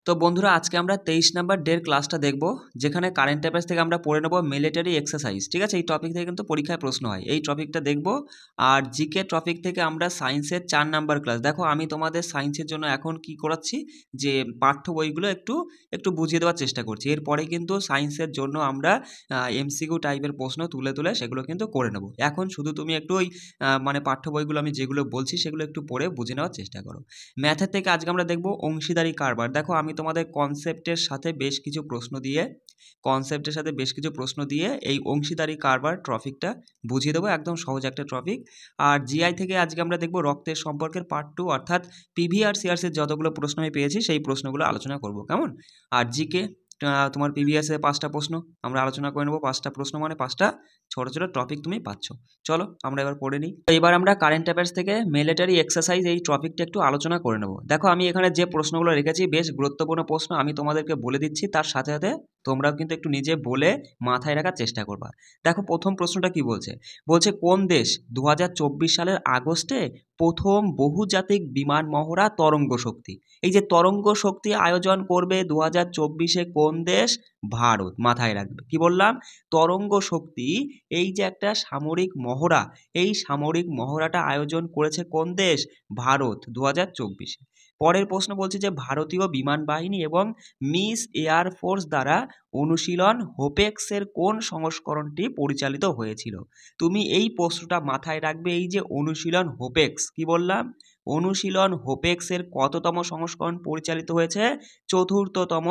তো বন্ধুরা আজকে আমরা 23 নাম্বার ডের ক্লাসটা দেখব, যেখানে কারেন্ট অ্যাফেয়ার্স থেকে আমরা পড়ে নেব মিলিটারি এক্সারসাইজ। ঠিক আছে, এই টপিক থেকে কিন্তু পরীক্ষায় প্রশ্ন হয়, এই টপিকটা দেখব। আর জিকে টপিক থেকে আমরা সায়েন্সের 4 নাম্বার ক্লাস। দেখো আমি তোমাদের সায়েন্সের জন্য এখন কি করাচ্ছি, যে পাঠ্য বইগুলো একটু একটু বুঝিয়ে দেওয়ার চেষ্টা করছি। এরপরে কিন্তু সায়েন্সের জন্য আমরা এমসিকিউ টাইপের প্রশ্ন তুলে তুলে সেগুলো কিন্তু করে নেব। এখন শুধু তুমি একটু ওই মানে পাঠ্য বইগুলো আমি যেগুলো বলছি সেগুলো একটু পড়ে বুঝে নেওয়ার চেষ্টা করো। ম্যাথের থেকে আজকে আমরা দেখব অংশীদারি কারবার। দেখো আমি তোমাদের কনসেপ্টের সাথে বেশ কিছু প্রশ্ন দিয়ে এই অংশীদারি কারবার টপিকটা বুঝিয়ে দেবো, একদম সহজ একটা টপিক। আর জিআই থেকে আজকে আমরা দেখব রক্তের সম্পর্কের পার্ট 2, অর্থাৎ পিভি আর সিআরসির যতগুলো প্রশ্ন আমি পেয়েছি সেই প্রশ্নগুলো আলোচনা করব, কেমন। আর জিকে তোমার পিভিএসে 5টা প্রশ্ন আমরা আলোচনা করে নেবো। 5টা প্রশ্ন মানে 5টা ছোট ছোট টপিক তুমি পাচ্ছ। চলো আমরা এবার পড়ে নিই। এবার আমরা কারেন্ট অ্যাফেয়ার্স থেকে মিলিটারি এক্সারসাইজ এই টপিকটা একটু আলোচনা করে নেব। দেখো আমি এখানে যে প্রশ্নগুলো রেখেছি বেশ গুরুত্বপূর্ণ প্রশ্ন, আমি তোমাদেরকে বলে দিচ্ছি, তার সাথে সাথে তোমরাও কিন্তু একটু নিজে বলে মাথায় রাখার চেষ্টা করবা। দেখো প্রথম প্রশ্নটা কি বলছে, কোন দেশ 2024 সালের আগস্টে প্রথম বহুজাতিক বিমান মহড়া তরঙ্গ শক্তি, এই যে তরঙ্গ শক্তি আয়োজন করবে 2024-এ কোন দেশ? ভারত। মাথায় রাখবে কি বললাম, তরঙ্গ শক্তি এই যে একটা সামরিক মহড়া, এই সামরিক মহড়াটা আয়োজন করেছে কোন দেশ? ভারত 2024-এ। পরের প্রশ্ন বলছে যে ভারতীয় বিমান বাহিনী এবং মিস এয়ার ফোর্স দ্বারা অনুশীলন হোপেক্সের কোন সংস্করণটি পরিচালিত হয়েছিল? তুমি এই প্রশ্নটা মাথায় রাখবে, এই যে অনুশীলন হোপেক্স, কি বললাম, অনুশীলন হোপেক্সের কততম সংস্করণ পরিচালিত হয়েছে? 4র্থতম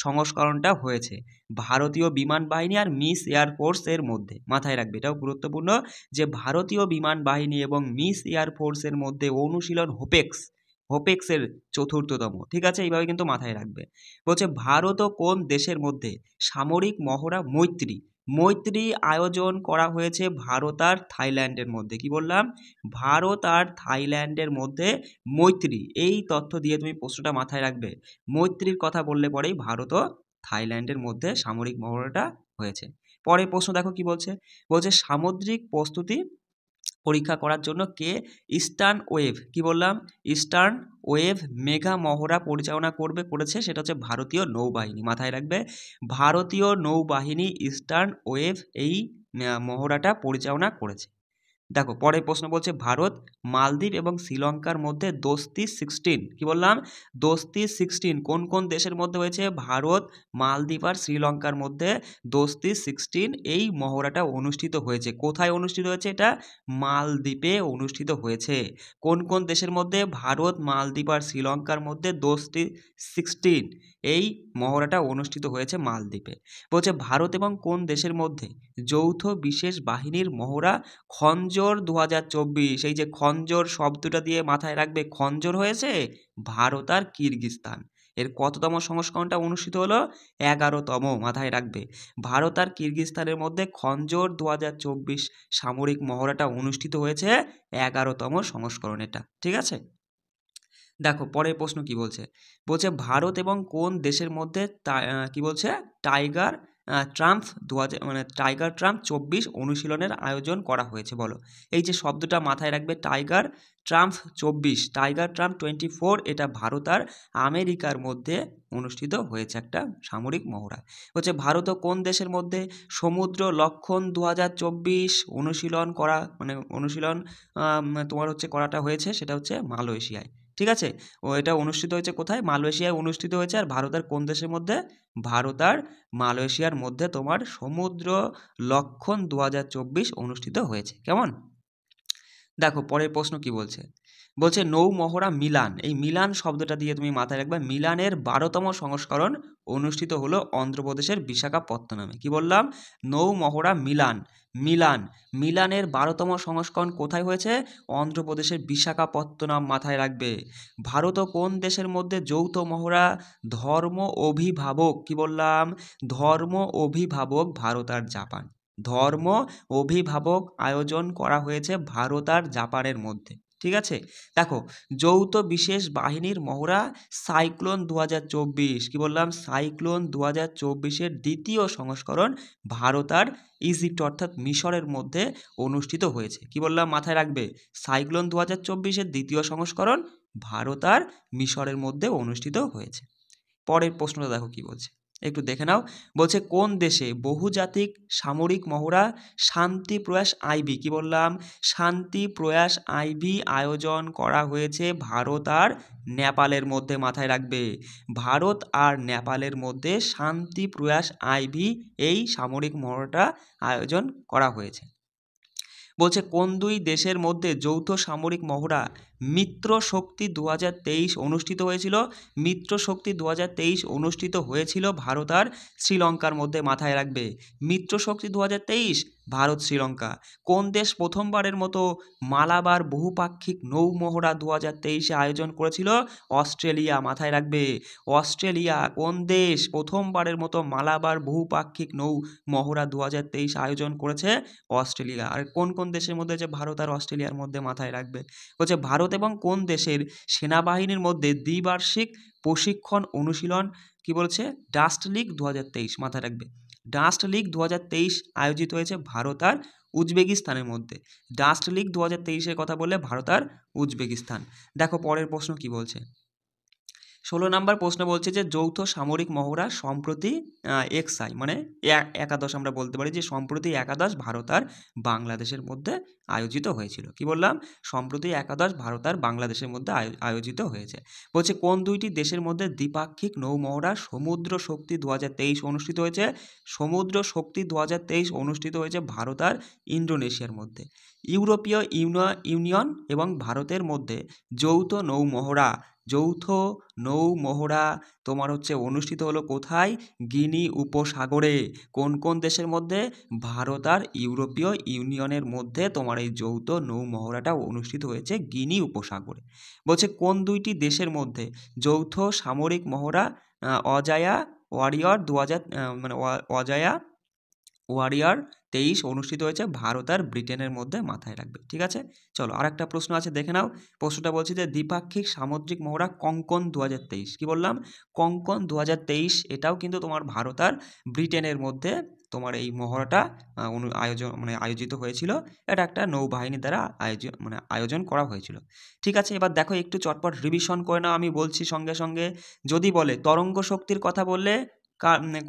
সংস্করণটা হয়েছে ভারতীয় বিমান বাহিনী আর মিস এয়ার ফোর্স এর মধ্যে। মাথায় রাখবে, এটাও গুরুত্বপূর্ণ, যে ভারতীয় বিমান বাহিনী এবং মিস এয়ার ফোর্সের মধ্যে অনুশীলন হোপেক্সের 4র্থতম। ঠিক আছে, এইভাবে কিন্তু মাথায় রাখবে। বলছে ভারত ও কোন দেশের মধ্যে সামরিক মহড়া মৈত্রী আয়োজন করা হয়েছে? ভারত আর থাইল্যান্ডের মধ্যে। কি বললাম, ভারত আর থাইল্যান্ডের মধ্যে মৈত্রী, এই তথ্য দিয়ে তুমি প্রশ্নটা মাথায় রাখবে। মৈত্রীর কথা বললে পরেই ভারত ও থাইল্যান্ডের মধ্যে সামরিক মহড়াটা হয়েছে। পরের প্রশ্ন দেখো কি বলছে সামুদ্রিক প্রস্তুতি পরীক্ষা করার জন্য কে ইস্টার্ন ওয়েভ, কি বললাম, ইস্টার্ন ওয়েভ মেগা মহড়া পরিচালনা করেছে? সেটা হচ্ছে ভারতীয় নৌবাহিনী। মাথায় রাখবে, ভারতীয় নৌবাহিনী ইস্টার্ন ওয়েভ এই মহড়াটা পরিচালনা করেছে। দেখো পরের প্রশ্ন বলছে ভারত, মালদ্বীপ এবং শ্রীলঙ্কার মধ্যে দোস্তি 16, কি বললাম, দোস্তি 16 কোন কোন দেশের মধ্যে হয়েছে? ভারত, মালদ্বীপ আর শ্রীলঙ্কার মধ্যে দোস্তি 16 এই মহড়াটা অনুষ্ঠিত হয়েছে। কোথায় অনুষ্ঠিত হয়েছে? এটা মালদ্বীপে অনুষ্ঠিত হয়েছে। কোন কোন দেশের মধ্যে? ভারত, মালদ্বীপ আর শ্রীলঙ্কার মধ্যে দোস্তি 16 এই মহড়াটা অনুষ্ঠিত হয়েছে মালদ্বীপে। বলছে ভারত এবং কোন দেশের মধ্যে যৌথ বিশেষ বাহিনীর মহড়া খঞ্জর 2024, এই যে খঞ্জর শব্দটা দিয়ে মাথায় রাখবে, খঞ্জর হয়েছে ভারত আর কিরগিজস্তান। এর কততম সংস্করণটা অনুষ্ঠিত হলো? 11তম। মাথায় রাখবে, ভারত আর কিরগিজস্তানের মধ্যে খঞ্জর 2024 সামরিক মহড়াটা অনুষ্ঠিত হয়েছে 11তম সংস্করণ এটা। ঠিক আছে, দেখো পরের প্রশ্ন কি বলছে ভারত এবং কোন দেশের মধ্যে কি বলছে টাইগার ট্রাম্প 24 অনুশীলনের আয়োজন করা হয়েছে? বলো, এই যে শব্দটা মাথায় রাখবে, টাইগার ট্রাম্প 24, এটা ভারত আর আমেরিকার মধ্যে অনুষ্ঠিত হয়েছে একটা সামরিক মহড়া। ভারত ও কোন দেশের মধ্যে সমুদ্র লক্ষণ 2024 অনুশীলন তোমার করাটা হয়েছে? সেটা হচ্ছে মালয়েশিয়ায়। ঠিক আছে, এটা অনুষ্ঠিত হয়েছে কোথায়? মালয়েশিয়ায় অনুষ্ঠিত হয়েছে। আর ভারত আর কোন দেশের মধ্যে? ভারত আর মালয়েশিয়ার মধ্যে তোমার সমুদ্র লক্ষণ 2024 অনুষ্ঠিত হয়েছে, কেমন। দেখো পরের প্রশ্ন কি বলছে নৌ মহড়া মিলান, এই মিলান শব্দটা দিয়ে তুমি মাথায় রাখবে, মিলানের 12তম সংস্করণ অনুষ্ঠিত হলো অন্ধ্রপ্রদেশের বিশাখাপত্তনমে। কি বললাম, নৌ মহড়া মিলানের 12তম সংস্করণ কোথায় হয়েছে? অন্ধ্রপ্রদেশের বিশাখাপত্তনম। মাথায় রাখবে, ভারত ও কোন দেশের মধ্যে যৌথ মহড়া ধর্ম অভিভাবক, কি বললাম, ধর্ম অভিভাবক ভারত আর জাপান। ধর্ম অভিভাবক আয়োজন করা হয়েছে ভারত আর জাপানের মধ্যে। ঠিক আছে, দেখো যৌথ বিশেষ বাহিনীর মহড়া সাইক্লোন 2024, কি বললাম, সাইক্লোন 2024-এর দ্বিতীয় সংস্করণ ভারত আর ইজিপ্ট অর্থাৎ মিশরের মধ্যে অনুষ্ঠিত হয়েছে। কি বললাম, মাথায় রাখবে, সাইক্লোন 2024-এর দ্বিতীয় সংস্করণ ভারত আর মিশরের মধ্যে অনুষ্ঠিত হয়েছে। পরের প্রশ্নটা দেখো কি বলছে, একটু দেখে নাও। বলছে কোন দেশে বহুজাতিক সামরিক মহড়া শান্তি প্রয়াস আইবি, কি বললাম, শান্তি প্রয়াস আইবি আয়োজন করা হয়েছে ভারত আর নেপালের মধ্যে, মাথায় রাখবে, ভারত আর নেপালের মধ্যে শান্তি প্রয়াস আইবি এই সামরিক মহড়াটা আয়োজন করা হয়েছে। বলছে কোন দুই দেশের মধ্যে যৌথ সামরিক মহড়া মিত্র শক্তি 2023 অনুষ্ঠিত হয়েছিল, মিত্র শক্তি 2023 অনুষ্ঠিত হয়েছিল ভারত আর শ্রীলঙ্কার মধ্যে, মাথায় রাখবে, মিত্র শক্তি 2023 ভারত শ্রীলঙ্কা। কোন দেশ প্রথমবারের মতো মালাবার বহুপাক্ষিক নৌ মহড়া 2023 আয়োজন করেছিল, অস্ট্রেলিয়া, মাথায় রাখবে, অস্ট্রেলিয়া। কোন দেশ প্রথমবারের মতো মালাবার বহুপাক্ষিক নৌ মহড়া 2023 আয়োজন করেছে, অস্ট্রেলিয়া। আর কোন কোন দেশের মধ্যে, যে ভারত আর অস্ট্রেলিয়ার মধ্যে, মাথায় রাখবে। বলছে ভারত এবং কোন দেশের সেনাবাহিনীর মধ্যে দ্বিবার্ষিক প্রশিক্ষণ অনুশীলন, কি বলছে, ডাস্ট লিগ 2023, মাথায় রাখবে, ডাস্ট লিগ 2023 আয়োজিত হয়েছে ভারত আর উজবেকিস্তানের মধ্যে। ডাস্ট লিগ 2023-এর কথা বললে ভারত আর উজবেকিস্তান। দেখো পরের প্রশ্ন কি বলছে, 16 নম্বর প্রশ্ন বলছে যে যৌথ সামরিক মহড়া সম্প্রতি এক্সাই, মানে একাদশ আমরা বলতে পারি, যে সম্প্রতি একাদশ ভারত আর বাংলাদেশের মধ্যে আয়োজিত হয়েছিল। কি বললাম, সম্প্রতি একাদশ ভারত আর বাংলাদেশের মধ্যে আয়োজিত হয়েছে। বলছে কোন দুইটি দেশের মধ্যে দ্বিপাক্ষিক নৌ মহড়া সমুদ্র শক্তি 2023 অনুষ্ঠিত হয়েছে, সমুদ্র শক্তি 2023 অনুষ্ঠিত হয়েছে ভারত আর ইন্দোনেশিয়ার মধ্যে। ইউরোপীয় ইউনিয়ন এবং ভারতের মধ্যে যৌথ নৌ মহড়া, যৌথ নৌ মহড়া তোমার হচ্ছে অনুষ্ঠিত হলো কোথায়, গিনি উপসাগরে। কোন কোন দেশের মধ্যে, ভারত আর ইউরোপীয় ইউনিয়নের মধ্যে তোমার এই যৌথ নৌ মহড়াটা অনুষ্ঠিত হয়েছে গিনি উপসাগরে। বলছে কোন দুইটি দেশের মধ্যে যৌথ সামরিক মহড়া অজায়া ওয়ারিয়র 2000 মানে অজায়া ওয়ারিয়র 23 অনুষ্ঠিত হয়েছে ভারত আর ব্রিটেনের মধ্যে, মাথায় রাখবে। ঠিক আছে, চলো আর একটা প্রশ্ন আছে, দেখে নাও। প্রশ্নটা বলছে যে দ্বিপাক্ষিক সামুদ্রিক মহড়া কঙ্কন 2023, কি বললাম, কঙ্কন 2023, এটাও কিন্তু তোমার ভারত আর ব্রিটেনের মধ্যে তোমার এই মহড়াটা আয়োজিত হয়েছিল। এটা একটা নৌবাহিনী দ্বারা আয়োজন করা হয়েছিল। ঠিক আছে, এবার দেখো একটু চটপট রিভিশন করে নাও, আমি বলছি সঙ্গে সঙ্গে। যদি বলে তরঙ্গ শক্তির কথা বললে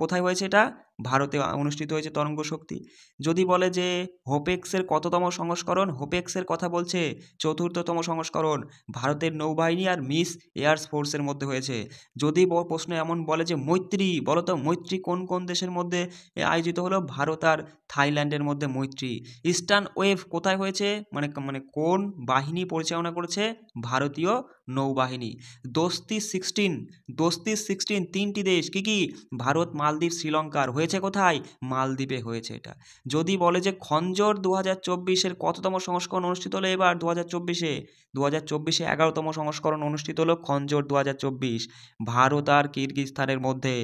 কোথায় হয়েছে, এটা ভারতে অনুষ্ঠিত হয়েছে তরঙ্গ শক্তি। যদি বলে যে হোপেক্সের কততম সংস্করণ, হোপেক্সের কথা বলছে 4র্থতম সংস্করণ, ভারতের নৌবাহিনী আর মিস এয়ার ফোর্সের মধ্যে হয়েছে। যদি প্রশ্ন এমন বলে যে মৈত্রী, বলো তো মৈত্রী কোন কোন দেশের মধ্যে আয়োজিত হলো, ভারত আর থাইল্যান্ডের মধ্যে মৈত্রী। ইস্টার্ন ওয়েভ কোথায় হয়েছে, মানে কোন বাহিনী পরিচালনা করেছে, ভারতীয় নৌবাহিনী। দোস্তি 16 তিনটি দেশ, কি কি, ভারত, মালদ্বীপ, শ্রীলঙ্কার, হয়েছে কোথায়, মালদ্বীপে হয়েছে এটা। যদি বলে যে খঞ্জর 2024-এর কততম সংস্করণ অনুষ্ঠিত হলো এবার 2024-এ, 2024-এ 11তম সংস্করণ অনুষ্ঠিত হলো খঞ্জর 2024 ভারত আর কিরগিজস্তানের মধ্যে।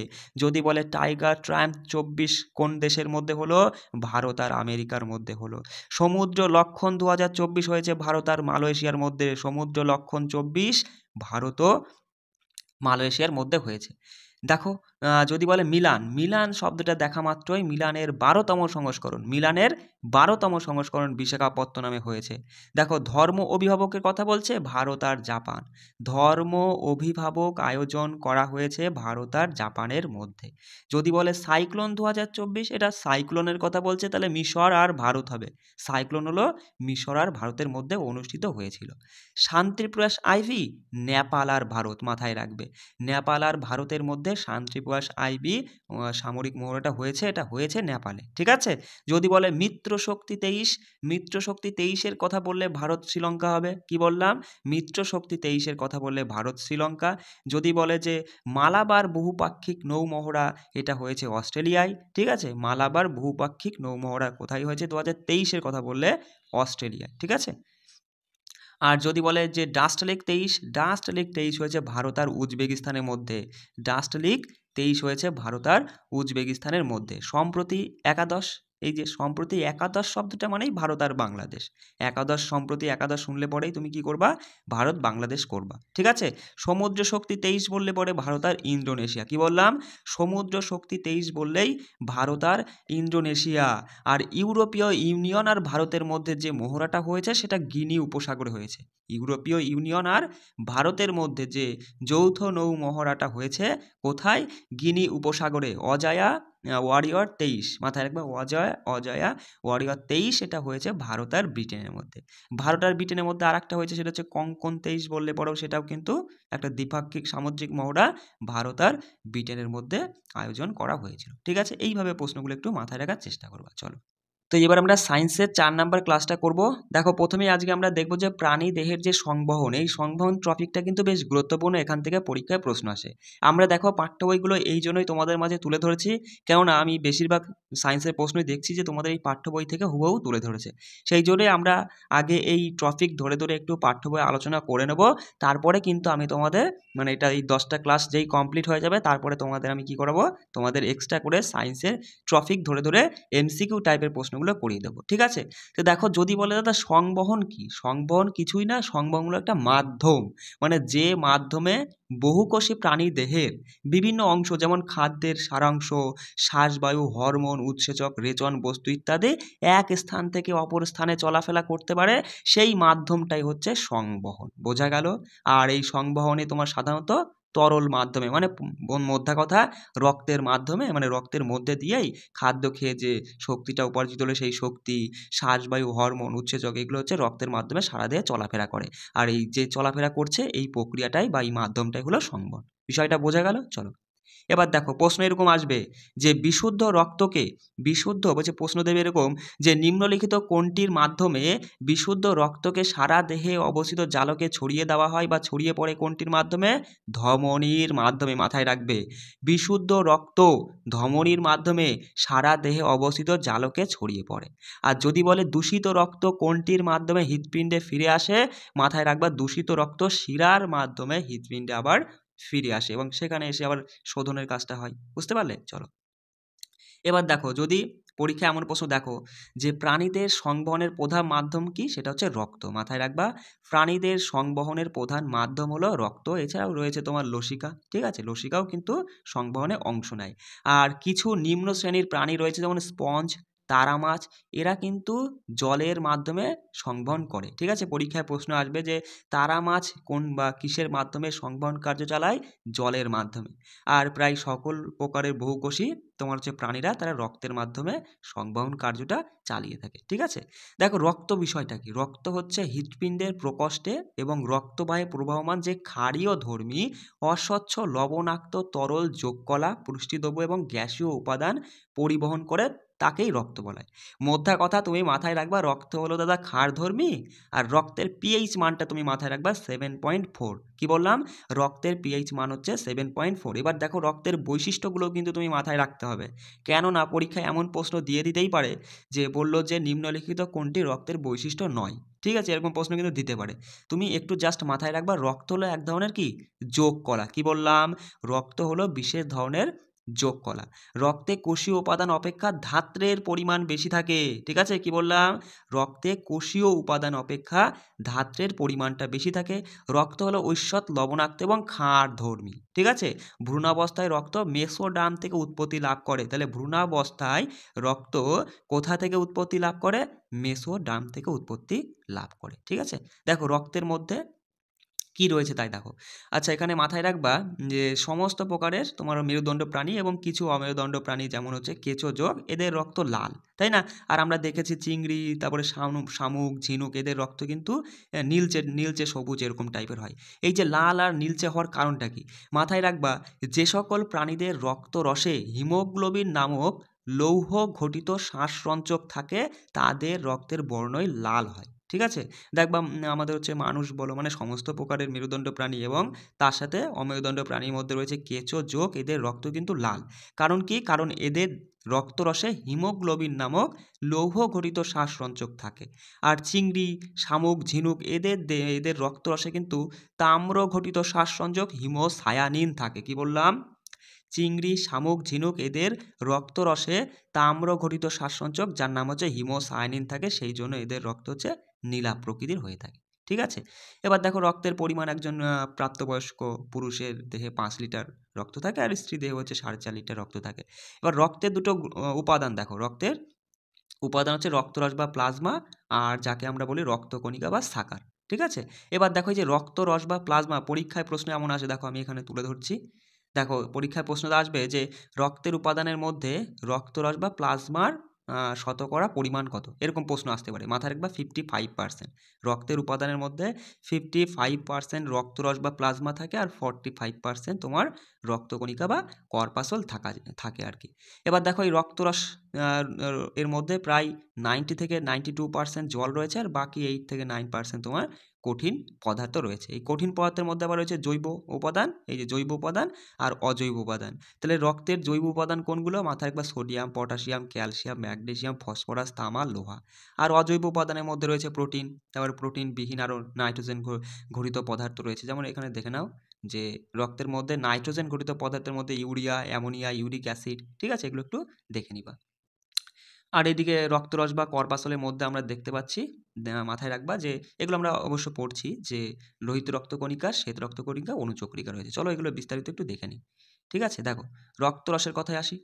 যদি বলে টাইগার ট্রায়াম্ফ 24 কোন দেশের মধ্যে হলো, ভারত আর আমেরিকার মধ্যে হলো। সমুদ্র লক্ষণ 2024 হয়েছে ভারত আর মালয়েশিয়ার মধ্যে, সমুদ্র লক্ষণ 24 ভারত ও মালয়েশিয়ার মধ্যে হয়েছে। দেখো যদি বলে মিলান শব্দটা দেখা মাত্রই মিলানের 12তম সংস্করণ বিশাখাপত্তনমে হয়েছে। দেখো ধর্ম অভিভাবকের কথা বলছে ভারত আর জাপান, ধর্ম অভিভাবক আয়োজন করা হয়েছে ভারত আর জাপানের মধ্যে। যদি বলে সাইক্লোন 2024, এটা সাইক্লোনের কথা বলছে, তাহলে মিশর আর ভারত হবে। সাইক্লোন হলো মিশর আর ভারতের মধ্যে অনুষ্ঠিত হয়েছিল। শান্তি প্রয়াস আইভি, নেপাল আর ভারত, মাথায় রাখবে, নেপাল আর ভারতের মধ্যে শান্তি প্রয়াস আইবি সামরিক মহড়াটা হয়েছে, এটা হয়েছে নেপালে। ঠিক আছে, যদি বলে মিত্র শক্তি 23-এর কথা বললে ভারত শ্রীলঙ্কা হবে। কি বললাম, মিত্র শক্তি 23-এর কথা বললে ভারত শ্রীলঙ্কা। যদি বলে যে মালাবার বহুপাক্ষিক নৌ মহড়া, এটা হয়েছে অস্ট্রেলিয়ায়। ঠিক আছে, মালাবার বহুপাক্ষিক নৌ মহড়া কোথায় হয়েছে, 2023-এর কথা বললে অস্ট্রেলিয়ায়। ঠিক আছে, আর যদি বলে যে ডাস্ট লিগ 23 হয়েছে ভারত আর উজবেকিস্তানের মধ্যে, ডাস্ট লিগ 23 হয়েছে ভারত আর উজবেকিস্তানের মধ্যে। সম্প্রতি এই যে সম্প্রতি একাদশ শব্দটা মানেই ভারত আর বাংলাদেশ। একাদশ সম্প্রতি একাদশ শুনলে পরেই তুমি কি করবা? ভারত বাংলাদেশ করবা, ঠিক আছে। সমুদ্র শক্তি 23 বললে পরে ভারত আর ইন্দোনেশিয়া। কি বললাম? সমুদ্র শক্তি 23 বললেই ভারত আর ইন্দোনেশিয়া। আর ইউরোপীয় ইউনিয়ন আর ভারতের মধ্যে যে মহড়াটা হয়েছে সেটা গিনি উপসাগরে হয়েছে। ইউরোপীয় ইউনিয়ন আর ভারতের মধ্যে যে যৌথ নৌ মহড়াটা হয়েছে কোথায়? গিনি উপসাগরে। অজয়া ওয়ারিয়র 23, মাথায় রাখবে, অজয়া ওয়ারিয়র 23 এটা হয়েছে ভারত আর ব্রিটেনের মধ্যে। ভারত আর ব্রিটেনের মধ্যে আর একটা হয়েছে, সেটা হচ্ছে কঙ্কন 23 বললে পরেও সেটাও কিন্তু একটা দ্বিপাক্ষিক সামুদ্রিক মহড়া ভারত আর ব্রিটেনের মধ্যে আয়োজন করা হয়েছিল, ঠিক আছে। এইভাবে প্রশ্নগুলো একটু মাথায় রাখার চেষ্টা করবা। চলো, তো এবার আমরা সায়েন্সের 4 নাম্বার ক্লাসটা করব। দেখো, প্রথমেই আজকে আমরা দেখব যে প্রাণী দেহের যে সংবহন, এই সংবহন টপিকটা কিন্তু বেশ গুরুত্বপূর্ণ, এখান থেকে পরীক্ষায় প্রশ্ন আসে। আমরা দেখো পাঠ্য বইগুলো এই জন্যই তোমাদের মাঝে তুলে ধরেছি, কেননা আমি বেশিরভাগ সায়েন্সের প্রশ্নই দেখছি যে তোমাদের এই পাঠ্য বই থেকে হুবহু তুলে ধরেছে। সেই জন্যই আমরা আগে এই টপিক ধরে ধরে একটু পাঠ্য বই আলোচনা করে নেব, তারপরে কিন্তু আমি তোমাদের মানে এটা এই 10টা ক্লাস যেই কমপ্লিট হয়ে যাবে তারপরে তোমাদের আমি কি করাবো, তোমাদের এক্সট্রা করে সায়েন্সের টপিক ধরে ধরে এমসিকিউ টাইপের প্রশ্নগুলো করিয়ে দেবো, ঠিক আছে। তো দেখো, যদি বলে দাদা সংবহন কি, সংবহন কিছুই না, সংবহন হলো একটা মাধ্যম, মানে যে মাধ্যমে বহুকোষী প্রাণী দেহের বিভিন্ন অংশ যেমন খাদ্যের সারাংশ, শ্বাসবায়ু, হরমোন, উৎসেচক, রেচন বস্তু ইত্যাদি এক স্থান থেকে অপর স্থানে চলাফেরা করতে পারে, সেই মাধ্যমটাই হচ্ছে সংবহন। বোঝা গেল? আর এই সংবহনে তোমার সাধারণত তরল মাধ্যমে, মানে মোদ্দা কথা রক্তের মাধ্যমে, মানে রক্তের মধ্যে দিয়েই খাদ্য খেয়ে যে শক্তিটা উপার্জিত হলে সেই শক্তি, শ্বাসবায়ু, হরমোন, উৎসেচক এগুলো হচ্ছে রক্তের মাধ্যমে সারা দেহে চলাফেরা করে। আর এই যে চলাফেরা করছে এই প্রক্রিয়াটাই বা এই মাধ্যমটাই হলো সংবহন। বিষয়টা বোঝা গেল? চলো, এবার দেখো প্রশ্ন এরকম আসবে যে বিশুদ্ধ রক্তকে, বিশুদ্ধ বলছে প্রশ্ন দেবে এরকম যে নিম্নলিখিত কোনটির মাধ্যমে বিশুদ্ধ রক্তকে সারা দেহে অবস্থিত জালকে ছড়িয়ে দেওয়া হয় বা ছড়িয়ে পড়ে? কোনটির মাধ্যমে? ধমনির মাধ্যমে। মাথায় রাখবে, বিশুদ্ধ রক্ত ধমনির মাধ্যমে সারা দেহে অবস্থিত জালকে ছড়িয়ে পড়ে। আর যদি বলে দূষিত রক্ত কোনটির মাধ্যমে হৃৎপিণ্ডে ফিরে আসে? মাথায় রাখবা, দূষিত রক্ত শিরার মাধ্যমে হৃৎপিণ্ডে আবার ফিরে আসে এবং সেখানে এসে আবার শোধনের কাজটা হয়। বুঝতে পারলে? চলো, এবার দেখো, যদি পরীক্ষা এমন প্রশ্ন দেখো যে প্রাণীদের সংবহনের প্রধান মাধ্যম কি, সেটা হচ্ছে রক্ত। মাথায় রাখবা, প্রাণীদের সংবহনের প্রধান মাধ্যম হলো রক্ত। এছাড়াও রয়েছে তোমার লসিকা, ঠিক আছে, লসিকাও কিন্তু সংবহনে অংশ নেয়। আর কিছু নিম্ন শ্রেণীর প্রাণী রয়েছে যেমন স্পঞ্জ, তারা মাছ, এরা কিন্তু জলের মাধ্যমে সংবহন করে, ঠিক আছে। পরীক্ষায় প্রশ্ন আসবে যে তারা মাছ কোন বা কিসের মাধ্যমে সংবহন কার্য চালায়? জলের মাধ্যমে। আর প্রায় সকল প্রকারের বহুকোষী তোমার হচ্ছে প্রাণীরা তারা রক্তের মাধ্যমে সংবহন কার্যটা চালিয়ে থাকে, ঠিক আছে। দেখো, রক্ত বিষয়টা কি? রক্ত হচ্ছে হৃৎপিণ্ডের প্রকোষ্ঠে এবং রক্তবাহে প্রবাহমান যে ক্ষারীয় ধর্মী অস্বচ্ছ লবণাক্ত তরল যোগকলা, পুষ্টিদ্রব্য এবং গ্যাসীয় উপাদান পরিবহন করে, তাকেই রক্ত বলা হয়। মোদ্দা কথা তুমি মাথায় রাখবা, রক্ত হলো দাদা ক্ষারধর্মী, আর রক্তের পিএইচ মানটা তুমি মাথায় রাখবা 7.4। কি বললাম? রক্তের পিএইচ মান হচ্ছে 7.4। এবার দেখো, রক্তের বৈশিষ্ট্যগুলো কিন্তু তুমি মাথায় রাখতে হবে, কেননা পরীক্ষায় এমন প্রশ্ন দিয়ে দিতেই পারে যে বললো যে নিম্নলিখিত কোনটি রক্তের বৈশিষ্ট্য নয়, ঠিক আছে, এরকম প্রশ্ন কিন্তু দিতে পারে। তুমি একটু জাস্ট মাথায় রাখবা, রক্ত হলো এক ধরনের কি যোগ কলা। কি বললাম? রক্ত হলো বিশেষ ধরনের যোগ কলা। রক্তে কোষীয় উপাদান অপেক্ষা ধাত্রের পরিমাণ বেশি থাকে, ঠিক আছে। কি বললাম? রক্তে কোষীয় উপাদান অপেক্ষা ধাত্রের পরিমাণটা বেশি থাকে। রক্ত হলো ঐশ্বত লবণাক্ত এবং ক্ষারধর্মী, ঠিক আছে। ভ্রূণাবস্থায় রক্ত মেসোডার্ম থেকে উৎপত্তি লাভ করে। তাহলে ভ্রূণাবস্থায় রক্ত কোথা থেকে উৎপত্তি লাভ করে? মেসোডার্ম থেকে উৎপত্তি লাভ করে, ঠিক আছে। দেখো, রক্তের মধ্যে কি রয়েছে তাই দেখো। আচ্ছা, এখানে মাথায় রাখবা যে সমস্ত প্রকারের তোমার মেরুদণ্ড প্রাণী এবং কিছু অমেরুদণ্ড প্রাণী যেমন হচ্ছে কেঁচো যোগ, এদের রক্ত লাল, তাই না? আর আমরা দেখেছি চিংড়ি, তারপরে শামুক, ঝিনুক, এদের রক্ত কিন্তু নীলচে নীলচে সবুজ এরকম টাইপের হয়। এই যে লাল আর নীলচে হওয়ার কারণটা কি? মাথায় রাখবা, যে সকল প্রাণীদের রক্ত রসে হিমোগ্লোবিন নামক লৌহ ঘটিত শ্বাসরঞ্জক থাকে তাদের রক্তের বর্ণই লাল হয়, ঠিক আছে। দেখবা আমাদের হচ্ছে মানুষ বলো, মানে সমস্ত প্রকারের মেরুদণ্ড প্রাণী এবং তার সাথে অমেরুদণ্ড প্রাণীর মধ্যে রয়েছে কেঁচো যোগ, এদের রক্ত কিন্তু লাল। কারণ কি? কারণ এদের রক্তরসে হিমোগ্লোবিন নামক লৌহ ঘটিত শ্বাসরঞ্জক থাকে। আর চিংড়ি, শামুক, ঝিনুক এদের রক্তরসে কিন্তু তাম্র ঘটিত শ্বাসরঞ্জক হিমোসায়ানিন থাকে। কি বললাম? চিংড়ি, শামুক, ঝিনুক এদের রক্তরসে তাম্র ঘটিত শ্বাসসঞ্চক যার নাম হচ্ছে হিমোসায়ানিন থাকে, সেই জন্য এদের রক্ত হচ্ছে নীলা প্রকৃতির হয়ে থাকে। ঠিক আছে, এবার দেখো রক্তের পরিমাণ একজন প্রাপ্তবয়স্ক পুরুষের দেহে 5 লিটার রক্ত থাকে আর স্ত্রী দেহে হচ্ছে 4.5 লিটার রক্ত থাকে। এবার রক্তের দুটো উপাদান দেখো, রক্তের উপাদান হচ্ছে রক্তরস বা প্লাজমা আর যাকে আমরা বলি রক্তকণিকা বা সাকার। ঠিক আছে, এবার দেখো যে রক্তরস বা প্লাজমা পরীক্ষায় প্রশ্ন এমন আসে, দেখো আমি এখানে তুলে ধরছি। দেখো পরীক্ষায় প্রশ্নটা আসবে যে রক্তের উপাদানের মধ্যে রক্তরস বা প্লাজমার শতকরা পরিমাণ কত, এরকম প্রশ্ন আসতে পারে। মাথায় রাখবা 55%। রক্তের উপাদানের মধ্যে 55% রক্তরস বা প্লাজমা থাকে আর 45% তোমার রক্তকণিকা বা কর্পাসল থাকে আর কি। এবার দেখো এই রক্তরস এর মধ্যে প্রায় 90 থেকে 92% জল রয়েছে আর বাকি 8 থেকে 9% তোমার কঠিন পদার্থ রয়েছে। এই কঠিন পদার্থের মধ্যে আবার রয়েছে জৈব উপাদান, এই যে জৈব উপাদান আর অজৈব উপাদান। তাহলে রক্তের জৈব উপাদান কোনগুলো? মাথায় রাখবা sodium, potassium, calcium, magnesium, phosphorus, তামা, লোহা। আর অজৈব উপাদানের মধ্যে রয়েছে প্রোটিন, তারপর প্রোটিনবিহীন আরও নাইট্রোজেন ঘটিত পদার্থ রয়েছে। যেমন এখানে দেখে নাও যে রক্তের মধ্যে নাইট্রোজেন ঘটিত পদার্থের মধ্যে ইউরিয়া, অ্যামোনিয়া, ইউরিক অ্যাসিড। ঠিক আছে, এগুলো একটু দেখে নিবা। আর এদিকে রক্তরস বা কর্পাসলের মধ্যে আমরা দেখতে পাচ্ছি, মাথায় রাখবা যে এগুলো আমরা অবশ্য পড়ছি যে লোহিত রক্তকণিকা, শ্বেত রক্তকণিকা, অনুচক্রিকা রয়েছে। চলো এগুলো বিস্তারিত একটু দেখে নিই। ঠিক আছে, দেখো রক্তরসের কথায় আসি।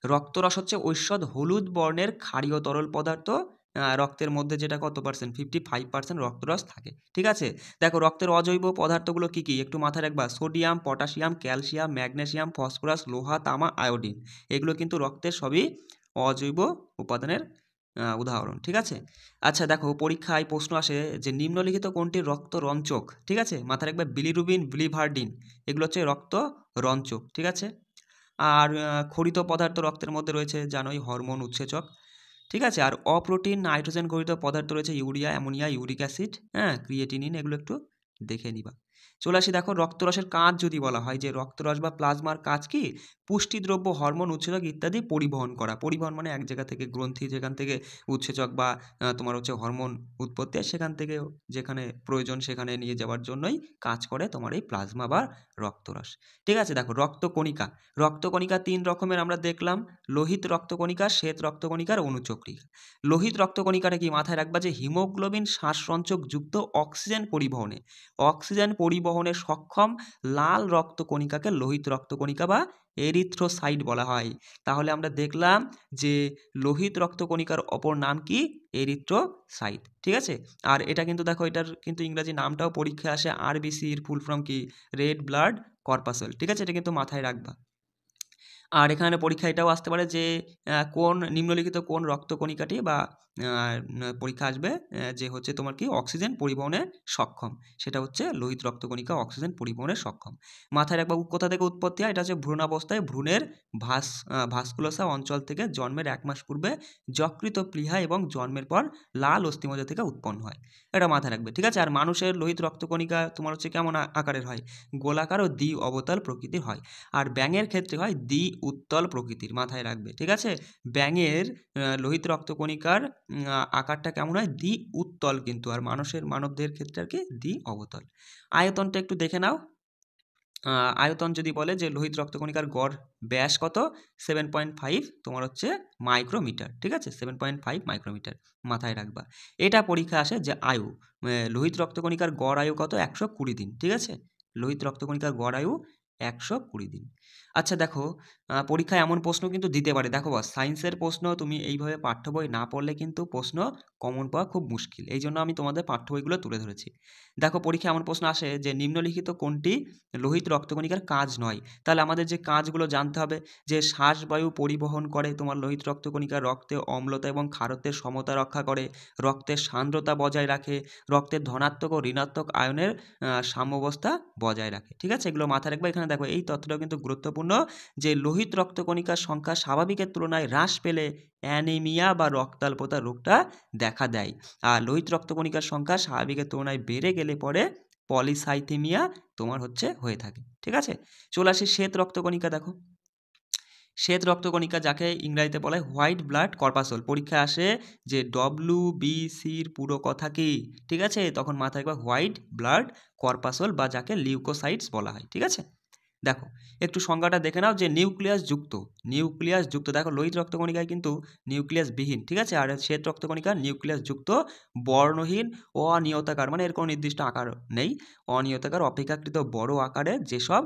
রক্তরস হচ্ছে ঐষধ হলুদ বর্ণের ক্ষারীয় তরল পদার্থ। রক্তের মধ্যে যেটা কত পার্সেন্ট? 55% রক্তরস থাকে। ঠিক আছে, দেখো রক্তের অজৈব পদার্থগুলো কী কী একটু মাথায় রাখবা। Sodium, potassium, calcium, magnesium, phosphorus, লোহা, তামা, আয়োডিন। এগুলো কিন্তু রক্তের সবই অজৈব উপাদানের উদাহরণ। ঠিক আছে, আচ্ছা দেখো পরীক্ষায় প্রশ্ন আসে যে নিম্নলিখিত কোনটি রক্ত রঞ্চক। ঠিক আছে, মাথায় রাখবে বিলিরুবিন, বিলিভার্ডিন, এগুলো হচ্ছে রক্ত রঞ্চক। ঠিক আছে, আর খরিত পদার্থ রক্তের মধ্যে রয়েছে জানোই হরমোন উৎসেচক। ঠিক আছে, আর অপ্রোটিন নাইট্রোজেন ঘটিত পদার্থ রয়েছে urea, ammonia, uric acid, creatinine, এগুলো একটু দেখে নিবা। চলে আসি, দেখো রক্তরসের কাজ যদি বলা হয় যে রক্তরস বা প্লাজমার কাজ কি? পুষ্টিদ্রব্য, হরমোন, উৎসেচক ইত্যাদি পরিবহন করা। পরিবহন মানে এক জায়গা থেকে গ্রন্থি যেখান থেকে উৎসেচক বা তোমার হচ্ছে হরমোন উৎপত্তি হয় সেখান থেকে যেখানে প্রয়োজন সেখানে নিয়ে যাওয়ার জন্যই কাজ করে তোমার এই প্লাজমা বা রক্তরস। ঠিক আছে, দেখো রক্তকণিকা। রক্তকণিকা 3 রকমের আমরা দেখলাম, লোহিত রক্তকণিকা, শ্বেত রক্তকণিকা আর অনুচক্রিকা। লোহিত রক্তকণিকাটা কি? মাথায় রাখবা যে হিমোগ্লোবিন শ্বাসসঞ্চক যুক্ত অক্সিজেন পরিবহনে সক্ষম লাল রক্তকণিকাকে লোহিত রক্তকণিকা বা এরিথ্রোসাইট বলা হয়। তাহলে আমরা দেখলাম যে লোহিত রক্তকণিকার অপর নাম কি? এরিথ্রোসাইট। ঠিক আছে, আর এটা কিন্তু দেখো এটার কিন্তু ইংরাজি নামটাও পরীক্ষায় আসে, আরবিসির ফুল ফর্ম কি? Red blood corpuscle. ঠিক আছে, এটা কিন্তু মাথায় রাখবা। আর এখানে পরীক্ষা এটাও আসতে পারে যে কোন নিম্নলিখিত কোন রক্তকণিকাটি বা পরীক্ষা আসবে যে হচ্ছে তোমার কি অক্সিজেন পরিবহনে সক্ষম, সেটা হচ্ছে লোহিত রক্তকণিকা অক্সিজেন পরিবহনে সক্ষম। মাথায় রাখবা কোথা থেকে উৎপত্তি হয়? এটা হচ্ছে ভ্রূণাবস্থায় ভ্রূণের ভাস্কুলোসা অঞ্চল থেকে জন্মের 1 মাস পূর্বে যকৃত প্লীহা এবং জন্মের পর লাল অস্থিমজ্জা থেকে উৎপন্ন হয়, এটা মাথায় রাখবে। ঠিক আছে, আর মানুষের লোহিত রক্তকণিকা তোমার হচ্ছে কেমন আকারের হয়? গোলাকার ও দ্বি অবতল প্রকৃতির হয়। আর ব্যাঙের ক্ষেত্রে হয় দ্বি উত্তল প্রকৃতির, মাথায় রাখবে। ঠিক আছে, ব্যাঙের লোহিত রক্তকণিকার আকারটা কেমন হয়? দ্বি উত্তল কিন্তু, আর মানবদের ক্ষেত্রে আর কি দ্বি অবতল। আয়তনটা একটু দেখে নাও। আয়তন যদি বলে যে লোহিত রক্তকণিকার গড় ব্যাস কত? 7.5 তোমার হচ্ছে মাইক্রোমিটার। ঠিক আছে, 7.5 মাইক্রোমিটার মাথায় রাখবা। এটা পরীক্ষা আসে যে আয়ু, লোহিত রক্তকণিকার গড় আয়ু কত? 120 দিন। ঠিক আছে, লোহিত রক্তকণিকার গড় আয়ু 120 দিন। আচ্ছা দেখো পরীক্ষায় এমন প্রশ্ন কিন্তু দিতে পারে, দেখো বস সায়েন্সের প্রশ্ন তুমি এইভাবে পাঠ্য বই না পড়লে কিন্তু প্রশ্ন কমন পাওয়া খুব মুশকিল, এই জন্য আমি তোমাদের পাঠ্য বইগুলো তুলে ধরেছি। দেখো পরীক্ষায় এমন প্রশ্ন আসে যে নিম্নলিখিত কোনটি লোহিত রক্তকণিকার কাজ নয়? তাহলে আমাদের যে কাজগুলো জানতে হবে যে শ্বাসবায়ু পরিবহন করে তোমার লোহিত রক্তকণিকা, রক্তে অম্লতা এবং ক্ষারত্বের সমতা রক্ষা করে, রক্তের সান্দ্রতা বজায় রাখে, রক্তের ধনাত্মক ও ঋণাত্মক আয়নের সাম্যাবস্থা বজায় রাখে। ঠিক আছে, এগুলো মাথায় রাখবে। এখানে দেখো এই তথ্যটাও কিন্তু গুরুত্বপূর্ণ যে লোহিত রক্তকণিকার সংখ্যা স্বাভাবিকের তুলনায় হ্রাস পেলে অ্যানিমিয়া বা রক্তাল্পতা রোগটা দেখা দেয়, আর লোহিত রক্তকণিকার সংখ্যা স্বাভাবিকের তুলনায় বেড়ে গেলে পরে পলিসাইথেমিয়া তোমার হচ্ছে হয়ে থাকে। ঠিক আছে, চলে আসি শ্বেত রক্তকণিকা। দেখো শ্বেত রক্তকণিকা যাকে ইংরাজিতে বলা হয় হোয়াইট ব্লাড কর্পাসল, পরীক্ষায় আসে যে WBCর পুরো কথা কি? ঠিক আছে, তখন মাথায় রাখবা হোয়াইট ব্লাড কর্পাসল বা যাকে লিউকোসাইটস বলা হয়। ঠিক আছে, দেখো একটু সংজ্ঞাটা দেখে নাও যে নিউক্লিয়াস যুক্ত দেখো লোহিত রক্তকণিকায় কিন্তু নিউক্লিয়াস বিহীন, ঠিক আছে, আর শ্বেত রক্তকণিকা নিউক্লিয়াস যুক্ত বর্ণহীন অনিয়তাকার, মানে এর কোনো নির্দিষ্ট আকার নেই, অনিয়তাকার অপেক্ষাকৃত বড় আকারের যেসব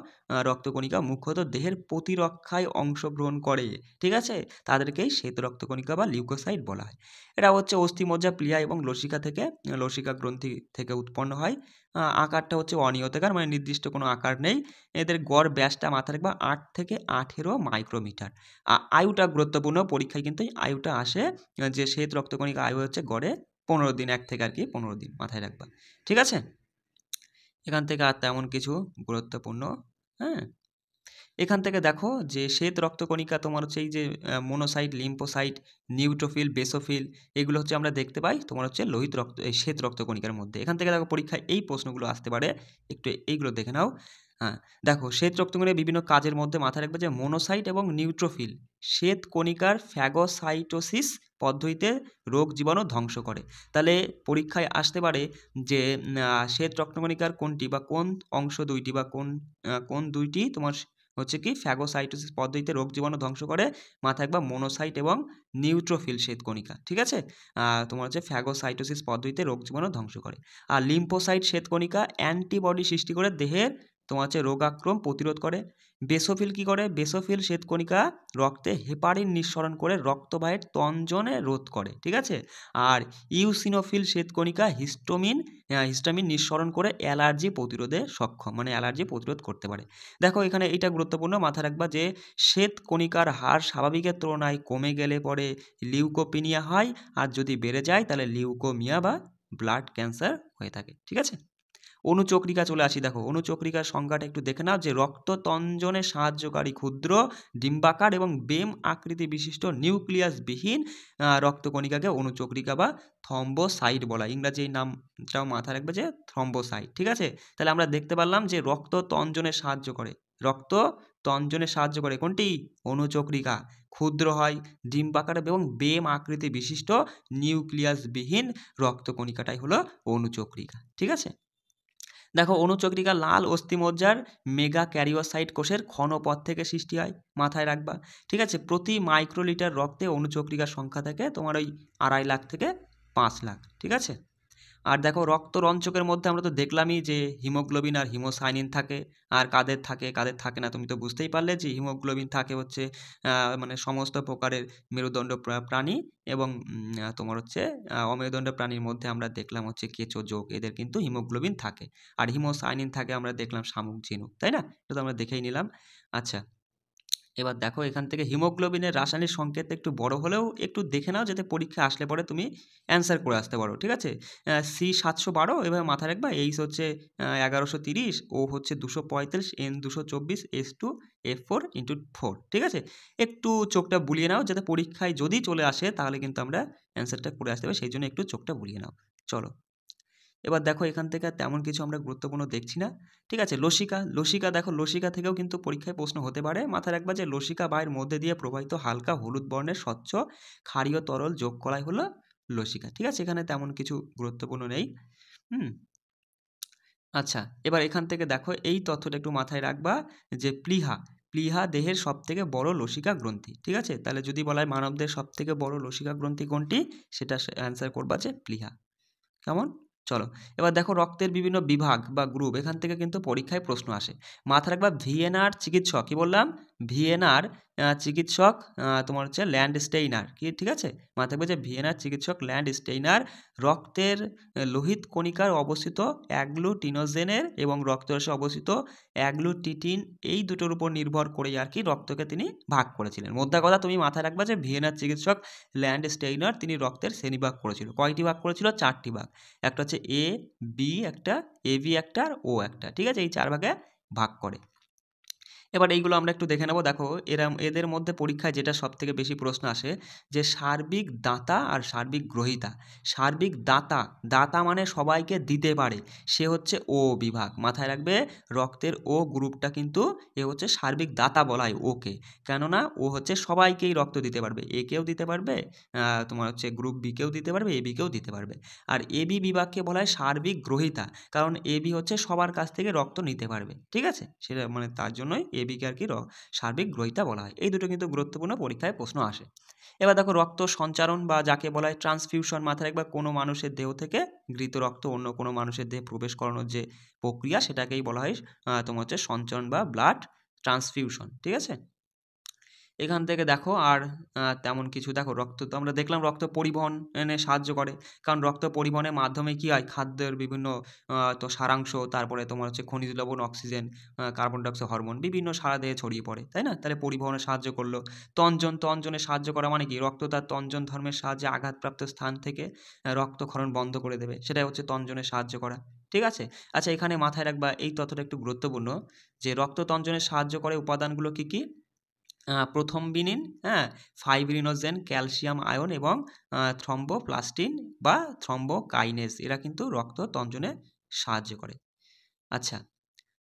রক্তকণিকা মুখ্যত দেহের প্রতিরক্ষায় অংশগ্রহণ করে, ঠিক আছে, তাদেরকেই শ্বেত রক্তকণিকা বা লিউকোসাইট বলা হয়। এটা হচ্ছে অস্থিমজ্জা, প্লিহা এবং লসিকা গ্রন্থি থেকে উৎপন্ন হয়। আকারটা হচ্ছে অনিয়তাকার, মানে নির্দিষ্ট কোনো আকার নেই। এদের গড় ব্যাসটা মাথায় রাখবা 8 থেকে 18 মাইক্রোমিটার। আয়ুটা গুরুত্বপূর্ণ, পরীক্ষায় কিন্তু আয়ুটা আসে যে শ্বেত রক্তকণিকা আয়ু হচ্ছে গড়ে 15 দিন, 1 থেকে আর কি 15 দিন, মাথায় রাখবা, ঠিক আছে। এখান থেকে আর তেমন কিছু গুরুত্বপূর্ণ, হ্যাঁ, এখান থেকে দেখো যে শ্বেত রক্তকণিকা তোমার হচ্ছে এই যে মোনোসাইট, লিম্ফোসাইট, নিউট্রোফিল, বেসোফিল, এগুলো হচ্ছে আমরা দেখতে পাই তোমার হচ্ছে এই শ্বেত রক্তকণিকার মধ্যে। এখান থেকে দেখো পরীক্ষায় এই প্রশ্নগুলো আসতে পারে, একটু এইগুলো দেখে নাও। হ্যাঁ, দেখো শ্বেত রক্তকণিকার বিভিন্ন কাজের মধ্যে মাথায় রাখবে যে মোনোসাইট এবং নিউট্রোফিল শ্বেত কণিকার ফ্যাগোসাইটোসিস পদ্ধতিতে রোগ জীবাণু ধ্বংস করে। তাহলে পরীক্ষায় আসতে পারে যে শ্বেত রক্তকণিকার কোনটি বা কোন অংশ দুইটি বা কোন দুইটি তোমার হচ্ছে কি ফ্যাগোসাইটোসিস পদ্ধতিতে রোগ জীবাণু ধ্বংস করে, মাথায় রাখবা মোনোসাইট এবং নিউট্রোফিল শ্বেতকণিকা, ঠিক আছে, তোমার হচ্ছে ফ্যাগোসাইটোসিস পদ্ধতিতে রোগ জীবাণু ধ্বংস করে। আর লিম্ফোসাইট শ্বেতকণিকা অ্যান্টিবডি সৃষ্টি করে দেহের তোমার হচ্ছে রোগাক্রম প্রতিরোধ করে। বেসোফিল কি করে? বেসোফিল শ্বেতকণিকা রক্তে হেপারিন নিঃসরণ করে রক্তবাহের তঞ্জনে রোধ করে, ঠিক আছে। আর ইউসিনোফিল শ্বেতকণিকা হিস্টামিন নিঃসরণ করে অ্যালার্জি প্রতিরোধে সক্ষম, মানে অ্যালার্জি প্রতিরোধ করতে পারে। দেখো এখানে এটা গুরুত্বপূর্ণ, মাথায় রাখবা যে শ্বেতকণিকার হার স্বাভাবিকের তুলনায় কমে গেলে পরে লিউকোপিনিয়া হয়, আর যদি বেড়ে যায় তাহলে লিউকোমিয়া বা ব্লাড ক্যান্সার হয়ে থাকে, ঠিক আছে। অনুচক্রিকা চলে আসি, দেখো অনুচক্রিকার সংজ্ঞাটা একটু দেখে নাও যে রক্ততঞ্জনে সাহায্যকারী ক্ষুদ্র ডিম্বাকার এবং বেম আকৃতি বিশিষ্ট নিউক্লিয়াসবিহীন রক্তকণিকাকে অনুচক্রিকা বা থ্রম্বোসাইট বলা। ইংরাজি এই নামটাও মাথায় রাখবে যে থ্রম্বোসাইট, ঠিক আছে। তাহলে আমরা দেখতে পারলাম যে রক্ততঞ্জনে সাহায্য করে কোনটি? অনুচক্রিকা, ক্ষুদ্র হয়, ডিম্বাকার এবং বেম আকৃতি বিশিষ্ট নিউক্লিয়াসবিহীন রক্তকণিকাটাই হলো অনুচক্রিকা, ঠিক আছে। দেখো অনুচক্রিকা লাল অস্থিমজ্জার মেগা ক্যারিওসাইট কোষের ক্ষণপথ থেকে সৃষ্টি হয়, মাথায় রাখবা, ঠিক আছে। প্রতি মাইক্রোলিটার রক্তে অনুচক্রিকার সংখ্যা থাকে তোমার ওই 2.5 লাখ থেকে 5 লাখ, ঠিক আছে। আর দেখো রক্তরঞ্জকের মধ্যে আমরা তো দেখলামই যে হিমোগ্লোবিন আর হিমোসাইনিন থাকে। আর কাদের থাকে না তুমি তো বুঝতেই পারলে যে হিমোগ্লোবিন থাকে হচ্ছে মানে সমস্ত প্রকারের মেরুদণ্ড প্রাণী এবং তোমার হচ্ছে অমেরুদণ্ড প্রাণীর মধ্যে আমরা দেখলাম হচ্ছে কেঁচো, যোগ, এদের কিন্তু হিমোগ্লোবিন থাকে। আর হিমোসাইনিন থাকে আমরা দেখলাম শামুক, ঝিনুক, তাই না? এটা তো আমরা দেখেই নিলাম। আচ্ছা, এবার দেখো এখান থেকে হিমোগ্লোবিনের রাসায়নিক সংকেত একটু বড় হলেও একটু দেখে নাও, যাতে পরীক্ষা আসলে পরে তুমি অ্যান্সার করে আসতে পারো, ঠিক আছে। C712, এবার মাথায় রাখবা এইচ হচ্ছে 1130, ও হচ্ছে 235, N 224, S2F4x4, ঠিক আছে। একটু চোখটা বুলিয়ে নাও, যাতে পরীক্ষায় যদি চলে আসে তাহলে কিন্তু আমরা অ্যান্সারটা করে আসতে পারি, সেই জন্য একটু চোখটা বুলিয়ে নাও। চলো এবার দেখো এখান থেকে তেমন কিছু আমরা গুরুত্বপূর্ণ দেখছি না, ঠিক আছে। লসিকা দেখো লসিকা থেকেও কিন্তু পরীক্ষায় প্রশ্ন হতে পারে, মাথায় রাখবা যে লসিকা বায়ের মধ্যে দিয়ে প্রবাহিত হালকা হলুদ বর্ণের স্বচ্ছ ক্ষারীয় তরল যোগ করাই হলো লসিকা, ঠিক আছে। এখানে তেমন কিছু গুরুত্বপূর্ণ নেই। আচ্ছা, এবার এখান থেকে দেখো এই তথ্যটা একটু মাথায় রাখবা যে প্লীহা দেহের সবথেকে বড় লসিকা গ্রন্থি, ঠিক আছে। তাহলে যদি বলা হয় মানবদের সবথেকে বড় লসিকা গ্রন্থি কোনটি, সেটা অ্যান্সার করবা যে প্লীহা। কেমন? চলো এবার দেখো রক্তের বিভিন্ন বিভাগ বা গ্রুপ, এখান থেকে কিন্তু পরীক্ষায় প্রশ্ন আসে। মাথায় রাখবা ভিয়েনার চিকিৎসক, কি বললাম? ভিয়েনার চিকিৎসক তোমার হচ্ছে ল্যান্ডস্টেইনার, কি, ঠিক আছে। মাথায় রাখবে যে ভিয়েনার চিকিৎসক ল্যান্ডস্টেইনার রক্তের লোহিত কণিকার অবস্থিত অ্যাগ্লুটিনোজেনের এবং রক্তরসে অবস্থিত অ্যাগ্লুটিটিন, এই দুটোর উপর নির্ভর করেই আর কি রক্তকে তিনি ভাগ করেছিলেন। মোদ্দা কথা তুমি মাথায় রাখবা যে ভিয়েনার চিকিৎসক ল্যান্ডস্টেইনার তিনি রক্তের শ্রেণীভাগ করেছিল। কয়টি ভাগ করেছিল? 4টি ভাগ। একটা হচ্ছে এ, বি একটা, এবি একটা আর ও একটা, ঠিক আছে। এই 4 ভাগে ভাগ করে। এবার এইগুলো আমরা একটু দেখে নেব। দেখো এদের মধ্যে পরীক্ষায় যেটা সবথেকে বেশি প্রশ্ন আসে যে সার্বিক দাতা আর সার্বিক গ্রহীতা। সার্বিক দাতা, দাতা মানে সবাইকে দিতে পারে, সে হচ্ছে ও বিভাগ। মাথায় রাখবে রক্তের ও গ্রুপটা কিন্তু এ হচ্ছে সার্বিক দাতা বলা হয় ওকে, কেননা ও হচ্ছে সবাইকেই রক্ত দিতে পারবে, এ কেও দিতে পারবে, তোমার হচ্ছে গ্রুপ বি কেও দিতে পারবে, এ বি কেও দিতে পারবে। আর এ বি বিভাগকে বলা হয় সার্বিক গ্রহীতা, কারণ এ বি হচ্ছে সবার কাছ থেকে রক্ত নিতে পারবে, ঠিক আছে, সেটা মানে তার জন্যই এ বিকে আর কি সার্বিক গ্রহীতা বলা হয়। এই দুটো কিন্তু গুরুত্বপূর্ণ, পরীক্ষায় প্রশ্ন আসে। এবার দেখো রক্ত সঞ্চারণ বা যাকে বলা হয় ট্রান্সফিউশন। মাথায় রাখবে কোনো মানুষের দেহ থেকে গৃহীত রক্ত অন্য কোনো মানুষের দেহে প্রবেশ করানোর যে প্রক্রিয়া সেটাকেই বলা হয় তোমার হচ্ছে সঞ্চরণ বা ব্লাড ট্রান্সফিউশন, ঠিক আছে। এখান থেকে দেখো আর তেমন কিছু, দেখো রক্ত তো আমরা দেখলাম রক্ত পরিবহনে সাহায্য করে, কারণ রক্ত পরিবহনের মাধ্যমে কী হয়, খাদ্যের বিভিন্ন তো সারাংশ, তারপরে তোমার হচ্ছে খনিজ লবণ, অক্সিজেন, কার্বন ডাইঅক্সাইড, হরমোন বিভিন্ন সারা দেহে ছড়িয়ে পড়ে, তাই না? তাহলে পরিবহনে সাহায্য করলো। তঞ্জনে সাহায্য করা মানে কি, রক্ত তার তঞ্জন ধর্মের সাহায্যে আঘাতপ্রাপ্ত স্থান থেকে রক্তক্ষরণ বন্ধ করে দেবে, সেটাই হচ্ছে তঞ্জনে সাহায্য করা, ঠিক আছে। আচ্ছা, এখানে মাথায় রাখবা এই তথ্যটা একটু গুরুত্বপূর্ণ, যে রক্ত তঞ্জনে সাহায্য করে উপাদানগুলো কী কী। প্রথমবিনিন, হ্যাঁ, ফাইব্রিনোজেন, ক্যালসিয়াম আয়ন এবং থ্রম্বোপ্লাস্টিন বা থ্রম্বোকাইনেজ, এরা কিন্তু রক্ত তঞ্জনে সাহায্য করে। আচ্ছা,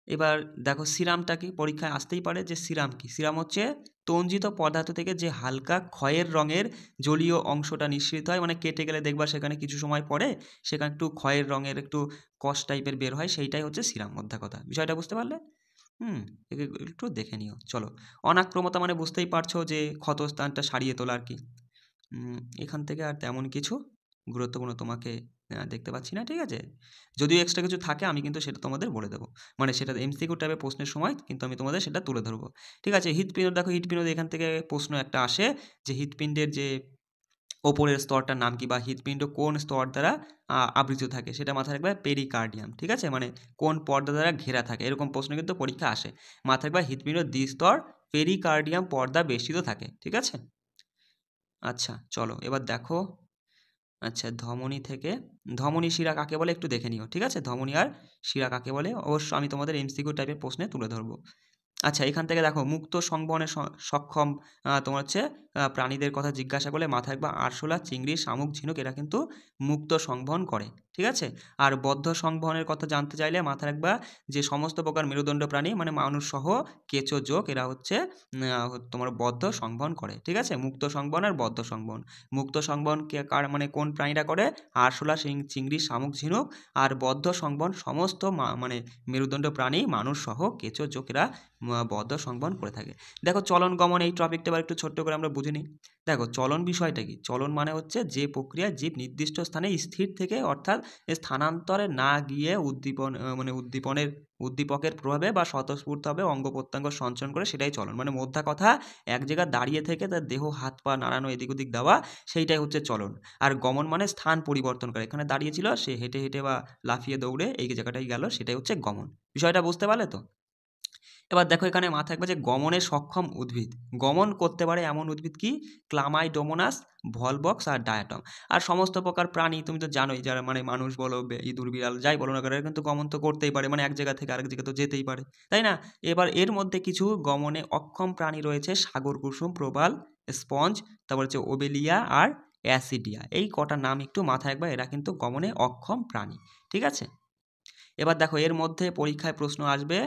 এবার দেখো সিরামটা কি, পরীক্ষায় আসতেই পারে যে সিরাম কি। সিরাম হচ্ছে তঞ্জিত পদার্থ থেকে যে হালকা খয়ের রঙের জলীয় অংশটা নিঃসৃত হয়, মানে কেটে গেলে দেখবা সেখানে কিছু সময় পরে সেখানে একটু খয়ের রঙের একটু কষ টাইপের বের হয়, সেইটাই হচ্ছে সিরাম, মোদ্দা কথা। বিষয়টা বুঝতে পারলে? একে একটু দেখে নিও। চলো, অনাক্রমতা মানে বুঝতেই পারছো যে ক্ষতস্থানটা সারিয়ে তোলা আর কি। এখান থেকে আর তেমন কিছু গুরুত্বপূর্ণ তোমাকে দেখতে পাচ্ছি না, ঠিক আছে। যদিও এক্সট্রা কিছু থাকে আমি কিন্তু সেটা তোমাদের বলে দেবো, মানে সেটা এমসিকিউ টাইপের প্রশ্নের সময় কিন্তু আমি তোমাদের সেটা তুলে ধরবো, ঠিক আছে। হৃৎপিণ্ড, দেখো হৃৎপিণ্ড এখান থেকে প্রশ্ন একটা আসে যে হৃৎপিণ্ডের যে ওপরের স্তরটার নাম কি, বা হৃৎপিণ্ড কোন স্তর দ্বারা আবৃত থাকে, সেটা মাথায় রাখবে পেরিকার্ডিয়াম, ঠিক আছে, মানে কোন পর্দা দ্বারা ঘেরা থাকে, এরকম প্রশ্ন কিন্তু পরীক্ষা আসে। মাথায় রাখবে হৃৎপিণ্ড দ্বিস্তর পেরিকার্ডিয়াম পর্দা বেষ্টিত থাকে, ঠিক আছে। আচ্ছা চলো এবার দেখো, আচ্ছা ধমনী থেকে, ধমনী শিরা কাকে বলে একটু দেখে নিও, ঠিক আছে। ধমনী আর শিরা কাকে বলে অবশ্য আমি তোমাদের এমসিকিউ টাইপের প্রশ্নে তুলে ধরবো। আচ্ছা, এখান থেকে দেখো মুক্ত সংবহনে সক্ষম তোমার হচ্ছে প্রাণীদের কথা জিজ্ঞাসা করলে মাথায় রাখবা আরশোলা, চিংড়ি, শামুক, ঝিনুক, এরা কিন্তু মুক্ত সংবহন করে, ঠিক আছে। আর বদ্ধ সংবহনের কথা জানতে চাইলে মাথায় রাখবা যে সমস্ত প্রকার মেরুদণ্ড প্রাণী মানে মানুষ সহ কেঁচো যোগ এরা হচ্ছে তোমার বদ্ধ সংবহন করে, ঠিক আছে। মুক্ত সংবহন আর বদ্ধ সংবহন। মুক্ত সংবহন কার মানে কোন প্রাণীরা করে, আরশোলা, চিংড়ি, শামুক, ঝিনুক। আর বদ্ধ সংবহন সমস্ত মানে মেরুদণ্ড প্রাণী মানুষ সহ কেঁচো যোগ এরা বদ্ধ সংবহন করে থাকে। দেখো চলন গমন, এই টপিকটা এবার একটু ছোট্ট করে আমরা বুঝে নিই। দেখো চলন বিষয়টা কি, চলন মানে হচ্ছে যে প্রক্রিয়ায় জীব নির্দিষ্ট স্থানে স্থির থেকে, অর্থাৎ স্থানান্তরে না গিয়ে উদ্দীপকের প্রভাবে বা স্বতঃস্ফূর্তভাবে অঙ্গ প্রত্যঙ্গ সঞ্চালন করে, সেটাই চলন। মানে মোদ্দা কথা এক জায়গায় দাঁড়িয়ে থেকে তার দেহ হাত পা নাড়ানো, এদিক ওদিক দেওয়া, সেইটাই হচ্ছে চলন। আর গমন মানে স্থান পরিবর্তন করে, এখানে দাঁড়িয়েছিল সে হেঁটে হেঁটে বা লাফিয়ে দৌড়ে এই জায়গাটায় গেল, সেটাই হচ্ছে গমন। বিষয়টা বুঝতে পারলে তো? এবার দেখো এখানে মাথায় রাখবে যে গমনে সক্ষম উদ্ভিদ, গমন করতে পারে এমন উদ্ভিদ কি, ক্লামাইডোমোনাস, ভলবক্স আর ডায়াটম। আর সমস্ত প্রকার প্রাণী তুমি তো জানোই, যারা মানে মানুষ বলো, ইঁদুর, বিড়াল, যাই বলো না কেন, এরা কিন্তু গমন তো করতেই পারে, মানে এক জায়গা থেকে আরেক জায়গা তো যেতেই পারে, তাই না? এবার এর মধ্যে কিছু গমনে অক্ষম প্রাণী রয়েছে, সাগর কুসুম, প্রবাল, স্পঞ্জ, তারপর হচ্ছে ওবেলিয়া আর অ্যাসিডিয়া। এই কটা নাম একটু মাথায় রাখবা, এরা কিন্তু গমনে অক্ষম প্রাণী, ঠিক আছে। এবার দেখো এর মধ্যে পরীক্ষায় প্রশ্ন আসবে,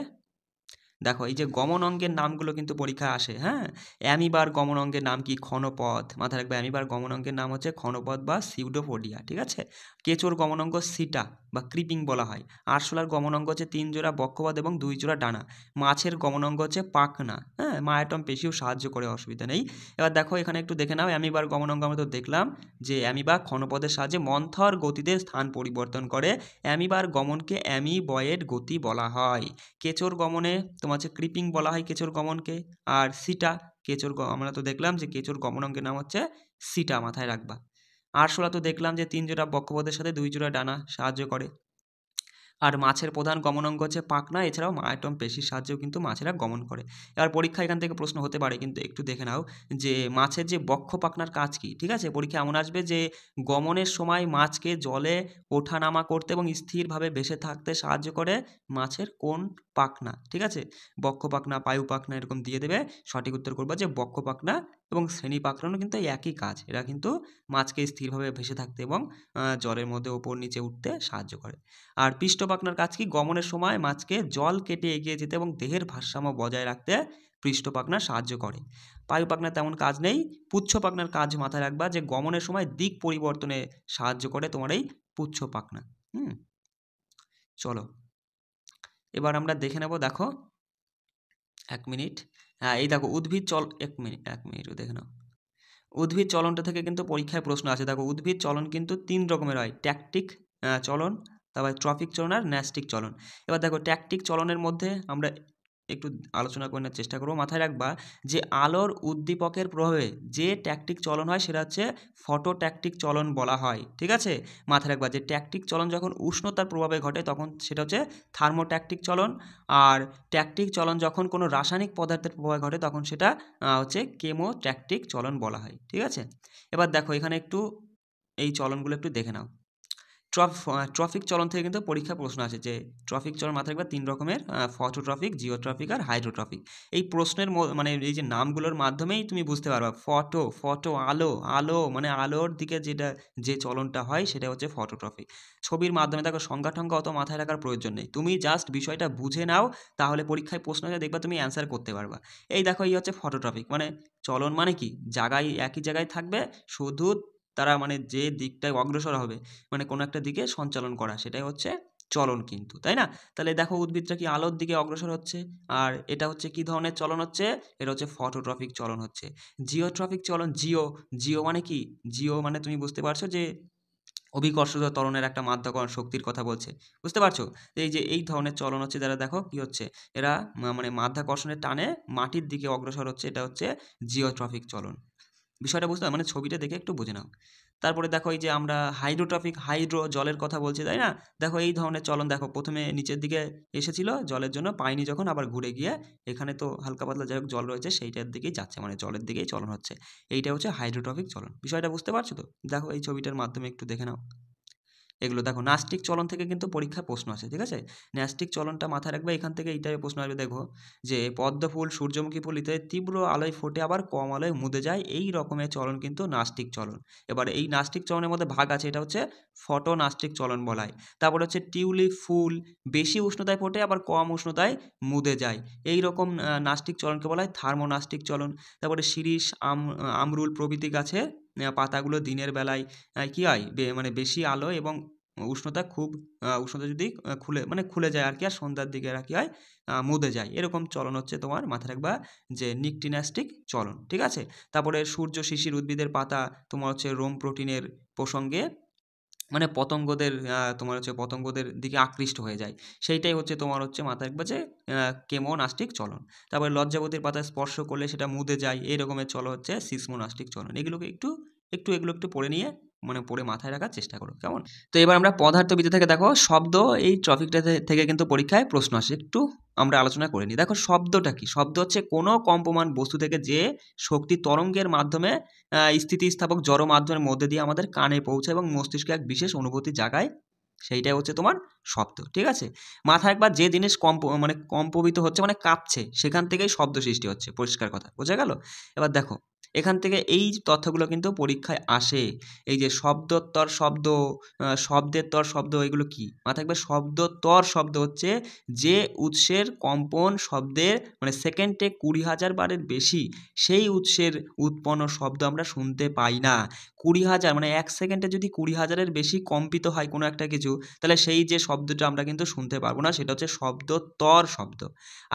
দেখো এই যে গমন অঙ্গের নামগুলো কিন্তু পরীক্ষায় আসে, হ্যাঁ। অ্যামিবার গমন অঙ্গের নাম কি, ক্ষণপথ। মাথায় রাখবে অ্যামিবার গমন অঙ্গের নাম হচ্ছে ক্ষণপথ বা সিউডোপোডিয়া, ঠিক আছে। কেঁচোর গমন অঙ্গ সিটা বা ক্রিপিং বলা হয়। আরশোলার গমন অঙ্গ হচ্ছে 3 জোড়া বক্ষপথ এবং 2 জোড়া ডানা। মাছের গমন অঙ্গ হচ্ছে পাখনা, হ্যাঁ, মায়াটম পেশিও সাহায্য করে, অসুবিধা নেই। এবার দেখো এখানে একটু দেখে নাও, অ্যামিবার গমন অঙ্গ আমরা তো দেখলাম যে অ্যামিবা ক্ষণপথের সাহায্যে মন্থর গতিতে স্থান পরিবর্তন করে। অ্যামিবার গমনকে অ্যামিবয়েড গতি বলা হয়। কেঁচোর গমনে তোমার হচ্ছে ক্রিপিং বলা হয় কেঁচোর গমনকে। আর সিটা, আমরা তো দেখলাম যে কেঁচোর গমন অঙ্গের নাম হচ্ছে সিটা, মাথায় রাখবা। আরশোলা তো দেখলাম যে 3 জোড়া বক্ষপথের সাথে 2 জোড়া ডানা সাহায্য করে। আর মাছের প্রধান গমনাঙ্গ হচ্ছে পাখনা, এছাড়াও মায়োটম পেশির সাহায্যেও কিন্তু মাছেরা গমন করে। এবার পরীক্ষা এখান থেকে প্রশ্ন হতে পারে, কিন্তু একটু দেখে নাও যে মাছের যে বক্ষ পাখনার কাজ কী। ঠিক আছে, পরীক্ষা এমন আসবে যে গমনের সময় মাছকে জলে ওঠানামা করতে এবং স্থিরভাবে ভেসে থাকতে সাহায্য করে মাছের কোন পাখনা। ঠিক আছে, বক্ষ পাখনা, পায়ু পাখনা এরকম দিয়ে দেবে। সঠিক উত্তর করবো যে বক্ষ পাখনা এবং শ্রেণী পাখনাও কিন্তু এই একই কাজ, এরা কিন্তু মাছকে স্থিরভাবে ভেসে থাকতে এবং জলের মধ্যে ওপর নিচে উঠতে সাহায্য করে। আর পৃষ্ঠ পাখনার কাজ কি? গমনের সময় মাছকে জল কেটে এগিয়ে যেতে এবং দেহের ভারসাম্য বজায় রাখতে পৃষ্ঠ পাখনা সাহায্য করে। পায়ু পাখনার তেমন কাজ নেই। পুচ্ছ পাখনার কাজ মাথায় রাখবা যে গমনের সময় দিক পরিবর্তনে সাহায্য করে তোমার এই পুচ্ছ পাখনা। চলো এবার আমরা দেখে নেব, দেখো 1 মিনিট। হ্যাঁ, এই দেখো উদ্ভিদ চল, 1 মিনিট দেখে নাও। উদ্ভিদ চলনটা থেকে কিন্তু পরীক্ষায় প্রশ্ন আছে। দেখো উদ্ভিদ চলন কিন্তু 3 রকমের হয়, ট্যাকটিক চলন, তারপরে ট্রফিক চলন আর ন্যাস্টিক চলন। এবার দেখো ট্যাকটিক চলনের মধ্যে আমরা একটু আলোচনা করে নেওয়ার চেষ্টা করবো। মাথায় রাখবা যে আলোর উদ্দীপকের প্রভাবে যে ট্যাকটিক চলন হয় সেটা হচ্ছে ফটোট্যাকটিক চলন বলা হয়। ঠিক আছে, মাথায় রাখবা যে ট্যাকটিক চলন যখন উষ্ণতার প্রভাবে ঘটে তখন সেটা হচ্ছে থার্মোট্যাকটিক চলন, আর ট্যাকটিক চলন যখন কোনো রাসায়নিক পদার্থের প্রভাবে ঘটে তখন সেটা হচ্ছে কেমোট্যাকটিক চলন বলা হয়। ঠিক আছে, এবার দেখো এখানে একটু এই চলনগুলো একটু দেখে নাও। ট্রফিক চলন থেকে কিন্তু পরীক্ষা প্রশ্ন আসে যে ট্রফিক চলন মাথায় রাখবা 3 রকমের, ফটোট্রফিক, জিওট্রফিক আর হাইড্রোট্রফিক। এই প্রশ্নের মানে এই যে নামগুলোর মাধ্যমেই তুমি বুঝতে পারবা। ফটো আলো মানে আলোর দিকে যে চলনটা হয় সেটা হচ্ছে ফটোট্রফিক। ছবির মাধ্যমে দেখো সংজ্ঞা টংজ্ঞা অত মাথায় রাখার প্রয়োজন নেই, তুমি জাস্ট বিষয়টা বুঝে নাও, তাহলে পরীক্ষায় প্রশ্ন আসে দেখবা তুমি অ্যান্সার করতে পারবা। এই দেখো এই হচ্ছে ফটোট্রফিক, মানে চলন মানে কি, একই জায়গায় থাকবে, শুধু তারা মানে যে দিকটায় অগ্রসর হবে মানে কোনো একটা দিকে সঞ্চালন করা, সেটাই হচ্ছে চলন কিন্তু, তাই না? তাহলে দেখো উদ্ভিদটা কি আলোর দিকে অগ্রসর হচ্ছে, আর এটা হচ্ছে কি ধরনের চলন হচ্ছে, এটা হচ্ছে ফটোট্রফিক চলন হচ্ছে। জিওট্রফিক চলন, জিও মানে কি, জিও মানে তুমি বুঝতে পারছো যে অভিকর্ষজ ত্বরণের একটা মাধ্যাকর্ষণ শক্তির কথা বলছে, বুঝতে পারছো? এই যে এই ধরনের চলন হচ্ছে যারা, দেখো কি হচ্ছে, এরা মানে মাধ্যাকর্ষণের টানে মাটির দিকে অগ্রসর হচ্ছে, এটা হচ্ছে জিওট্রফিক চলন। বিষয়টা বুঝতে মানে ছবিটা দেখে একটু বুঝে নাও। তারপরে দেখো এই যে আমরা হাইড্রোট্রফিক, হাইড্রো জলের কথা বলছি, তাই না? দেখো এই ধরনের চলন, দেখো প্রথমে নিচের দিকে এসেছিল জলের জন্য, পায়নি যখন, আবার ঘুরে গিয়ে এখানে তো হালকা পাতলা যাই হোক জল রয়েছে সেইটার দিকেই যাচ্ছে, মানে জলের দিকেই চলন হচ্ছে। এইটা হচ্ছে হাইড্রোট্রফিক চলন। বিষয়টা বুঝতে পারছো তো? দেখো এই ছবিটার মাধ্যমে একটু দেখে নাও। এগুলো দেখো নাস্টিক চলন থেকে কিন্তু পরীক্ষায় প্রশ্ন আসে। ঠিক আছে, ন্যাস্টিক চলনটা মাথায় রাখবে, এখান থেকে এইটাই প্রশ্ন আসবে। দেখো যে পদ্ম ফুল, সূর্যমুখী ফুল ইত্যাদি তীব্র আলোয় ফোটে আবার কম আলোয় মুদে যায়, এই রকমের চলন কিন্তু নাস্টিক চলন। এবার এই নাস্টিক চলনের মধ্যে ভাগ আছে, এটা হচ্ছে ফটো নাস্টিক চলন বলা হয়। তারপরে হচ্ছে টিউলিপ ফুল বেশি উষ্ণতায় ফোটে আবার কম উষ্ণতায় মুদে যায়, এই রকম নাস্টিক চলনকে বলা হয় থার্মোনাস্টিক চলন। তারপরে শিরীষ, আমরুল প্রভৃতি গাছে পাতাগুলো দিনের বেলায় কি হয়, মানে বেশি আলো এবং উষ্ণতা খুব উষ্ণতা যদি খুলে যায় আর কি, আর সন্ধ্যার দিকে আর কি হয়, মুদে যায়, এরকম চলন হচ্ছে তোমার মাথায় রাখবা যে নিকটিনাস্টিক চলন। ঠিক আছে, তারপরে সূর্য শিশির উদ্ভিদের পাতা তোমার হচ্ছে রোম প্রোটিনের প্রসঙ্গে মানে তোমার হচ্ছে পতঙ্গদের দিকে আকৃষ্ট হয়ে যায়, সেইটাই হচ্ছে তোমার হচ্ছে মাথায় রাখবা যে কেমোনাস্টিক চলন। তারপরে লজ্জাবতীর পাতায় স্পর্শ করলে সেটা মুদে যায়, এই রকমের চলন হচ্ছে সিসমোনাস্টিক চলন। এগুলোকে এগুলো একটু পড়ে নিয়ে মানে পড়ে মাথায় রাখার চেষ্টা করো, কেমন? তো এবার আমরা পদার্থবিদ্যা থেকে দেখো শব্দ, এই টপিকটা থেকে কিন্তু পরীক্ষায় প্রশ্ন আসে, একটু আমরা আলোচনা করে নিই। দেখো শব্দটা কি, শব্দ হচ্ছে কোনো কম্পমান বস্তু থেকে যে শক্তি তরঙ্গের মাধ্যমে স্থিতিস্থাপক জড় মাধ্যমের মধ্যে দিয়ে আমাদের কানে পৌঁছায় এবং মস্তিষ্কে এক বিশেষ অনুভূতি জাগায়, সেইটাই হচ্ছে তোমার শব্দ। ঠিক আছে, মাথায় একবার যে জিনিস কম্পবিত হচ্ছে মানে কাঁপছে, সেখান থেকেই শব্দ সৃষ্টি হচ্ছে, পরিষ্কার কথা, বোঝা গেল? এবার দেখো এখান থেকে এই তথ্যগুলো কিন্তু পরীক্ষায় আসে। এই যে শব্দোত্তর শব্দ, শব্দের তর শব্দ, এগুলো কি মাথায় রাখবে? শব্দোত্তর শব্দ হচ্ছে যে উৎসের কম্পন শব্দের মানে সেকেন্ডে 20,000 বারের বেশি, সেই উৎসের উৎপন্ন শব্দ আমরা শুনতে পাই না। 20,000 মানে 1 সেকেন্ডে যদি 20,000-এর বেশি কম্পিত হয় কোনো একটা কিছু, তাহলে সেই যে শব্দটা আমরা কিন্তু শুনতে পারবো না, সেটা হচ্ছে শব্দোত্তর শব্দ।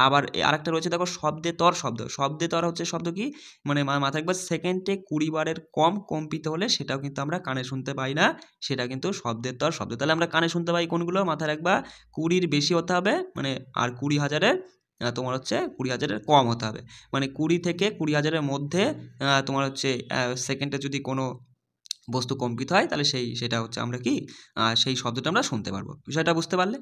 আবার আরেকটা রয়েছে দেখো শব্দে তর শব্দ। শব্দে তর হচ্ছে শব্দ কি, মানে মাথায় রাখবে সেকেন্ডে 20 বারের কম কম্পিত হলে সেটাও কিন্তু আমরা কানে শুনতে পাই না, সেটা কিন্তু শব্দের তর শব্দ। তাহলে আমরা কানে শুনতে পাই কোনগুলো, মাথায় রাখবা 20-র বেশি হতে হবে মানে, আর 20,000-এর তোমার হচ্ছে 20,000-এর কম হতে হবে, মানে 20 থেকে 20,000-এর মধ্যে তোমার হচ্ছে সেকেন্ডে যদি কোনো বস্তু কম্পিত হয়, তাহলে সেটা হচ্ছে আমরা কি সেই শব্দটা আমরা শুনতে পারবো। বিষয়টা বুঝতে পারলে?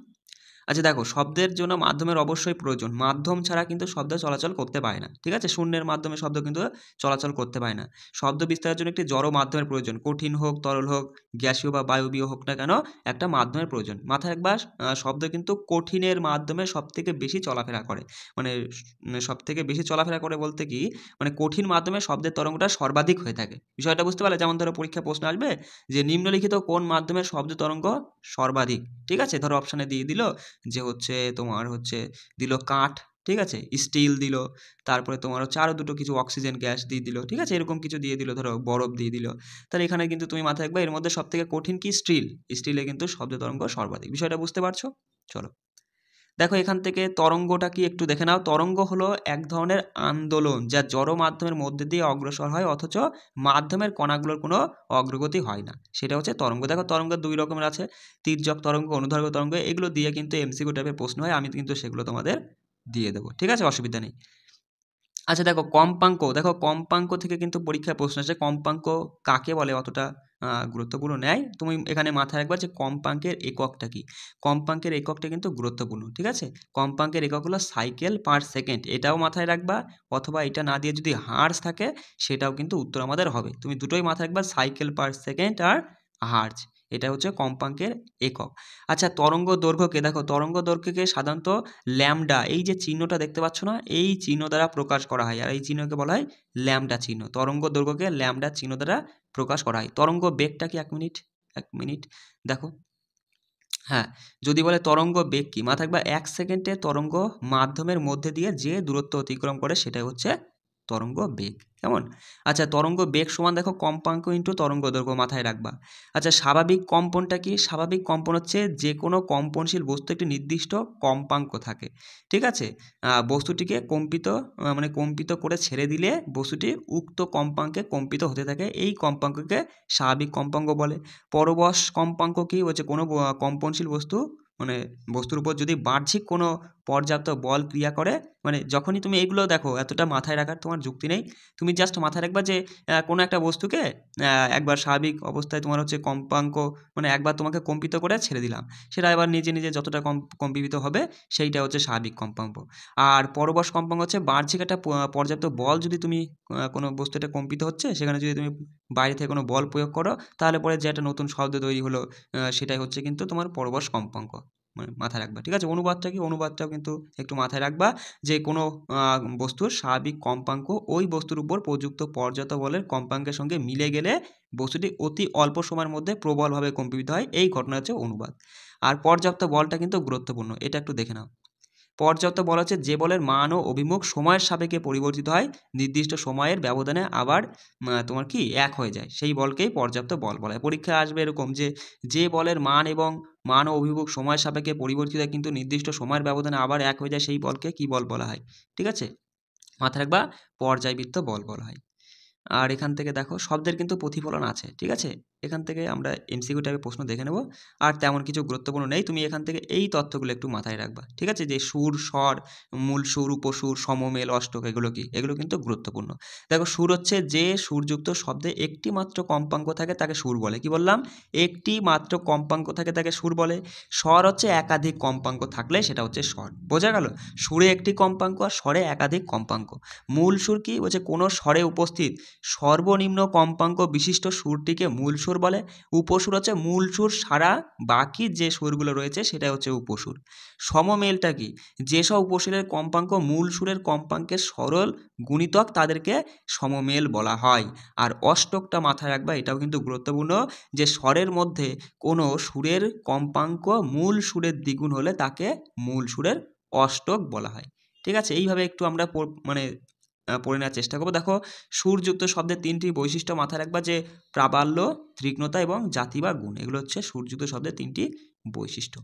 আচ্ছা দেখো, শব্দের জন্য মাধ্যমের অবশ্যই প্রয়োজন। মাধ্যম ছাড়া কিন্তু শব্দ চলাচল করতে পারে না। ঠিক আছে? শূন্যের মাধ্যমে শব্দ কিন্তু চলাচল করতে পারে না। শব্দ বিস্তারের জন্য একটি জড় মাধ্যমের প্রয়োজন। কঠিন হোক, তরল হোক, গ্যাসীয় বা বায়বীয় হোক না কেন, একটা মাধ্যমের প্রয়োজন। মাথায় রাখবা, শব্দ কিন্তু কঠিনের মাধ্যমে সবথেকে বেশি চলাফেরা করে। মানে সবথেকে বেশি চলাফেরা করে বলতে কি, মানে কঠিন মাধ্যমে শব্দের তরঙ্গটা সর্বাধিক হয়ে থাকে। বিষয়টা বুঝতে পারলে? যেমন ধরো পরীক্ষায় প্রশ্ন আসবে যে নিম্নলিখিত কোন মাধ্যমের শব্দ তরঙ্গ সর্বাধিক? ঠিক আছে? ধরো অপশনে দিয়ে দিল যে হচ্ছে তোমার হচ্ছে দিল কাঠ, ঠিক আছে, স্টিল দিল, তারপরে তোমার হচ্ছে আরও দুটো কিছু অক্সিজেন গ্যাস দিয়ে দিল, ঠিক আছে, এরকম কিছু দিয়ে দিল, ধরো বরফ দিয়ে দিল। তাহলে এখানে কিন্তু তুমি মাথায় রাখবে এর মধ্যে সব থেকে কঠিন কি? স্টিলে কিন্তু শব্দ তরঙ্গ সর্বাধিক। বিষয়টা বুঝতে পারছো? চলো দেখো, এখান থেকে তরঙ্গটা কি একটু দেখে নাও। তরঙ্গ হলো এক ধরনের আন্দোলন যা জড় মাধ্যমের মধ্যে দিয়ে অগ্রসর হয়, অথচ মাধ্যমের কণাগুলোর কোনো অগ্রগতি হয় না, সেটা হচ্ছে তরঙ্গ। দেখো, তরঙ্গ দুই রকমের আছে, তির্যক তরঙ্গ, অনুধাবক তরঙ্গ। এগুলো দিয়ে কিন্তু এমসিকিউ টাইপের প্রশ্ন হয়, আমি কিন্তু সেগুলো তোমাদের দিয়ে দেবো। ঠিক আছে, অসুবিধা নেই। আচ্ছা দেখো, কম্পাঙ্ক থেকে কিন্তু পরীক্ষায় প্রশ্ন আসে। কম্পাঙ্ক কাকে বলে অতটা গুরুত্বপূর্ণ নেয়। তুমি এখানে মাথায় রাখবা যে কম্পাঙ্কের এককটা কি। কম্পাঙ্কের এককটা কিন্তু গুরুত্বপূর্ণ। ঠিক আছে, কম্পাঙ্কের একক হলো সাইকেল পার সেকেন্ড, এটাও মাথায় রাখবা। অথবা এটা না দিয়ে যদি হার্জ থাকে সেটাও কিন্তু উত্তর আমাদের হবে। তুমি দুটোই মাথায় রাখবা, সাইকেল পার সেকেন্ড আর হার্জ, এটা হচ্ছে কম্পাঙ্কের একক। আচ্ছা, তরঙ্গ দৈর্ঘ্যকে দেখো, তরঙ্গ দৈর্ঘ্যকে সাধারণত ল্যামডা, এই যে চিহ্নটা দেখতে পাচ্ছ না, এই চিহ্ন দ্বারা প্রকাশ করা হয়, আর এই চিহ্নকে বলা হয় ল্যামডা চিহ্ন। তরঙ্গ দৈর্ঘ্যকে ল্যামডা চিহ্ন দ্বারা প্রকাশ করা হয়। তরঙ্গ বেগটা কি, এক মিনিট দেখো। হ্যাঁ, যদি বলে তরঙ্গ বেগ কি, মাথায় রাখবা 1 সেকেন্ডে তরঙ্গ মাধ্যমের মধ্যে দিয়ে যে দূরত্ব অতিক্রম করে সেটাই হচ্ছে তরঙ্গ বেগ। কেমন? আচ্ছা, তরঙ্গ বেগ সমান দেখো কম্পাঙ্ক ইন্টু তরঙ্গ দৈর্ঘ্য, মাথায় রাখবা। আচ্ছা, স্বাভাবিক কম্পনটা কি? স্বাভাবিক কম্পন হচ্ছে যে কোনো কম্পনশীল বস্তু একটি নির্দিষ্ট কম্পাঙ্ক থাকে। ঠিক আছে, বস্তুটিকে কম্পিত করে ছেড়ে দিলে বস্তুটি উক্ত কম্পাঙ্কে কম্পিত হতে থাকে, এই কম্পাঙ্ককে স্বাভাবিক কম্পাঙ্ক বলে। পরবশ কম্পাঙ্ক কি হচ্ছে, কোনো কম্পনশীল বস্তুর উপর যদি বাহ্যিক কোনো পর্যাপ্ত বল ক্রিয়া করে, মানে যখনই তুমি এইগুলো দেখো, এতটা মাথায় রাখার তোমার যুক্তি নেই, তুমি জাস্ট মাথায় রাখবা যে কোনো একটা বস্তুকে একবার স্বাভাবিক অবস্থায় তোমার হচ্ছে কম্পাঙ্ক, মানে একবার তোমাকে কম্পিত করে ছেড়ে দিলাম, সেটা এবার নিজে নিজে যতটা কম্পিত হবে সেইটা হচ্ছে স্বাভাবিক কম্পাঙ্ক। আর পরবশ কম্পাঙ্ক হচ্ছে বাহ্যিক একটা পর্যাপ্ত বল, যদি তুমি কোনো বস্তুটা কম্পিত হচ্ছে সেখানে যদি তুমি বাইরে থেকে কোনো বল প্রয়োগ করো, তাহলে পরে যে একটা নতুন শব্দ তৈরি হলো, সেটাই হচ্ছে কিন্তু তোমার পরবশ কম্পাঙ্ক, মানে মাথায় রাখবা। ঠিক আছে, অনুবাদটা কি, অনুবাদটাও কিন্তু একটু মাথায় রাখবা, যে কোনো বস্তুর স্বাভাবিক কম্পাঙ্ক ওই বস্তুর উপর প্রযুক্ত পর্যাপ্ত বলের কম্পাঙ্কের সঙ্গে মিলে গেলে বস্তুটি অতি অল্প সময়ের মধ্যে প্রবলভাবে কম্পিত হয়, এই ঘটনা হচ্ছে অনুবাদ। আর পর্যাপ্ত বলটা কিন্তু গুরুত্বপূর্ণ, এটা একটু দেখে নাও। পর্যাপ্ত বল হচ্ছে যে বলের মান ও অভিমুখ সময়ের সাপেক্ষে পরিবর্তিত হয়, নির্দিষ্ট সময়ের ব্যবধানে আবার তোমার কি এক হয়ে যায়, সেই বলকেই পর্যাপ্ত বল বলা হয়। পরীক্ষায় আসবে এরকম যে বলের মান ও অভিমুখ সময়ের সাপেক্ষে পরিবর্তিত হয় কিন্তু নির্দিষ্ট সময়ের ব্যবধানে আবার এক হয়ে যায়, সেই বলকে কি বল বলা হয়। ঠিক আছে, মাথায় রাখবা, পর্যায়বৃত্ত বল বলা হয়। আর এখান থেকে দেখো, শব্দের কিন্তু প্রতিফলন আছে। ঠিক আছে, এখান থেকে আমরা এমসিকিউ টাইপের প্রশ্ন দেখে নেব, আর তেমন কিছু গুরুত্বপূর্ণ নেই, তুমি এখান থেকে এই তথ্যগুলো একটু মাথায় রাখবা। ঠিক আছে, যে সুর, স্বর, মূল সুর, উপসুর, সমমেল, অষ্টক, এগুলো কি, এগুলো কিন্তু গুরুত্বপূর্ণ। দেখো, সুর হচ্ছে যে সুরযুক্ত শব্দে একটি মাত্র কম্পাঙ্ক থাকে তাকে সুর বলে। কি বললাম? একটি মাত্র কম্পাঙ্ক থাকে তাকে সুর বলে। স্বর হচ্ছে একাধিক কম্পাঙ্ক থাকলে সেটা হচ্ছে স্বর। বোঝা গেল? সুরে একটি কম্পাঙ্ক আর স্বরে একাধিক কম্পাঙ্ক। মূল সুর কি বলছে, কোনো স্বরে উপস্থিত সর্বনিম্ন কম্পাঙ্ক বিশিষ্ট সুরটিকে মূল সুর বলে। উপসুর হচ্ছে মূল সুর ছাড়া বাকি যে সুরগুলো রয়েছে সেটা হচ্ছে উপসুর। সমমেলটা কি? যেসব উপসুরের কম্পাঙ্ক মূল সুরের কম্পাঙ্কের সরল গুণিতক তাদেরকে সমমেল বলা হয়। আর অষ্টকটা মাথায় রাখবা, এটাও কিন্তু গুরুত্বপূর্ণ, যে স্বরের মধ্যে কোনো সুরের কম্পাঙ্ক মূল সুরের দ্বিগুণ হলে তাকে মূল সুরের অষ্টক বলা হয়। ঠিক আছে, এইভাবে একটু আমরা পড়ে নেওয়ার চেষ্টা করবো। দেখো, সুরযুক্ত শব্দের তিনটি বৈশিষ্ট্য মাথায় রাখবা, যে প্রাবাল্য, তীক্ষ্ণতা এবং জাতি বা গুণ, এগুলো হচ্ছে সুরযুক্ত শব্দের তিনটি বৈশিষ্ট্য।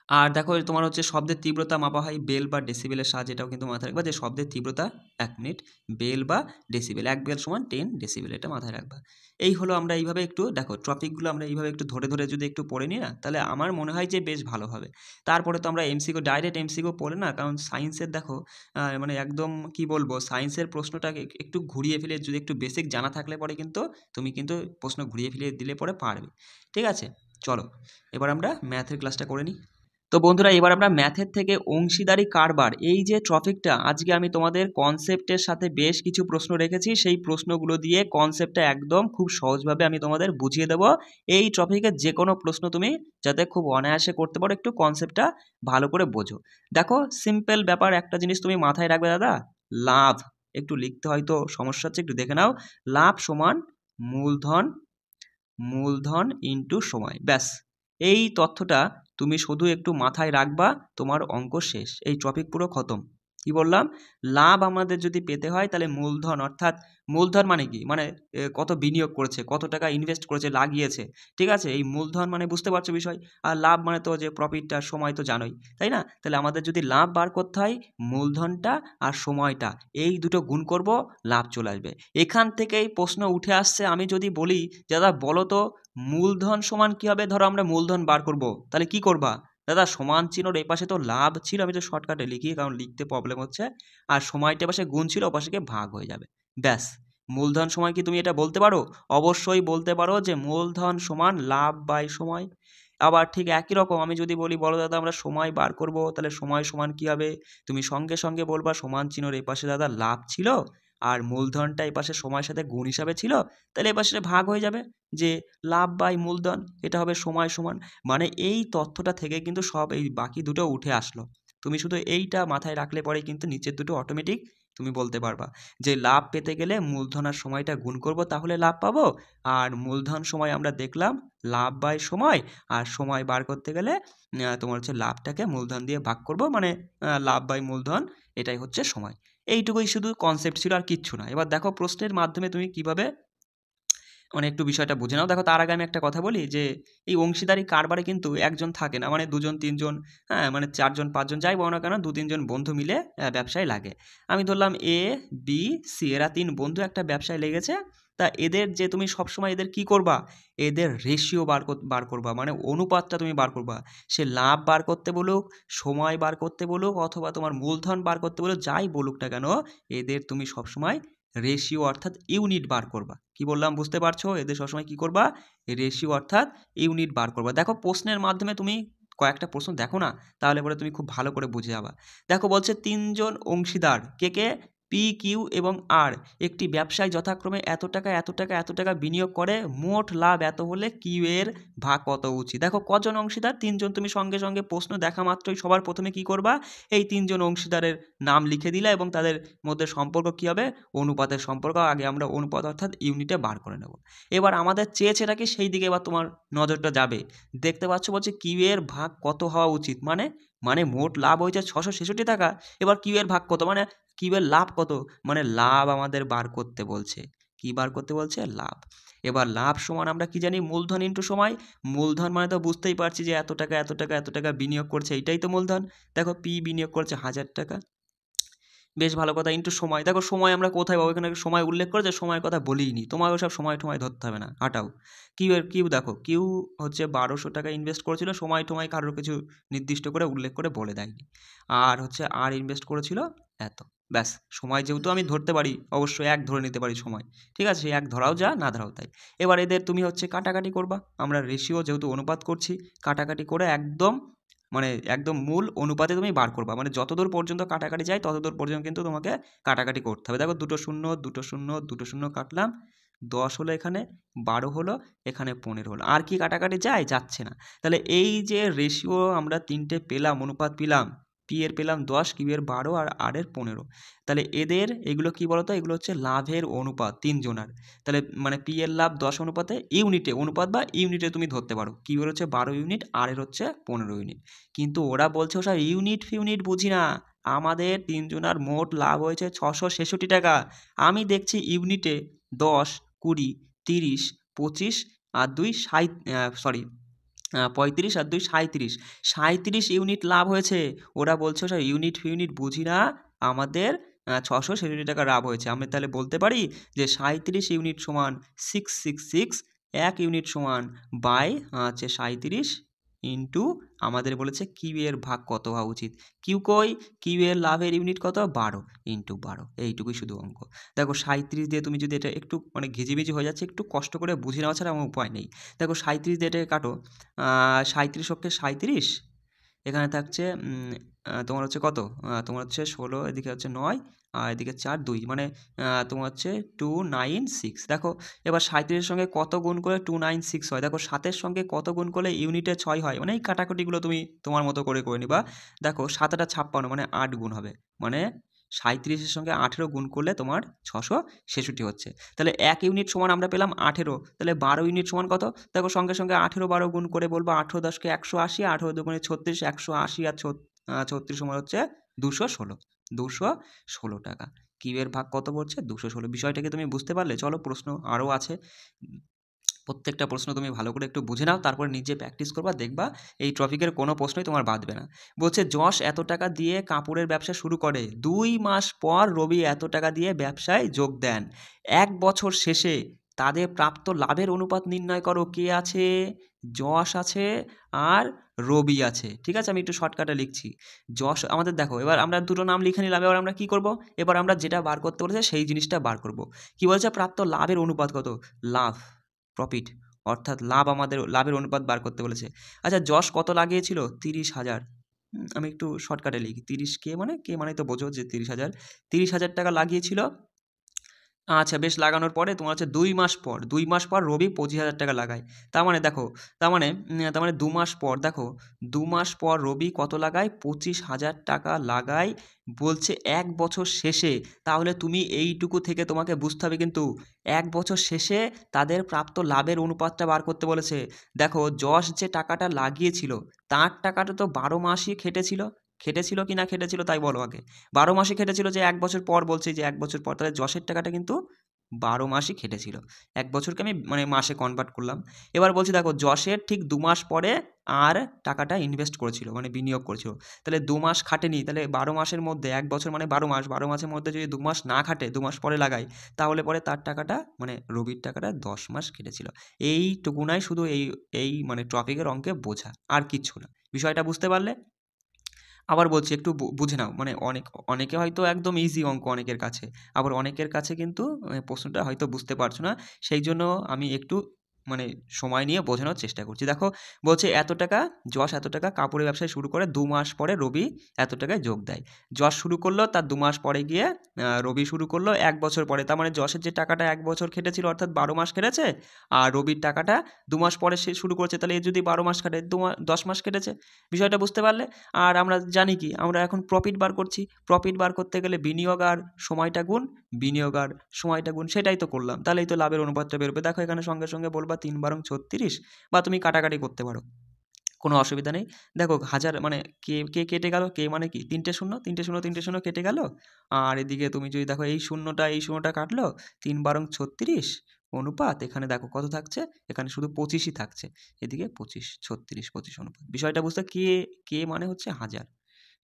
আর দেখো তোমার হচ্ছে শব্দের তীব্রতা মাপা হয় বেল বা ডেসিবেলের সাহায্যে, এটাও কিন্তু মাথায় রাখবা যে শব্দের তীব্রতা 1 মিনিট বেল বা ডেসিবেল, 1 বেল সমান 10 ডেসিবেল, এটা মাথায় রাখবা। এই হলো আমরা এইভাবে একটু দেখো টপিকগুলো আমরা এইভাবে একটু ধরে ধরে যদি একটু পড়ে নিই না, তাহলে আমার মনে হয় যে বেশ ভালো হবে। তারপরে তো আমরা এমসিকিউ ডাইরেক্ট এমসিকিউ পড়ে না, কারণ সায়েন্সের দেখো মানে একদম কি বলবো, সায়েন্সের প্রশ্নটাকে একটু ঘুরিয়ে ফিরিয়ে যদি একটু বেসিক জানা থাকলে পরে কিন্তু তুমি কিন্তু প্রশ্ন ঘুরিয়ে ফিরিয়ে দিলে পরে পারবে। ঠিক আছে, চলো এবার আমরা ম্যাথের ক্লাসটা করে নিই। তো বন্ধুরা এবার আমরা ম্যাথের থেকে অংশীদারি কারবার এই যে টপিকটা, আজকে আমি তোমাদের কনসেপ্টের সাথে বেশ কিছু প্রশ্ন রেখেছি, সেই প্রশ্নগুলো দিয়ে কনসেপ্টটা একদম খুব সহজভাবে আমি তোমাদের বুঝিয়ে দেবো। এই টপিকের যে কোনো প্রশ্ন তুমি যাতে খুব অনায়াসে করতে পারো, একটু কনসেপ্টটা ভালো করে বোঝো। দেখো সিম্পল ব্যাপার, একটা জিনিস তুমি মাথায় রাখবে দাদা, লাভ একটু লিখতে হয়তো সমস্যা হচ্ছে, একটু দেখে নাও। লাভ সমান মূলধন, মূলধন ইনটু সময়, ব্যাস। এই তথ্যটা তুমি শুধু একটু মাথায় রাখবা, তোমার অঙ্ক শেষ, এই টপিক পুরো খতম। কি বললাম, লাভ আমাদের যদি পেতে হয় তাহলে মূলধন, অর্থাৎ মূলধন মানে কি, মানে কত বিনিয়োগ করেছে, কত টাকা ইনভেস্ট করেছে, লাগিয়েছে, ঠিক আছে, এই মূলধন মানে বুঝতে পারছো বিষয়। আর লাভ মানে তো যে প্রফিটটা, সময় তো জানোই, তাই না? তাহলে আমাদের যদি লাভ বার করতে হয়, মূলধনটা আর সময়টা এই দুটো গুণ করব, লাভ চলে আসবে। এখান থেকেই প্রশ্ন উঠে আসছে, আমি যদি বলি দাদা বলো তো মূলধন সমান কি হবে, ধরো আমরা মূলধন বার করব, তাহলে কি করবা দাদা, সমান চিহ্নর এই পাশে তো লাভ ছিল, আমি তো শর্টকাটে লিখি কারণ লিখতে প্রবলেম হচ্ছে, আর সময়টা পাশে গুণ ছিল, ওপাশে গিয়ে ভাগ হয়ে যাবে, ব্যাস। মূলধন সময় কি তুমি এটা বলতে পারো? অবশ্যই বলতে পারো যে মূলধন সমান লাভ বাই সময়। আবার ঠিক একই রকম আমি যদি বলি বলো দাদা আমরা সময় বার করব, তাহলে সময় সমান কি হবে, তুমি সঙ্গে সঙ্গে বলবা সমান চিহ্নর এই পাশে দাদা লাভ ছিল, আর মূলধনটা এই পাশে সময়ের সাথে গুণ হিসাবে ছিল, তাহলে এ পাশে ভাগ হয়ে যাবে, যে লাভ বাই মূলধন, এটা হবে সময় সমান। মানে এই তথ্যটা থেকে কিন্তু সব এই বাকি দুটো উঠে আসলো। তুমি শুধু এইটা মাথায় রাখলে পরে কিন্তু নিচের দুটো অটোমেটিক তুমি বলতে পারবা, যে লাভ পেতে গেলে মূলধন আর সময়টা গুণ করব, তাহলে লাভ পাবো। আর মূলধন সময় আমরা দেখলাম লাভ বাই সময়, আর সময় বার করতে গেলে তোমার হচ্ছে লাভটাকে মূলধন দিয়ে ভাগ করব, মানে লাভ বাই মূলধন, এটাই হচ্ছে সময়। এইটুকুই শুধু কনসেপ্ট ছিল, আর কিচ্ছু না। এবার দেখো প্রশ্নের মাধ্যমে তুমি কিভাবে মানে একটু বিষয়টা বুঝে নাও। দেখো তার আগে আমি একটা কথা বলি, যে এই অংশীদারি কারবারে কিন্তু একজন থাকে না, মানে দুজন তিনজন, হ্যাঁ মানে চারজন পাঁচজন যাই বলো না কেন, দু তিনজন বন্ধু মিলে ব্যবসায় লাগে। আমি ধরলাম এ বি সি, এরা তিন বন্ধু একটা ব্যবসায় লেগেছে। তা এদের যে তুমি সবসময় এদের কি করবা, এদের রেশিও বার করবা, মানে অনুপাতটা তুমি বার করবা। সে লাভ বার করতে বলুক, সময় বার করতে বলুক, অথবা তোমার মূলধন বার করতে বলুক, যাই বলুক না কেন, এদের তুমি সবসময় রেশিও অর্থাৎ ইউনিট বার করবা। কি বললাম বুঝতে পারছো, এদের সবসময় কি করবা, রেশিও অর্থাৎ ইউনিট বার করবা। দেখো প্রশ্নের মাধ্যমে তুমি কয়েকটা প্রশ্ন দেখো না, তাহলে পরে তুমি খুব ভালো করে বুঝে যাবা। দেখো বলছে তিনজন অংশীদার কে কে, পি কিউ এবং আর একটি ব্যবসায় যথাক্রমে এত টাকা এত টাকা এত টাকা বিনিয়োগ করে, মোট লাভ এত হলে কিউ এর ভাগ কত উচিত। দেখো কজন অংশীদার, তিনজন। তুমি সঙ্গে সঙ্গে প্রশ্ন দেখা মাত্রই সবার প্রথমে কি করবা, এই তিনজন অংশীদারের নাম লিখে দিলা, এবং তাদের মধ্যে সম্পর্ক কি হবে, অনুপাতের সম্পর্ক। আগে আমরা অনুপাত অর্থাৎ ইউনিটে বার করে নেব। এবার আমাদের চেয়েছেটা কি, সেই দিকে এবার তোমার নজরটা যাবে। দেখতে পাচ্ছ বলছে কিউ এর ভাগ কত হওয়া উচিত, মানে মানে মোট লাভ হয়েছে 666 টাকা, এবার কিউ এর ভাগ কত, মানে কিউ এর লাভ কত, মানে লাভ আমাদের বার করতে বলছে। কি বার করতে বলছে, লাভ। এবার লাভ সমান আমরা কি জানি, মূলধন ইনটু সময়। মূলধন মানে তো বুঝতেই পারছি যে এত টাকা এত টাকা এত টাকা বিনিয়োগ করছে, এইটাই তো মূলধন। দেখো পি বিনিয়োগ করছে 1000 টাকা, বেশ ভালো কথা, ইনটু সময়। দেখো সময় আমরা কোথায় পাবো, এখানে সময় উল্লেখ করেছে, সময়ের কথা বলিনি, তোমার ওসব সময় টময় ধরতে হবে না, হাঁটাও। কিউ দেখো, কিউ হচ্ছে 1200 টাকা ইনভেস্ট করেছিল, সময় টময় কারোর কিছু নির্দিষ্ট করে উল্লেখ করে বলে দেয়নি। আর হচ্ছে আর ইনভেস্ট করেছিল এত, ব্যাস। সময় যেহেতু আমি ধরতে পারি, অবশ্যই এক ধরে নিতে পারি সময়, ঠিক আছে, এক ধরাও যা না ধরাও তাই। এবার এদের তুমি হচ্ছে কাটাকাটি করবা, আমরা রেশিও যেহেতু অনুপাত করছি, কাটাকাটি করে একদম মানে একদম মূল অনুপাতে তুমি বার করবা, মানে যতদূর পর্যন্ত কাটাকাটি যায় ততদূর পর্যন্ত কিন্তু তোমাকে কাটাকাটি করতে হবে। দেখো দুটো শূন্য দুটো শূন্য দুটো শূন্য কাটলাম, 10 হলো এখানে, 12 হলো এখানে, 15 হলো। আর কি কাটাকাটি যায়, যাচ্ছে না। তাহলে এই যে রেশিও আমরা তিনটে পেলাম, অনুপাত পেলাম, পি এর পেলাম 10, কিউ এর 12, আর এর 15। তাহলে এদের এগুলো কি বলতো, এগুলো হচ্ছে লাভের অনুপাত তিনজনার। তাহলে মানে পি এর লাভ 10 অনুপাতে ইউনিটে, অনুপাত বা ইউনিটে তুমি ধরতে পারো, কিউ এর হচ্ছে 12 ইউনিট, আর এর হচ্ছে 15 ইউনিট। কিন্তু ওরা বলছে ওসব ইউনিট ফিউনিট বুঝি না, আমাদের তিনজনার মোট লাভ হয়েছে 666 টাকা। আমি দেখছি ইউনিটে 10, 20, 30, 25 আর 2 60, সরি 35 আর 2 37, 37 ইউনিট লাভ হয়েছে। ওরা বলছে সব ইউনিট ফিউনিট বুঝি না, আমাদের 666 টাকা লাভ হয়েছে। আমি তাহলে বলতে পারি যে 37 ইউনিট সমান 666, 1 ইউনিট সমান বাই হচ্ছে 37 ইন্টু আমাদের বলেছে কিউ এর ভাগ কত হওয়া উচিত। কিউ কই, কিউ এর লাভের ইউনিট কত, 12 ইন্টু 12, এইটুকুই শুধু অঙ্ক। দেখো 37 দিয়ে তুমি যদি এটা একটু মানে ঘিজিবিজি হয়ে যাচ্ছে, একটু কষ্ট করে বুঝে নেওয়া ছাড়া আমার উপায় নেই। দেখো 37 দিয়ে এটাকে কাটো, 37 অক্ষে 37, এখানে থাকছে তোমার হচ্ছে কত, তোমার হচ্ছে 16, এদিকে হচ্ছে 9, আর এদিকে 4 2, মানে তোমার হচ্ছে 296। দেখো এবার 37-এর সঙ্গে কত গুণ করে 296 হয়, দেখো 7-এর সঙ্গে কত গুণ করলে ইউনিটে 6 হয়, মানে এই কাটাকুটিগুলো তুমি তোমার মতো করে নিবা। দেখো 7 56, মানে 8 গুণ হবে, মানে 37-এর সঙ্গে 18 গুণ করলে তোমার 666 হচ্ছে। তাহলে 1 ইউনিট সমান আমরা পেলাম 18, তাহলে 12 ইউনিট সমান কত, দেখো সঙ্গে সঙ্গে 18 12 গুণ করে বলবো 18 10কে 180, 18 দুগুণে 36, 180 আর 36 সমান হচ্ছে 216, 216 টাকা। কিউ এর ভাগ কত পড়ছে, 216। বিষয়টাকে তুমি বুঝতে পারলে? চলো প্রশ্ন আরও আছে, প্রত্যেকটা প্রশ্ন তুমি ভালো করে একটু বুঝে নাও, তারপর নিজে প্র্যাকটিস করবা, দেখবা এই টপিকের কোনো প্রশ্নই তোমার বাদবে না। বলছে যশ এত টাকা দিয়ে কাপড়ের ব্যবসা শুরু করে, 2 মাস পর রবি এত টাকা দিয়ে ব্যবসায় যোগ দেন, 1 বছর শেষে তাদের প্রাপ্ত লাভের অনুপাত নির্ণয় করো। কে আছে, যশ আছে আর রবি আছে। ঠিক আছে, আমি একটু শর্টকাটে লিখছি। যশ আমাদের দেখো, এবার আমরা দুটো নাম লিখে নিলাম, এবার আমরা কি করব, এবার আমরা যেটা বার করতে বলেছে সেই জিনিসটা বার করব। কি বলছে, প্রাপ্ত লাভের অনুপাত কত, লাভ, প্রফিট, অর্থাৎ লাভ, আমাদের লাভের অনুপাত বার করতে বলেছে। আচ্ছা যশ কত লাগিয়েছিল, 30,000, আমি একটু শর্টকাটে লিখি, 30 কে মানে তো বোঝো যে 30,000, 30,000 টাকা লাগিয়েছিল। আচ্ছা বেশ, লাগানোর পরে তোমার হচ্ছে 2 মাস পর রবি 25,000 টাকা লাগায়। তার মানে দেখো, তার মানে 2 মাস পর, দেখো 2 মাস পর রবি কত লাগায়, 25,000 টাকা লাগায়, বলছে 1 বছর শেষে। তাহলে তুমি এইটুকু থেকে তোমাকে বুঝতে হবে কিন্তু 1 বছর শেষে তাদের প্রাপ্ত লাভের অনুপাতটা বার করতে বলেছে। দেখো যশ যে টাকাটা লাগিয়েছিল, তার টাকাটা তো 12 মাসই খেটেছিল কি না খেটেছিল তাই বলো আগে। 12 মাসই খেটেছিল, যে 1 বছর পর বলছে যে 1 বছর পর, তাহলে যশের টাকাটা কিন্তু 12 মাসই খেটেছিল। 1 বছরকে আমি মানে মাসে কনভার্ট করলাম। এবার বলছি দেখো যশের ঠিক 2 মাস পরে আর টাকাটা ইনভেস্ট করেছিল, মানে বিনিয়োগ করেছিল। তাহলে 2 মাস খাটেনি, তাহলে 12 মাসের মধ্যে 1 বছর মানে 12 মাস, 12 মাসের মধ্যে যদি 2 মাস না খাটে, 2 মাস পরে লাগায়, তাহলে পরে তার টাকাটা মানে রবির টাকাটা 10 মাস খেটেছিল। এইটুকুনাই শুধু এই মানে টপিকের অঙ্কে বোঝা, আর কিচ্ছু না। বিষয়টা বুঝতে পারলে? আবার বলছি একটু বুঝে নাও, মানে অনেকে হয়তো একদম ইজি অঙ্ক অনেকের কাছে, আবার অনেকের কাছে কিন্তু প্রশ্নটা হয়তো বুঝতে পারছো না, সেই জন্য আমি একটু মানে সময় নিয়ে বোঝানোর চেষ্টা করছি। দেখো বলছে এত টাকা, যশ এত টাকা কাপড়ের ব্যবসায় শুরু করে 2 মাস পরে রবি এত টাকায় যোগ দেয়। যশ শুরু করলো, তার 2 মাস পরে গিয়ে রবি শুরু করলো 1 বছর পরে, তার মানে যশের যে টাকাটা 1 বছর খেটেছিল অর্থাৎ 12 মাস খেটেছে, আর রবির টাকাটা 2 মাস পরে সে শুরু করেছে, তাহলে এ যদি 12 মাস খাটে 10 মাস কেটেছে। বিষয়টা বুঝতে পারলে? আর আমরা জানি কি, আমরা এখন প্রফিট বার করছি, প্রফিট বার করতে গেলে বিনিয়োগ আর সময়টা গুণ, বিনিয়োগ আর সময়টা গুণ, সেটাই তো করলাম, তাহলেই তো লাভের অনুপাতটা বেরোবে। দেখো এখানে সঙ্গে সঙ্গে বলবা 3 বারং 36, বা তুমি কাটাকাটি করতে পারো, কোনো অসুবিধা নেই। দেখো হাজার মানে কে কে কেটে গেল, কে মানে কি 3টে শূন্য, 3টে শূন্য, 3টে শূন্য কেটে গেল, আর এদিকে তুমি যদি দেখো এই শূন্যটা কাটলো, 3 বারং 36 অনুপাত, এখানে দেখো কত থাকছে, এখানে শুধু 25ই থাকছে, এদিকে 25, 36, 25 অনুপাত। বিষয়টা বুঝতে, কে মানে হচ্ছে হাজার,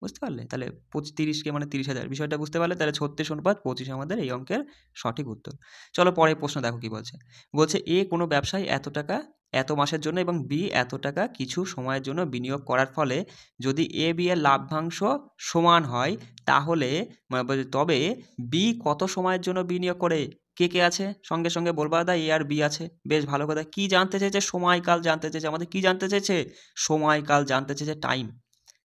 বুঝতে পারলে? তাহলে 30কে মানে 30,000, বিষয়টা বুঝতে পারলে? তাহলে 36 অনুপাত 25 আমাদের এই অঙ্কের সঠিক উত্তর। চলো পরের প্রশ্ন দেখো কি বলছে। বলছে এ কোনো ব্যবসায় এত টাকা এত মাসের জন্য এবং বি এত টাকা কিছু সময়ের জন্য বিনিয়োগ করার ফলে যদি এ বি এর লাভ্যাংশ সমান হয়, তাহলে তবে বি কত সময়ের জন্য বিনিয়োগ করে। কে আছে সঙ্গে সঙ্গে বলবা, দা এ আর বি আছে, বেশ ভালো কথা। কি জানতে চেয়েছে, সময়কাল জানতে চেয়েছে আমাদের, কি জানতে চেয়েছে, সময়কাল জানতে চেয়েছে, টাইম।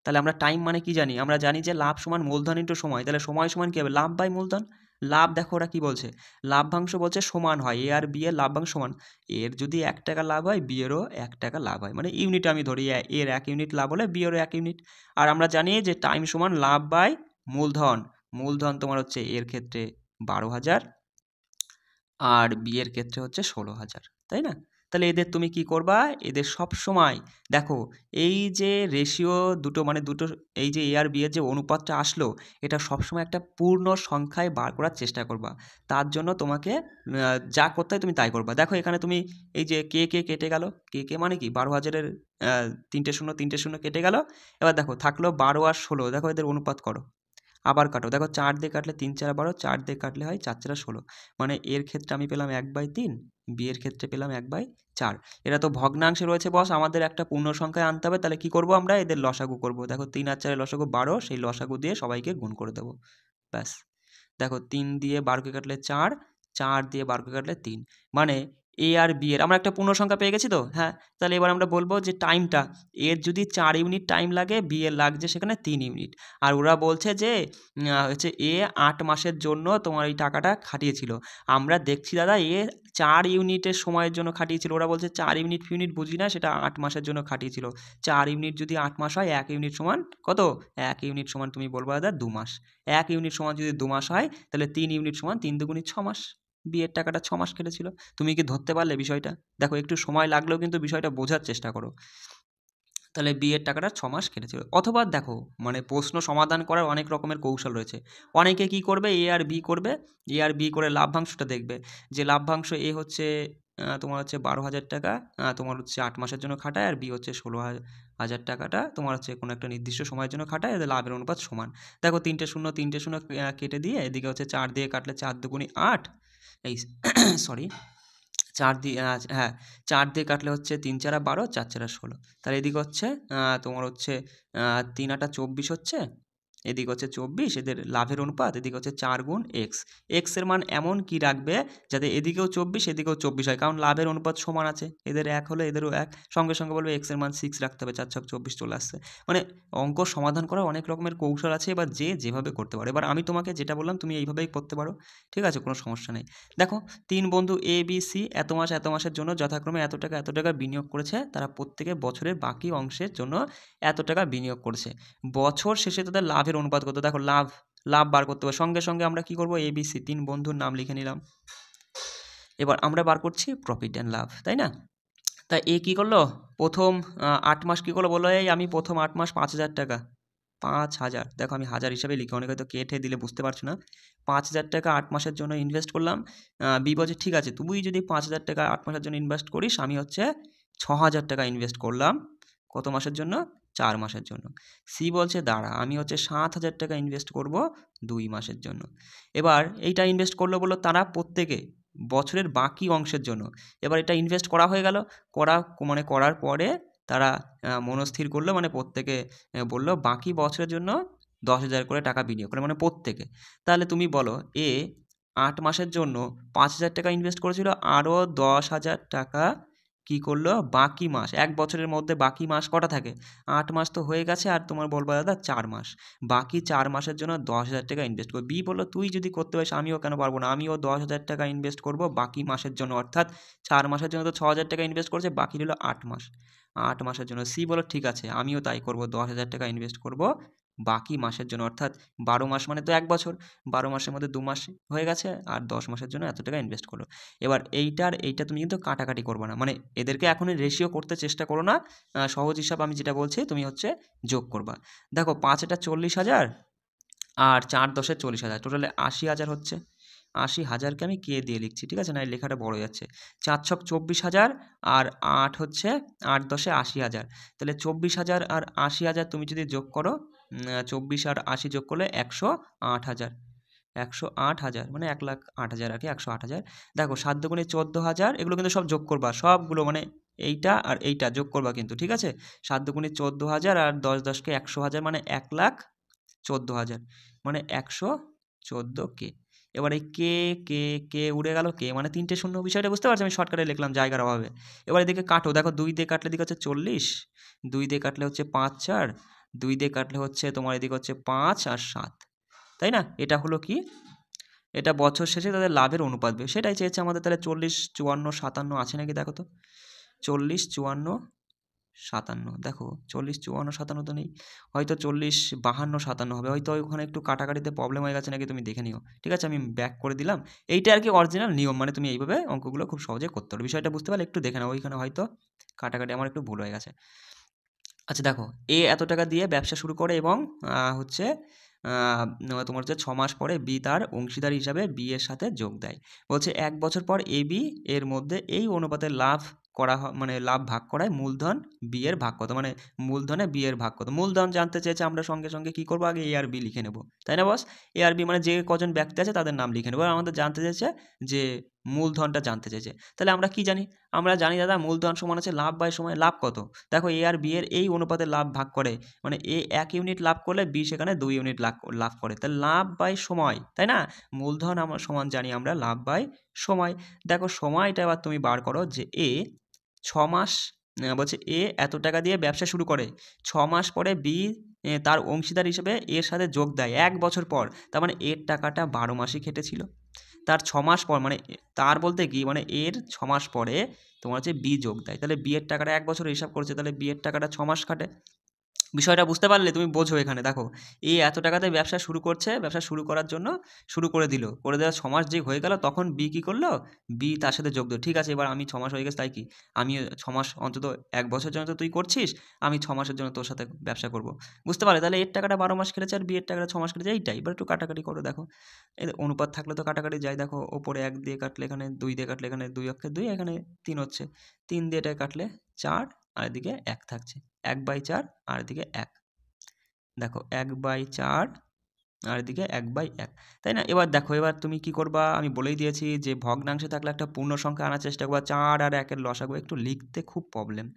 তাহলে আমরা টাইম মানে কি জানি, আমরা জানি যে লাভ সমান মূলধন ইন্টু সময়, তাহলে সময় সমান কি হবে, লাভ বাই মূলধন। লাভ দেখো ওরা কি বলছে, লাভ্যাংশ বলছে সমান হয়, এ আর বি এর লাভ্যাংশ সমান, এর যদি 1 টাকা লাভ হয় বি এরও 1 টাকা লাভ হয়, মানে ইউনিট আমি ধরি, এর 1 ইউনিট লাভ হলে বি এরও 1 ইউনিট। আর আমরা জানি যে টাইম সমান লাভ বাই মূলধন, মূলধন তোমার হচ্ছে এর ক্ষেত্রে 12,000 আর বি এর ক্ষেত্রে হচ্ছে 16,000, তাই না? তাহলে এদের তুমি কি করবা, এদের সব সময় দেখো এই যে রেশিও দুটো মানে দুটো এই যে এ আর বি এর যে অনুপাতটা আসলো এটা সবসময় একটা পূর্ণ সংখ্যায় বার করার চেষ্টা করবা। তার জন্য তোমাকে যা করতে হয় তুমি তাই করবা। দেখো এখানে তুমি এই যে কে কে কেটে গেল, কে কে মানে কি 12,000-এর 3টে শূন্য 3টে শূন্য কেটে গেল। এবার দেখো থাকলো 12 আর 16, দেখো এদের অনুপাত করো, আবার কাটো, দেখো 4 দিয়ে কাটলে 3 4 12, 4 দিয়ে কাটলে হয় 4 4 16, মানে এর ক্ষেত্রে আমি পেলাম 1/3, বি এর ক্ষেত্রে পেলাম 1/4। এরা তো ভগ্নাংশে রয়েছে বস, আমাদের একটা পূর্ণ সংখ্যায় আনতে হবে, তাহলে কি করব আমরা এদের লসাগু করব। দেখো 3 আর 4 এর লসাগু 12, সেই লসাগু দিয়ে সবাইকে গুণ করে দেবো, ব্যাস। দেখো 3 দিয়ে 12কে কাটলে 4, 4 দিয়ে 12কে কাটলে 3, মানে এ আর বি এর আমরা একটা পূর্ণ সংখ্যা পেয়ে গেছি তো। হ্যাঁ, তাহলে এবার আমরা বলবো যে টাইমটা, এর যদি 4 ইউনিট টাইম লাগে, বি এর লাগছে সেখানে 3 ইউনিট। আর ওরা বলছে যে হচ্ছে এ 8 মাসের জন্য তোমার এই টাকাটা খাটিয়েছিল। আমরা দেখছি দাদা এ 4 ইউনিটের সময়ের জন্য খাটিয়েছিল, ওরা বলছে 4 ইউনিট ফিউনিট বুঝি না, সেটা 8 মাসের জন্য খাটিয়েছিল। 4 ইউনিট যদি 8 মাস হয়, 1 ইউনিট সমান কত? 1 ইউনিট সমান তুমি বলবা দাদা 2 মাস। 1 ইউনিট সমান যদি 2 মাস হয়, তাহলে 3 ইউনিট সমান 3 দুগুণে 6 মাস। বিয়ের টাকাটা 6 মাস কেটেছিল। তুমি কি ধরতে পারলে বিষয়টা? দেখো একটু সময় লাগলেও কিন্তু বিষয়টা বোঝার চেষ্টা করো। তাহলে বিয়ের টাকাটা 6 মাস কেটেছিল। অথবা দেখো মানে প্রশ্ন সমাধান করার অনেক রকমের কৌশল রয়েছে। অনেকে কি করবে, এ আর বি করবে, এ আর বি করে লাভ্যাংশটা দেখবে, যে লাভ্যাংশ এ হচ্ছে তোমার হচ্ছে 12,000 টাকা, তোমার হচ্ছে 8 মাসের জন্য খাটায়, আর বি হচ্ছে 16,000 টাকাটা তোমার হচ্ছে কোনো একটা নির্দিষ্ট সময়ের জন্য খাটায়, এদের লাভের অনুপাত সমান। দেখো 3টে শূন্য 3টে শূন্য কেটে দিয়ে এদিকে হচ্ছে 4 দিয়ে কাটলে 4 দুগুণে 8, এই সরি 4 দিয়ে হ্যাঁ 4 দিয়ে কাটলে হচ্ছে 3 4 12, 4 4 16, তাহলে এদিকে হচ্ছে তোমার হচ্ছে 3 8 24 হচ্ছে, এদিকে হচ্ছে 24, এদের লাভের অনুপাত, এদিকে হচ্ছে 4 গুণ এক্স। এক্সের মান এমন কি রাখবে যাতে এদিকেও 24 এদিকেও 24 হয়, কারণ লাভের অনুপাত সমান আছে, এদের 1 হলে এদেরও 1, সঙ্গে সঙ্গে বলবে এক্সের মান 6 রাখতে হবে, 4 6 24 চলে আসছে। মানে অঙ্ক সমাধান করার অনেক রকমের কৌশল আছে, এবার যে যেভাবে করতে পারে। এবার আমি তোমাকে যেটা বললাম তুমি এইভাবেই করতে পারো, ঠিক আছে, কোনো সমস্যা নেই। দেখো 3 বন্ধু এ বি সি এত মাস এত মাসের জন্য যথাক্রমে এত টাকা বিনিয়োগ করেছে, তারা প্রত্যেকে বছরের বাকি অংশের জন্য এত টাকা বিনিয়োগ করেছে। বছর শেষে তাদের লাভের অনুপাত কত, দেখো লাভ বার করতে হবে। সঙ্গে সঙ্গে আমরা কি করব, এ বি সি 3 বন্ধুর নাম লিখে নিলাম। এবার আমরা বার করছি প্রফিট অ্যান্ড লাভ, তাই না? তাই এ কী করলো, প্রথম 8 মাস কী করলো বলো, এই আমি প্রথম 8 মাস 5,000 টাকা, 5,000, দেখো আমি হাজার হিসাবে লিখি, অনেকে হয়তো কেটে দিলে বুঝতে পারছো না। 5,000 টাকা 8 মাসের জন্য ইনভেস্ট করলাম। বি বলছে ঠিক আছে, তুই যদি 5,000 টাকা 8 মাসের জন্য ইনভেস্ট করিস, আমি হচ্ছে 6,000 টাকা ইনভেস্ট করলাম কত মাসের জন্য, 4 মাসের জন্য। সি বলছে দাঁড়া, আমি হচ্ছে 7,000 টাকা ইনভেস্ট করব 2 মাসের জন্য। এবার এইটা ইনভেস্ট করলো বললো তারা প্রত্যেকে বছরের বাকি অংশের জন্য। এবার এটা ইনভেস্ট করা হয়ে গেল, করার পরে তারা মনস্থির করলো, মানে প্রত্যেকে বললো বাকি বছরের জন্য 10,000 করে টাকা বিনিয়োগ করে, মানে প্রত্যেকে। তাহলে তুমি বলো এ 8 মাসের জন্য 5,000 টাকা ইনভেস্ট করেছিল, আরও 10,000 টাকা কী করলো বাকি মাস, 1 বছরের মধ্যে বাকি মাস কটা থাকে, 8 মাস তো হয়ে গেছে, আর তোমার বলবো দাদা 4 মাস, বাকি 4 মাসের জন্য 10,000 টাকা ইনভেস্ট করবো। বি বললো তুই যদি করতে পারিস আমিও কেন পারবো না, আমিও 10,000 টাকা ইনভেস্ট করবো বাকি মাসের জন্য, অর্থাৎ 4 মাসের জন্য তো 6,000 টাকা ইনভেস্ট করেছে, বাকি রইল 8 মাস, 8 মাসের জন্য। সি বললো ঠিক আছে আমিও তাই করবো, 10,000 টাকা ইনভেস্ট করবো বাকি মাসের জন্য, অর্থাৎ 12 মাস মানে তো 1 বছর, 12 মাসের মধ্যে 2 মাস হয়ে গেছে, আর 10 মাসের জন্য এত টাকা ইনভেস্ট করলো। এবার এইটা তুমি কিন্তু কাটাকাটি করবে না, মানে এদেরকে এখনই রেশিও করতে চেষ্টা করো না, সহজ হিসাব আমি যেটা বলছি তুমি হচ্ছে যোগ করবা। দেখো 5 এটা 40,000 আর 4 10 40,000, টোটালে 80,000 হচ্ছে। 80,000কে আমি কে দিয়ে লিখছি, ঠিক আছে, না এই লেখাটা বড় যাচ্ছে। 4 ছক 24,000 আর 8 হচ্ছে 8 10 80,000, তাহলে 24,000 আর 80,000 তুমি যদি যোগ করো, 24 আর 80 যোগ করলে 108,000, 108,000 মানে 1,08,000 আর কি, 108,000। দেখো 7 দুগুণে 14,000, এগুলো কিন্তু সব যোগ করবা, সবগুলো মানে এইটা আর এইটা যোগ করবা কিন্তু, ঠিক আছে। 7 দুগুণে 14,000 আর 10 10কে 100,000 মানে 1,14,000, মানে 114K। এবার এই কে উড়ে গেল, কে মানে 3টে শূন্য, বিষয়টা বুঝতে পারছো, আমি শর্টকাটে লিখলাম জায়গার অভাবে। এবার এদিকে কাটো, দেখো 2 দিয়ে কাটলে এদিকে হচ্ছে 40, 2 দিয়ে কাটলে হচ্ছে 5 4, 2 দিয়ে কাটলে হচ্ছে তোমার এদিকে হচ্ছে 5 আর 7, তাই না? এটা হলো কি, এটা বছর শেষে তাদের লাভের অনুপাত, সেটাই চেয়েছে আমাদের। তাহলে 40 54 57 আছে নাকি দেখো তো, 40 54 57, দেখো 40, 54, 57 তো নেই, হয়তো 40, 52, 57 হবে, হয়তো ওখানে একটু কাটাকাটিতে প্রবলেম হয়ে গেছে নাকি, তুমি দেখে নিও। ঠিক আছে, আমি ব্যাক করে দিলাম। এইটা আর কি অরিজিনাল নিয়ম, মানে তুমি এইভাবে অঙ্কগুলো খুব সহজে করতে পারো। বিষয়টা বুঝতে পারলে একটু দেখে নাও, ওইখানে হয়তো কাটাকাটি আমার একটু ভুল হয়ে গেছে। আচ্ছা দেখো, এ এত টাকা দিয়ে ব্যবসা শুরু করে এবং হচ্ছে তোমার হচ্ছে 6 মাস পরে বি তার অংশীদার হিসাবে বি এর সাথে যোগ দেয়। বলছে 1 বছর পর এ বি এর মধ্যে এই অনুপাতে লাভ করা মানে লাভ ভাগ করায় মূলধন বি এর ভাগ কত, মানে মূলধনে বি এর ভাগ কত। মূলধন জানতে চেয়েছে, আমরা সঙ্গে সঙ্গে কি করবো, আগে এ আর বি লিখে নেব, তাই না বস? এ আর বি মানে যে কজন ব্যক্তি আছে তাদের নাম লিখে নেবো। আর আমাদের জানতে চেয়েছে যে মূলধনটা জানতে চেয়েছে, তাহলে আমরা কি জানি? আমরা জানি দাদা মূলধন সমান হচ্ছে লাভ বাই সময়। লাভ কত? দেখো এ আর বি এর এই অনুপাতে লাভ ভাগ করে, মানে এ 1 ইউনিট লাভ করলে বি সেখানে 2 ইউনিট লাভ করে, তাহলে লাভ বাই সময়, তাই না? মূলধন আমরা সমান জানি আমরা লাভ বাই সময়। দেখো সময়টা এবার তুমি বার করো, যে এ 6 মাস বলছে এ এত টাকা দিয়ে ব্যবসা শুরু করে, 6 মাস পরে বি তার অংশীদার হিসেবে এর সাথে যোগ দেয় 1 বছর পর। তার মানে এর টাকাটা 12 মাসই খেটেছিল। তার 6 মাস পর, মানে তার বলতে কি, মানে এর 6 মাস পরে তোমার হচ্ছে বি যোগ দেয়, তাহলে বি এর টাকাটা 1 বছর হিসাব করছে, তাহলে বি এর টাকাটা 6 মাস কাটে। বিষয়টা বুঝতে পারলে? তুমি বোঝো এখানে দেখো, এ এত টাকাতে ব্যবসা শুরু করছে, ব্যবসা শুরু করার জন্য শুরু করে দিল, করে দেওয়ার 6 মাস যেই হয়ে গেল, তখন বি কী করলো, বি তার সাথে যোগ দিল। ঠিক আছে, এবার আমি 6 মাস হয়ে গেছে তাই কি, আমি 6 মাস অন্তত 1 বছরের জন্য তো তুই করছিস, আমি 6 মাসের জন্য তোর সাথে ব্যবসা করব। বুঝতে পারলে? তাহলে এর টাকাটা 12 মাস কেটেছে আর বি এর টাকাটা 6 মাস কেটেছে, এইটাই। এবার একটু কাটাকাটি করো, দেখো এর অনুপাত থাকলে তো কাটাকাটি যায়। দেখো ওপরে 1 দিয়ে কাটলে এখানে 2 দিয়ে কাটলে এখানে 2 অক্ষে 2, এখানে 3 হচ্ছে, 3 দিয়ে এটা কাটলে 4, আর এদিকে 1 থাকছে, 1/4 আর এদিকে 1। দেখো 1/4 আর এদিকে 1/1, তাই না? এবার দেখো, এবার তুমি কি করবা, আমি বলেই দিয়েছি যে ভগ্নাংশে থাকলে একটা পূর্ণ সংখ্যা আনার চেষ্টা করবা। 4 আর 1 এর লসাগু একটু লিখতে খুব প্রবলেম।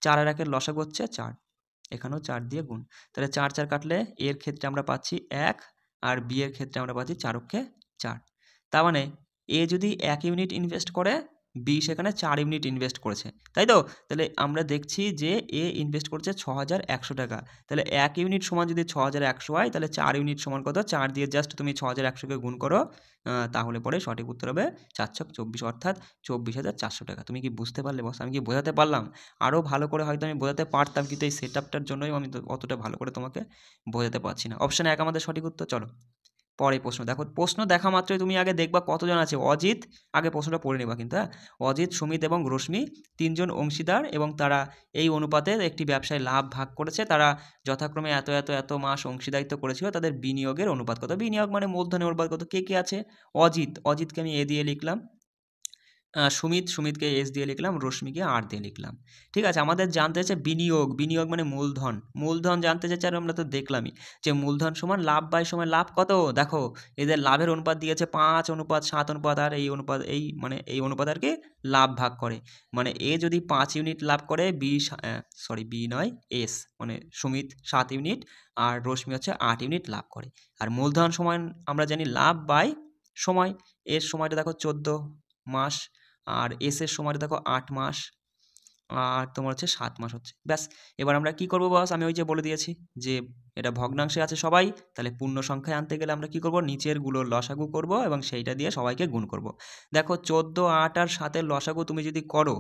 4 আর 1 এর লসাগু হচ্ছে 4, এখানেও 4 দিয়ে গুণ, তাহলে 4 4 কাটলে এর ক্ষেত্রে আমরা পাচ্ছি 1, আর বি এর ক্ষেত্রে আমরা পাচ্ছি 4 অক্ষে 4। তার মানে এ যদি 1 ইউনিট ইনভেস্ট করে, বি সেখানে 4 ইউনিট ইনভেস্ট করেছে, তাই তো? তাহলে আমরা দেখছি যে এ ইনভেস্ট করছে 6100 টাকা, তাহলে 1 ইউনিট সমান যদি 6100 হয়, তাহলে 4 ইউনিট সমান কত? 4 দিয়ে জাস্ট তুমি 6100 কে গুণ করো, তাহলে পরে সঠিক উত্তর হবে 4 ছক 24, অর্থাৎ 24,400 টাকা। তুমি কি বুঝতে পারলে বস? আমি কি বোঝাতে পারলাম? আরও ভালো করে হয়তো আমি বোঝাতে পারতাম, কিন্তু এই সেটআপটার জন্যই আমি তো অতটা ভালো করে তোমাকে বোঝাতে পারছি না। অপশন 1 আমাদের সঠিক উত্তর। চলো পরে প্রশ্ন দেখো, প্রশ্ন দেখা মাত্রই তুমি আগে দেখবা কতজন আছে। অজিত, আগে প্রশ্নটা পড়ে নেবা কিন্তু, হ্যাঁ। অজিত, সুমিত এবং রশ্মি 3 জন অংশীদার, এবং তারা এই অনুপাতে একটি ব্যবসায় লাভ ভাগ করেছে। তারা যথাক্রমে এত এত এত মাস অংশীদারিত্ব করেছিল। তাদের বিনিয়োগের অনুপাত কত? বিনিয়োগ মানে মূলধনের অনুপাত কত? কে কে আছে? অজিত, অজিতকে আমি এ দিয়ে লিখলাম, সুমিতকে এস দিয়ে লিখলাম, রশ্মিকে আর দিয়ে লিখলাম। ঠিক আছে, আমাদের জানতে চাইছে বিনিয়োগ, বিনিয়োগ মানে মূলধন, মূলধন জানতে চাইছে। আর আমরা তো দেখলামই যে মূলধন সমান লাভ বাই সময়। লাভ কত? দেখো এদের লাভের অনুপাত দিয়েছে 5:7 অনুপাত, আর এই অনুপাত এই অনুপাত আর কি লাভ ভাগ করে। মানে এ যদি 5 ইউনিট লাভ করে, বি নয় এস, মানে সুমিত 7 ইউনিট আর রশ্মি হচ্ছে 8 ইউনিট লাভ করে। আর মূলধন সমান আমরা জানি লাভ বাই সময়। এর সময়টা দেখো 14 মাস, আর এস এর সময়টা দেখো 8 মাস, আর তোমার হচ্ছে 7 মাস হচ্ছে। ব্যাস, এবার আমরা কি করব বস? আমি ওই যে বলে দিয়েছি যে এটা ভগ্নাংশে আছে সবাই, তাহলে পূর্ণ সংখ্যায় আনতে গেলে আমরা কি করব? নিচের গুলোর লসাগু করব এবং সেইটা দিয়ে সবাইকে গুণ করব। দেখো 14, 8 আর 7 এর লসাগু তুমি যদি করো,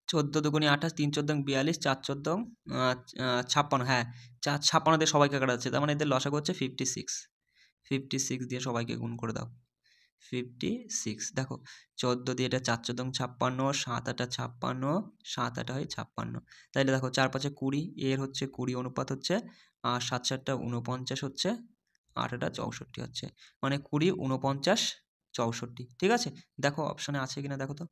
14 দুগুণে 28, 3 14 42, 4 14 56, হ্যাঁ 56 দিয়ে সবাইকে কাটা যাচ্ছে, তার মানে এদের লসাগু হচ্ছে 56। 56 দিয়ে সবাইকে গুণ করে দাও, 56। দেখো 14 দিয়ে এটা 4 14 56, 7 8 56, 7 8 হয় 56। তাইলে দেখো 4 5 20, এর হচ্ছে 20 অনুপাত হচ্ছে, আর 7 7 49 হচ্ছে, 8 8 64 হচ্ছে, মানে 20 49 64। ঠিক আছে, দেখো অপশনে আছে কিনা দেখো তো।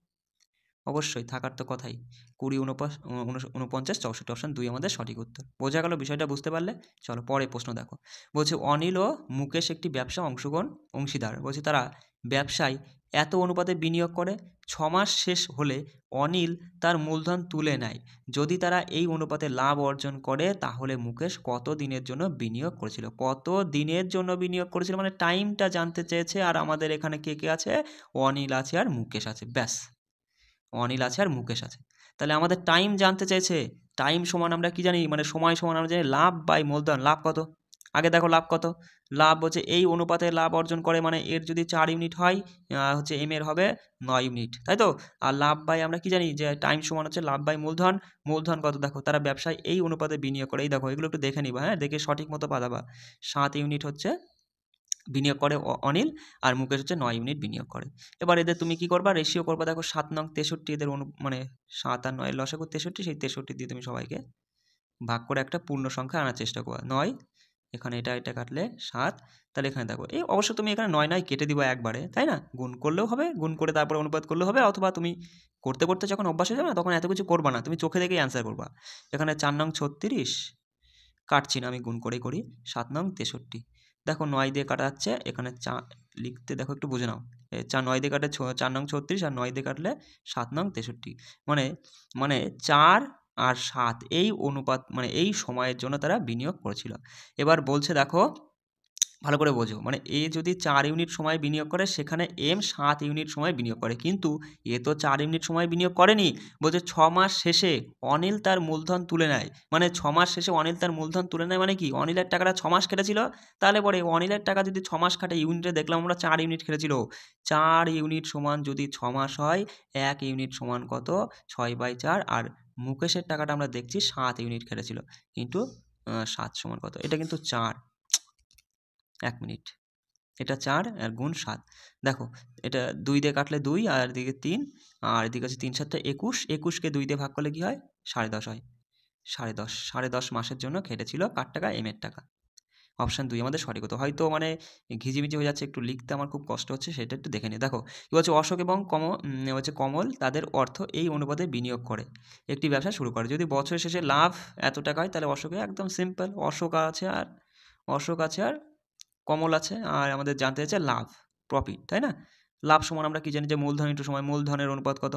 অবশ্যই থাকার তো কথাই, 20 49 64, অপশন 2 আমাদের সঠিক উত্তর। বোঝা গেল বিষয়টা? বুঝতে পারলে? চলো পরে প্রশ্ন দেখো। বলছে অনিল ও মুকেশ একটি ব্যবসা অংশীদার। বলছে তারা ব্যবসায় এত অনুপাতে বিনিয়োগ করে, 6 মাস শেষ হলে অনিল তার মূলধন তুলে নেয়। যদি তারা এই অনুপাতে লাভ অর্জন করে, তাহলে মুকেশ কত দিনের জন্য বিনিয়োগ করেছিল? কত দিনের জন্য বিনিয়োগ করেছিল মানে টাইমটা জানতে চেয়েছে। আর আমাদের এখানে কে কে আছে? অনিল আছে আর মুকেশ আছে, ব্যাস। অনিল আছে আর মুকেশ আছে, তাহলে আমাদের টাইম জানতে চাইছে। টাইম সমান আমরা কি জানি, মানে সময় সমান আমরা জানি লাভ বাই মূলধন। লাভ কত? আগে দেখো লাভ কত, লাভ হচ্ছে এই অনুপাতে লাভ অর্জন করে, মানে এর যদি 4 ইউনিট হয় হচ্ছে এম এর হবে 9 ইউনিট, তাই তো। আর লাভ বাই আমরা কি জানি যে টাইম সমান হচ্ছে লাভ বাই মূলধন। মূলধন কত দেখো, তারা ব্যবসায় এই অনুপাতে বিনিয়োগ করে, এই দেখো এগুলো একটু দেখে নিবা, হ্যাঁ, দেখে সঠিক মতো বাঁধাবা। 7 ইউনিট হচ্ছে বিনিয়োগ করে অনিল, আর মুকেশ হচ্ছে 9 ইউনিট বিনিয়োগ করে। এবার এদের তুমি কি করবা, রেশিও করবা, দেখো 7 নং 63 এদের মানে 7 আর 9 লসাগু 63, সেই 63 দিয়ে তুমি সবাইকে ভাগ করে একটা পূর্ণ সংখ্যা আনার চেষ্টা করবা। 9 এখানে এটা কাটলে 7, তাহলে এখানে দেখো এই অবশ্য তুমি এখানে 9 কেটে দিবা একবারে, তাই না, গুণ করলেও হবে, গুণ করে তারপরে অনুপাত করলেও হবে, অথবা তুমি করতে করতে যখন অভ্যাস হয়ে যাবে না তখন এত কিছু করবা না, তুমি চোখে দেখেই অ্যান্সার করবা। এখানে 4 নং 36 কাটছি না, আমি গুণ করেই করি, 7 নং 63, দেখো 9 দিয়ে কাটা যাচ্ছে, এখানে লিখতে দেখো একটু বুঝে নাও, 9 দিয়ে কাটলে 4 নং 36, আর 9 দিয়ে কাটলে 7 নং 63, মানে মানে 4 আর 7 এই অনুপাত, মানে এই সময়ের জন্য তারা বিনিয়োগ করেছিল। এবার বলছে দেখো ভালো করে বোঝো, মানে এ যদি 4 ইউনিট সময় বিনিয়োগ করে, সেখানে এম 7 ইউনিট সময় বিনিয়োগ করে, কিন্তু এ তো 4 ইউনিট সময় বিনিয়োগ করেনি, বলছে 6 মাস শেষে অনিল তার মূলধন তুলে নেয়, মানে 6 মাস শেষে অনিল তার মূলধন তুলে নেয়, মানে কি অনিলের টাকাটা 6 মাস কেটেছিল, তাহলে পরে অনিলের টাকা যদি 6 মাস কাটে, ইউনিটে দেখলাম আমরা 4 ইউনিট কেটেছিল, 4 ইউনিট সমান যদি 6 মাস হয়, 1 ইউনিট সমান কত, 6/4, আর মুকেশের টাকাটা আমরা দেখছি 7 ইউনিট কেটেছিল, কিন্তু 7 সমান কত, এটা কিন্তু 4, 1 মিনিট, এটা 4 আর গুণ 7, দেখো এটা 2 দিয়ে কাটলে 2, আর এদিকে 3, আর এদিকে আছে 3 7 21, 21কে 2 দিয়ে ভাগ করলে কি হয়, 10.5 হয়, 10.5, 10.5 মাসের জন্য খেটেছিল কার টাকা, এম এর টাকা। অপশান 2 আমাদের সঠিক হতো, হয়তো মানে ঘিজিমিজি হয়ে যাচ্ছে, একটু লিখতে আমার খুব কষ্ট হচ্ছে, সেটা একটু দেখে নিই। দেখো কি বলছে, অশোক এবং হচ্ছে কমল তাদের অর্থ এই অনুপাতে বিনিয়োগ করে একটি ব্যবসা শুরু করে, যদি বছরের শেষে লাভ এত টাকা হয়, তাহলে অশোকে একদম সিম্পল, অশোক আছে আর কমল আছে, আর আমাদের জানতে চাইছে লাভ, প্রফিট, তাই না। লাভ সমান আমরা কি জানি যে মূলধন ইন্টু সময়, মূলধনের অনুপাত কত,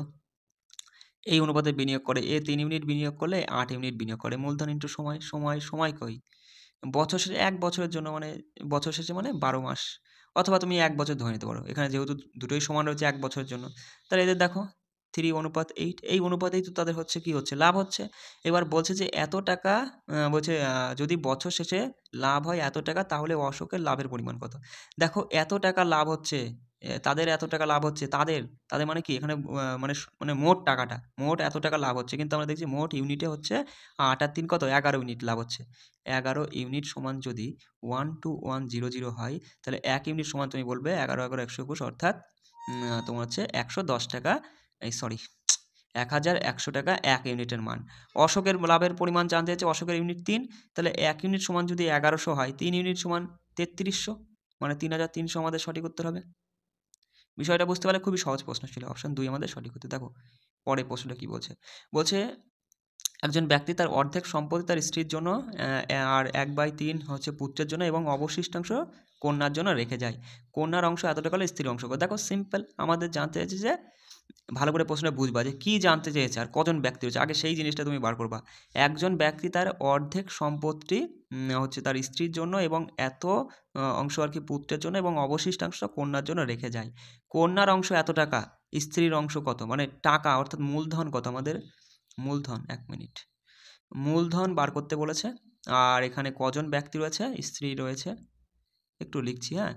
এই অনুপাতে বিনিয়োগ করে, এ 3 ইউনিট বিনিয়োগ করলে 8 ইউনিট বিনিয়োগ করে, মূলধন ইন্টু সময়, সময় কই, বছর শেষে 1 বছরের জন্য, মানে বছর শেষে মানে 12 মাস, অথবা তুমি 1 বছর ধরে নিতে পারো, এখানে যেহেতু দুটোই সমান রয়েছে 1 বছরের জন্য, তাহলে এদের দেখো 3:8, এই অনুপাতেই তো তাদের হচ্ছে কি হচ্ছে, লাভ হচ্ছে। এবার বলছে যে এত টাকা, বলছে যদি বছর শেষে লাভ হয় এত টাকা, তাহলে অশোকের লাভের পরিমাণ কত। দেখো এত টাকা লাভ হচ্ছে, তাদের এত টাকা লাভ হচ্ছে, তাদের মানে কি এখানে মানে মোট টাকাটা, মোট এত টাকা লাভ হচ্ছে, কিন্তু আমরা দেখছি মোট ইউনিটে হচ্ছে 8 আর 3 কত, 11 ইউনিট লাভ হচ্ছে। 11 ইউনিট সমান যদি 12100 হয়, তাহলে 1 ইউনিট সমান তুমি বলবে 11 × 121, অর্থাৎ তোমার হচ্ছে 110 টাকা, এই সরি 1100 টাকা 1 ইউনিটের মান। অশোকের লাভের পরিমাণ জানতে চাইছে, অশোকের ইউনিট 3, তাহলে 1 ইউনিট সমান যদি 1100 হয়, 3 ইউনিট সমান 3300, মানে 3300 আমাদের সঠিক উত্তর হবে। বিষয়টা বুঝতে পারলে খুবই সহজ প্রশ্ন ছিল, অপশন 2 আমাদের সঠিক উত্তর। দেখো পরের প্রশ্নটা কি বলছে, বলছে একজন ব্যক্তি তার অর্ধেক সম্পত্তি তার স্ত্রীর জন্য, আর 1/3 হচ্ছে পুত্রের জন্য, এবং অবশিষ্টাংশ কন্যার জন্য রেখে যায়, কন্যার অংশ এত টাকা হলে স্ত্রীর অংশ কত। দেখো সিম্পল, আমাদের জানতে চাইছে যে ভালো করে প্রশ্নটা বুঝবা যে কী জানতে চেয়েছে আর কজন ব্যক্তি রয়েছে, আগে সেই জিনিসটা তুমি বার করবা। একজন ব্যক্তি তার অর্ধেক সম্পত্তি হচ্ছে তার স্ত্রীর জন্য, এবং এত অংশ আর কি পুত্রের জন্য, এবং অবশিষ্টাংশ কন্যার জন্য রেখে যায়, কন্যার অংশ এত টাকা, স্ত্রীর অংশ কত, মানে টাকা অর্থাৎ মূলধন কত আমাদের, মূলধন 1 মিনিট, মূলধন বার করতে বলেছে। আর এখানে কজন ব্যক্তি রয়েছে, স্ত্রী রয়েছে, একটু লিখছি, হ্যাঁ,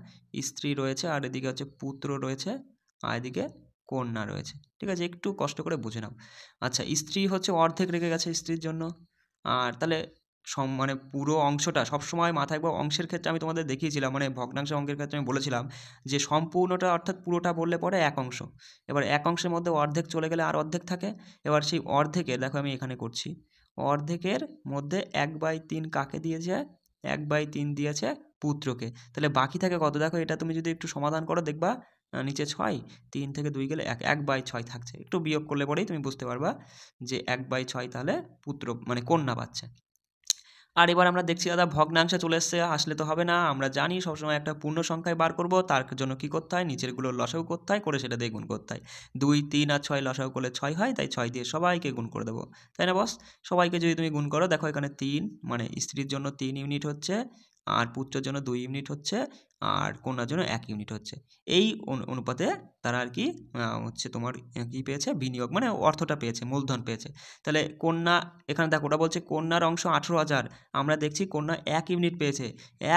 স্ত্রী রয়েছে, আর এদিকে হচ্ছে পুত্র রয়েছে, আর এদিকে কন্যা রয়েছে, ঠিক আছে, একটু কষ্ট করে বুঝে নাও। আচ্ছা, স্ত্রী হচ্ছে অর্ধেক রেখে গেছে স্ত্রীর জন্য, আর তাহলে মানে পুরো অংশটা সবসময় মাথায় রাখবো। অংশের ক্ষেত্রে আমি তোমাদের দেখিয়েছিলাম, মানে ভগ্নাংশ অঙ্কের ক্ষেত্রে আমি বলেছিলাম যে সম্পূর্ণটা অর্থাৎ পুরোটা বললে পরে 1 অংশ, এবার 1 অংশের মধ্যে অর্ধেক চলে গেলে আর অর্ধেক থাকে, এবার সেই অর্ধেকের দেখো আমি এখানে করছি, অর্ধেকের মধ্যে 1/3 কাকে দিয়েছে, 1/3 দিয়েছে পুত্রকে, তাহলে বাকি থাকে কত, দেখো এটা তুমি যদি একটু সমাধান করো দেখবা নিচে 6, 3 থেকে 2 গেলে 1/6 থাকছে, একটু বিয়োগ করলে পরেই তুমি বুঝতে পারবা যে 1/6 তাহলে পুত্র মানে কন্যা পাচ্ছে। আর এবার আমরা দেখছি দাদা ভগ্নাংশে চলে এসছে, আসলে তো হবে না, আমরা জানি সবসময় একটা পূর্ণ সংখ্যায় বার করব, তার জন্য কি করতে হয়, নিচেরগুলোর লসাগু করতে হয়, করে সেটা দিয়ে গুণ করতে হয়, 2 3 আর 6 লসাগু করলে 6 হয়, তাই 6 দিয়ে সবাইকে গুণ করে দেবো, তাই না বস। সবাইকে যদি তুমি গুণ করো, দেখো এখানে 3, মানে স্ত্রীর জন্য 3 ইউনিট হচ্ছে, আর পুত্রের জন্য 2 ইউনিট হচ্ছে, আর কন্যার জন্য 1 ইউনিট হচ্ছে। এই অনুপাতে তারা আর কি হচ্ছে তোমার কি পেয়েছে, বিনিয়োগ মানে অর্থটা পেয়েছে, মূলধন পেয়েছে। তাহলে কন্যা, এখানে দেখো ওটা বলছে কন্যার অংশ 18,000, আমরা দেখছি কন্যা 1 ইউনিট পেয়েছে।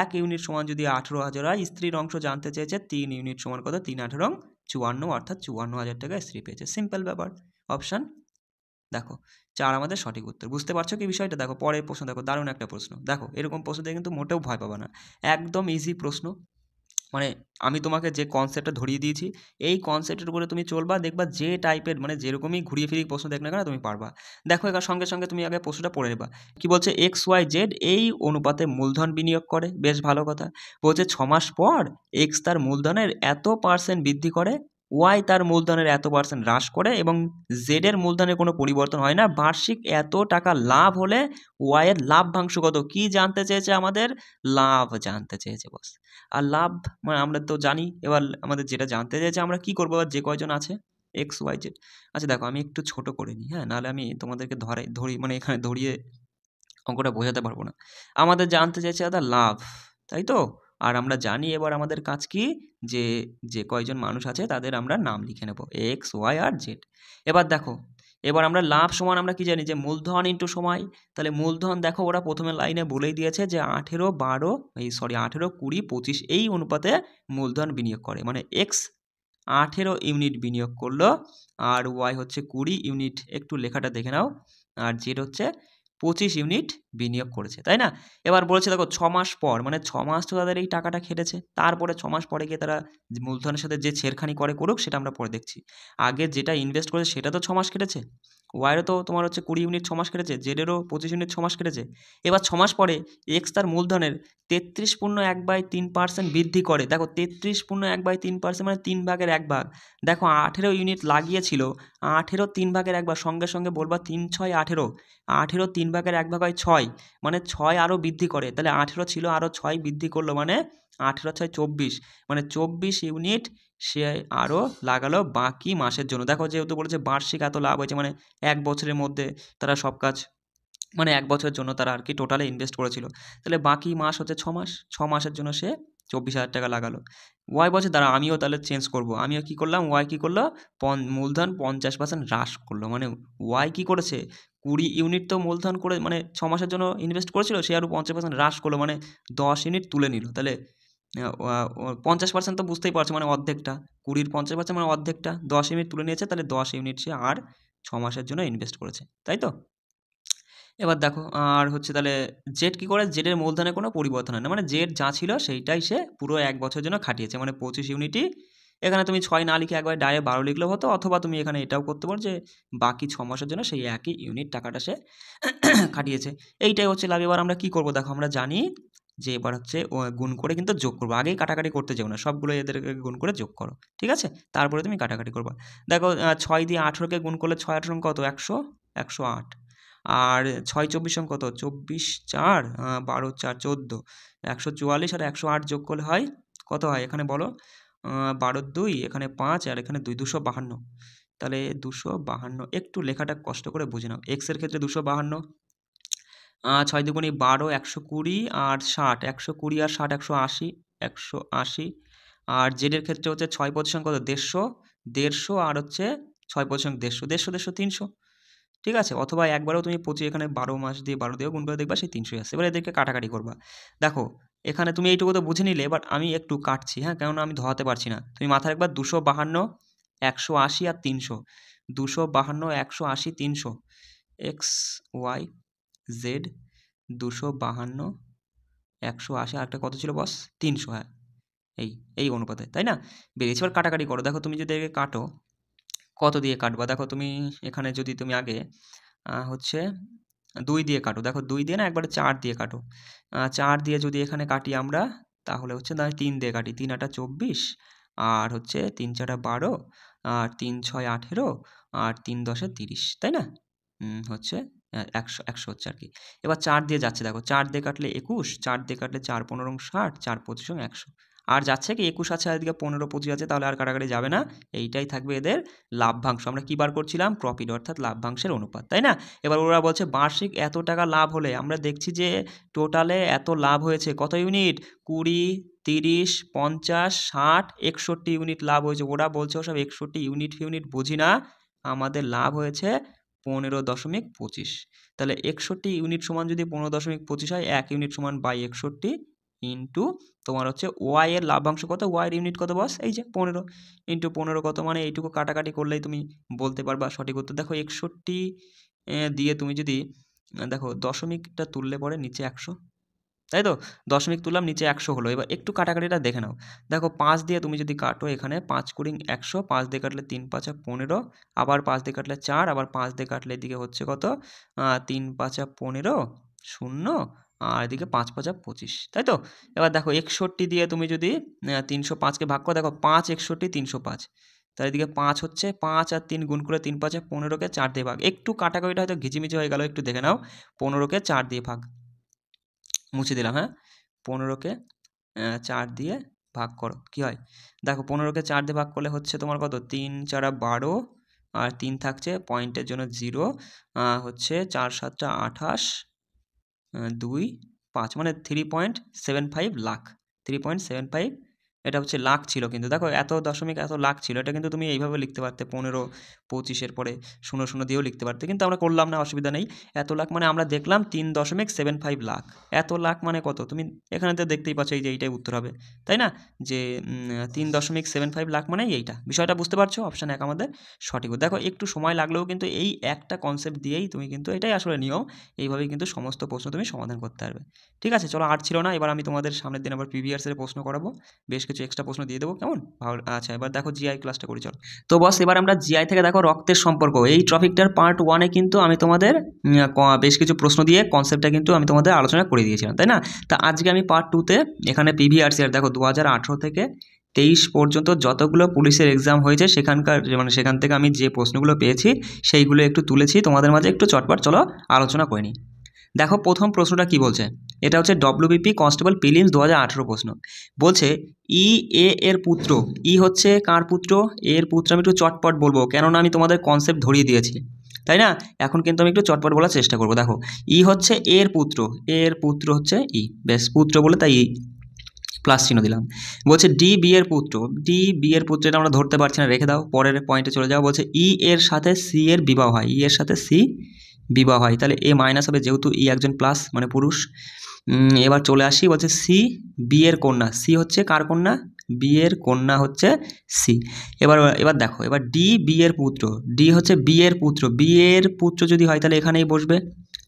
1 ইউনিট সমান যদি 18,000 হয়, স্ত্রীর অংশ জানতে চেয়েছে 3 ইউনিট সমান কত, 3 18 54, অর্থাৎ 54,000 টাকা স্ত্রী পেয়েছে। সিম্পল ব্যাপার, অপশান দেখো 4 আমাদের সঠিক উত্তর। বুঝতে পারছো কি বিষয়টা? দেখো পরের প্রশ্ন দেখো, দারুণ একটা প্রশ্ন। দেখো এরকম প্রশ্ন দিয়ে কিন্তু মোটেও ভয় পাবা না, একদম ইজি প্রশ্ন। মানে আমি তোমাকে যে কনসেপ্টটা ধরিয়ে দিয়েছি, এই কনসেপ্টের উপরে তুমি চলবা, দেখবা যে টাইপের মানে যেরকমই ঘুরিয়ে ফিরিয়ে প্রশ্ন দেখ না কেন তুমি পারবা। দেখো এর সঙ্গে সঙ্গে তুমি আগে প্রশ্নটা পড়ে নেবা। কি বলছে, XYZ এই অনুপাতে মূলধন বিনিয়োগ করে, বেশ ভালো কথা। বলছে 6 মাস পর এক্স তার মূলধনের এত % বৃদ্ধি করে, ওয়াই তার মূলধনের এত % হ্রাস করে এবং জেড এর মূলধনের কোনো পরিবর্তন হয় না। বার্ষিক এত টাকা লাভ হলে ওয়াই এর লাভ্যাংশ কত? কি জানতে চেয়েছে আমাদের? লাভ জানতে চেয়েছে বস। আর লাভ মানে আমরা তো জানি, এবার আমাদের যেটা জানতে চাইছে আমরা কি করবো, এবার যে কয়জন আছে XYZ। আচ্ছা দেখো আমি একটু ছোট করে নিই, হ্যাঁ, নাহলে আমি তোমাদেরকে ধরি মানে এখানে ধরিয়ে অঙ্কটা বোঝাতে পারবো না। আমাদের জানতে চাইছে দাদা লাভ, তাই তো? আর আমরা জানি এবার আমাদের কাজ কি, যে যে কয়জন মানুষ আছে তাদের আমরা নাম লিখে নেব, XY আর Z। এবার দেখো, এবার আমরা লাভ সমান আমরা কি জানি, যে মূলধন ইন্টু সময়। তাহলে মূলধন দেখো ওরা প্রথমে লাইনে বলেই দিয়েছে যে 18, 12 18, 20, 25 এই অনুপাতে মূলধন বিনিয়োগ করে, মানে X 18 ইউনিট বিনিয়োগ করলো আর ওয়াই হচ্ছে 20 ইউনিট, একটু লেখাটা দেখে নাও, আর জেড হচ্ছে 25 ইউনিট বিনিয়োগ করেছে, তাই না? এবার বলেছে দেখো 6 মাস পর, মানে 6 মাস তো তাদের এই টাকাটা খেটেছে, তারপরে 6 মাস পরে গিয়ে তারা মূলধনের সাথে যে ছেড়খানি করুক সেটা আমরা পরে দেখছি। আগে যেটা ইনভেস্ট করেছে সেটা তো 6 মাস কেটেছে, ওয়াইয়েরও তো তোমার হচ্ছে 20 ইউনিট 6 মাস কেটেছে, জেডেরও 25 ইউনিট 6 মাস কেটেছে। এবার 6 মাস পরে এক্স তার মূলধনের 33.1/3% বৃদ্ধি করে। দেখো 33.1/3% মানে 3 ভাগের 1 ভাগ। দেখো 18 ইউনিট লাগিয়েছিল, 18 3 ভাগের 1 ভাগ, সঙ্গে সঙ্গে বলবা 3 6 18, 18 3 ভাগের 1 ভাগ হয় 6, মানে 6 আরও বৃদ্ধি করে, তাহলে 18 ছিল আরও 6 বৃদ্ধি করলো, মানে 18 6 24, মানে 24 ইউনিট সে আরও লাগালো বাকি মাসের জন্য। দেখো যেহেতু বলেছে বার্ষিক এত লাভ হয়েছে, মানে 1 বছরের মধ্যে তারা সব কাজ, মানে 1 বছরের জন্য তারা আর কি টোটালে ইনভেস্ট করেছিল। তাহলে বাকি মাস হচ্ছে 6 মাস, 6 মাসের জন্য সে 24,000 টাকা লাগালো। ওয়াই বলছে দাঁড়া আমিও তাহলে চেঞ্জ করবো, আমিও কী করলাম, ওয়াই কী করলো, মূলধন 50% হ্রাস করলো, মানে ওয়াই কী করেছে, 20 ইউনিট তো মূলধন করে মানে 6 মাসের জন্য ইনভেস্ট করেছিল, সে আরও 50% হ্রাস করলো, মানে 10 ইউনিট তুলে নিল। তাহলে 50% তো বুঝতেই পারছো, মানে অর্ধেকটা, 20-র 50% মানে অর্ধেকটা, 10 ইউনিট তুলে নিয়েছে, তাহলে 10 ইউনিট সে আর 6 মাসের জন্য ইনভেস্ট করেছে, তাই তো? এবার দেখো আর হচ্ছে তাহলে জেড কী করে, জেডের মূলধনে কোনো পরিবর্তন হয় না, মানে জেড যা ছিল সেইটাই সে পুরো 1 বছরের জন্য খাটিয়েছে, মানে 25 ইউনিটই। এখানে তুমি 6 না লিখে একবার ডাইরেক্ট 12 লিখলেও হতো, অথবা তুমি এখানে এটাও করতে পারো যে বাকি 6 মাসের জন্য সেই একই ইউনিট টাকাটা সে খাটিয়েছে। এইটাই হচ্ছে লাভ। এবার আমরা কী করবো, দেখো আমরা জানি যে এবার হচ্ছে গুণ করে কিন্তু যোগ করবো, আগেই কাটাকাটি করতে যেও না, সবগুলো এদেরকে গুণ করে যোগ করো, ঠিক আছে? তারপরে তুমি কাটাকাটি করবা। দেখো 6 দিয়ে 18কে গুণ করলে 6 18 কত, 100, 108। আর 6 24 কত, 24 4 12 4 14, 144 আর 108 যোগ করলে হয় কত হয় এখানে বলো, 12 2, এখানে 5 আর এখানে 2, 252। তাহলে 252, একটু লেখাটা কষ্ট করে বুঝে নাও। এক্স এর ক্ষেত্রে 252, 6 দুগুণে 12, 120 আর 60, 120 আর 60 180, 180। আর জেডের ক্ষেত্রে হচ্ছে 6 পজিশন কত, 150, 150 আর হচ্ছে 6 পজিশন 150, 150 150 300, ঠিক আছে? অথবা একবারেও তুমি 25 এখানে 12 মাস দিয়ে 12 দিয়েও গুণ করে দেখবা সেই 300 আসছে। এবার এদেরকে কাটাকাটি করবা। দেখো এখানে তুমি এইটুকু তো বুঝে নিলে, এবার আমি একটু কাটছি, হ্যাঁ, কেননা আমি ধরাতে পারছি না। তুমি মাথায় রাখবা 252, 180 আর 300, 252, 180, 300, এক্স ওয়াই জেড 252, 180 আর একটা কত ছিল বস, 300, হ্যাঁ, এই অনুপাতে, তাই না? বেরিয়েছে। এবার কাটাকাটি করো। দেখো তুমি যদি একে কাটো, কত দিয়ে কাটবা, দেখো তুমি এখানে যদি তুমি আগে হচ্ছে 2 দিয়ে কাটো, দেখো 2 দিয়ে না একবারে 4 দিয়ে কাটো। 4 দিয়ে যদি এখানে কাটি আমরা, তাহলে হচ্ছে 3 দিয়ে কাটি, 3 8 24 আর হচ্ছে 3 4 12 আর 3 6 18 আর 3 10 30, তাই না? হচ্ছে 100 হচ্ছে আর কি। এবার 4 দিয়ে যাচ্ছে, দেখো 4 দিয়ে কাটলে 21, 4 দিয়ে কাটলে 4 15 60, 4 25 100। আর যাচ্ছে কি 21 আছে, আর এদিকে 15 25 আছে, তাহলে আর কাটাকাটি যাবে না। এইটাই থাকবে এদের লাভ্যাংশ। আমরা কী বার করছিলাম? প্রফিট অর্থাৎ লাভ্যাংশের অনুপাত, তাই না? এবার ওরা বলছে বার্ষিক এত টাকা লাভ হলে, আমরা দেখছি যে টোটালে এত লাভ হয়েছে, কত ইউনিট? 20, 30, 50, 60, 61 ইউনিট লাভ হয়েছে। ওরা বলছে ওসব 61 ইউনিট বুঝি না, আমাদের লাভ হয়েছে 15.25। তাহলে 61 ইউনিট সমান যদি 15.25 হয়, 1 ইউনিট সমান বাই 61 ইন্টু তোমার হচ্ছে ওয়াই এর লাভ্যাংশ কত, ওয়াইয়ের ইউনিট কত বস? এই যে 15 ইন্টু 15 কত, মানে এইটুকু কাটাকাটি করলেই তুমি বলতে পারবা সঠিক উত্তর। দেখো 61 দিয়ে তুমি যদি দেখো দশমিকটা তুললে পরে নিচে 100, তাই তো? দশমিক তুললাম, নিচে 100 হলো। এবার একটু কাটাকাটিটা দেখে নাও। দেখো 5 দিয়ে তুমি যদি কাটো, এখানে 5 কুড়ি 100, 5 দিয়ে কাটলে 3 5 15, আবার 5 দিয়ে কাটলে 4, আবার 5 দিয়ে কাটলে এদিকে হচ্ছে কত? 3 5 15, 0, আর এদিকে 5 5 25, তাই তো? এবার দেখো 61 দিয়ে তুমি যদি 305কে ভাগ করো, দেখো 5 61 305, তার এদিকে 5 হচ্ছে, 5 আর 3 গুণ করে 3 5 15কে 4 দিয়ে ভাগ। একটু কাটাকাটিটা হয়তো ঘিচিমিচি হয়ে গেল, একটু দেখে নাও। 15কে 4 দিয়ে ভাগ, মুছে দিলাম, হ্যাঁ। 15কে 4 দিয়ে ভাগ করো, কি হয়? দেখো 15কে 4 দিয়ে ভাগ করলে হচ্ছে তোমার কত? 3 4 12, আর 3 থাকছে পয়েন্টের জন্য 0, হচ্ছে 4 7 28, 2 5, মানে 3.75 লাখ। 3.75, এটা হচ্ছে লাখ ছিল, কিন্তু দেখো এত দশমিক এত লাখ ছিল। এটা কিন্তু তুমি এইভাবে লিখতে পারতে, 15 25-এর পরে 0 0 দিয়েও লিখতে পারতে, কিন্তু আমরা করলাম না, অসুবিধা নেই। এত লাখ মানে আমরা দেখলাম 3.75 লাখ। এত লাখ মানে কত? তুমি এখানে তো দেখতেই পাচ্ছ, এই যে এইটাই উত্তর হবে, তাই না? যে 3.75 লাখ মানে এইটা। বিষয়টা বুঝতে পারছো? অপশান 1 আমাদের সঠিক। দেখো একটু সময় লাগলেও কিন্তু এই একটা কনসেপ্ট দিয়েই তুমি কিন্তু, এটাই আসলে নিয়ম, এইভাবেই কিন্তু সমস্ত প্রশ্ন তুমি সমাধান করতে পারবে। ঠিক আছে, চলো আর ছিল না, এবার আমি তোমাদের সামনের দিন আবার প্রিভিয়াসের প্রশ্ন করাবো, বেশ কিছু এক্সট্রা প্রশ্ন দিয়ে দেবো, কেমন? ভালো, আচ্ছা এবার দেখো জিআই ক্লাসটা করি, চলো। তো বস এবার আমরা জিআই থেকে দেখো রক্তের সম্পর্ক, এই টপিকটার পার্ট 1-এ কিন্তু আমি তোমাদের বেশ কিছু প্রশ্ন দিয়ে কনসেপ্টটা কিন্তু আমি তোমাদের আলোচনা করে দিয়েছিলাম, তাই না? তা আজকে আমি পার্ট 2-তে এখানে পিভিআরসিআর দেখো 2018 থেকে 23 পর্যন্ত যতগুলো পুলিশের এক্সাম হয়েছে সেখানকার, মানে সেখান থেকে আমি যে প্রশ্নগুলো পেয়েছি সেইগুলো একটু তুলেছি তোমাদের মাঝে, একটু চটপট চলো আলোচনা করে নিই। দেখো প্রথম প্রশ্নটা কি বলছে, এটা হচ্ছে ডব্লিউবিপি কনস্টেবল প্রিলিমস 2018 প্রশ্ন। বলছে ই এ এর পুত্র, ই হচ্ছে কার পুত্র? এর পুত্র। আমি একটু চটপট বলবো, কেননা আমি তোমাদের কনসেপ্ট ধরিয়ে দিয়েছি, তাই না? এখন কিন্তু আমি একটু চটপট বলার চেষ্টা করবো। দেখো ই হচ্ছে এর পুত্র, এর পুত্র হচ্ছে ই, বেশ পুত্র বলে তাই ই প্লাস চিহ্ন দিলাম। বলছে ডি বি এর পুত্র, ডি বি এর পুত্র, এটা আমরা ধরতে পারছি না, রেখে দাও, পরের পয়েন্টে চলে যাও। বলছে ই এর সাথে সি এর বিবাহ হয়, ই এর সাথে সি বিবাহ হয়, তাহলে এ মাইনাস হবে, যেহেতু ই একজন প্লাস মানে পুরুষ। এবার চলে আসি, বলছে সি বি এর কন্যা, সি হচ্ছে কার কন্যা? বি এর কন্যা হচ্ছে সি। এবার দেখো, এবার ডি বি এর পুত্র, ডি হচ্ছে বি এর পুত্র, বি এর পুত্র যদি হয় তাহলে এখানেই বসবে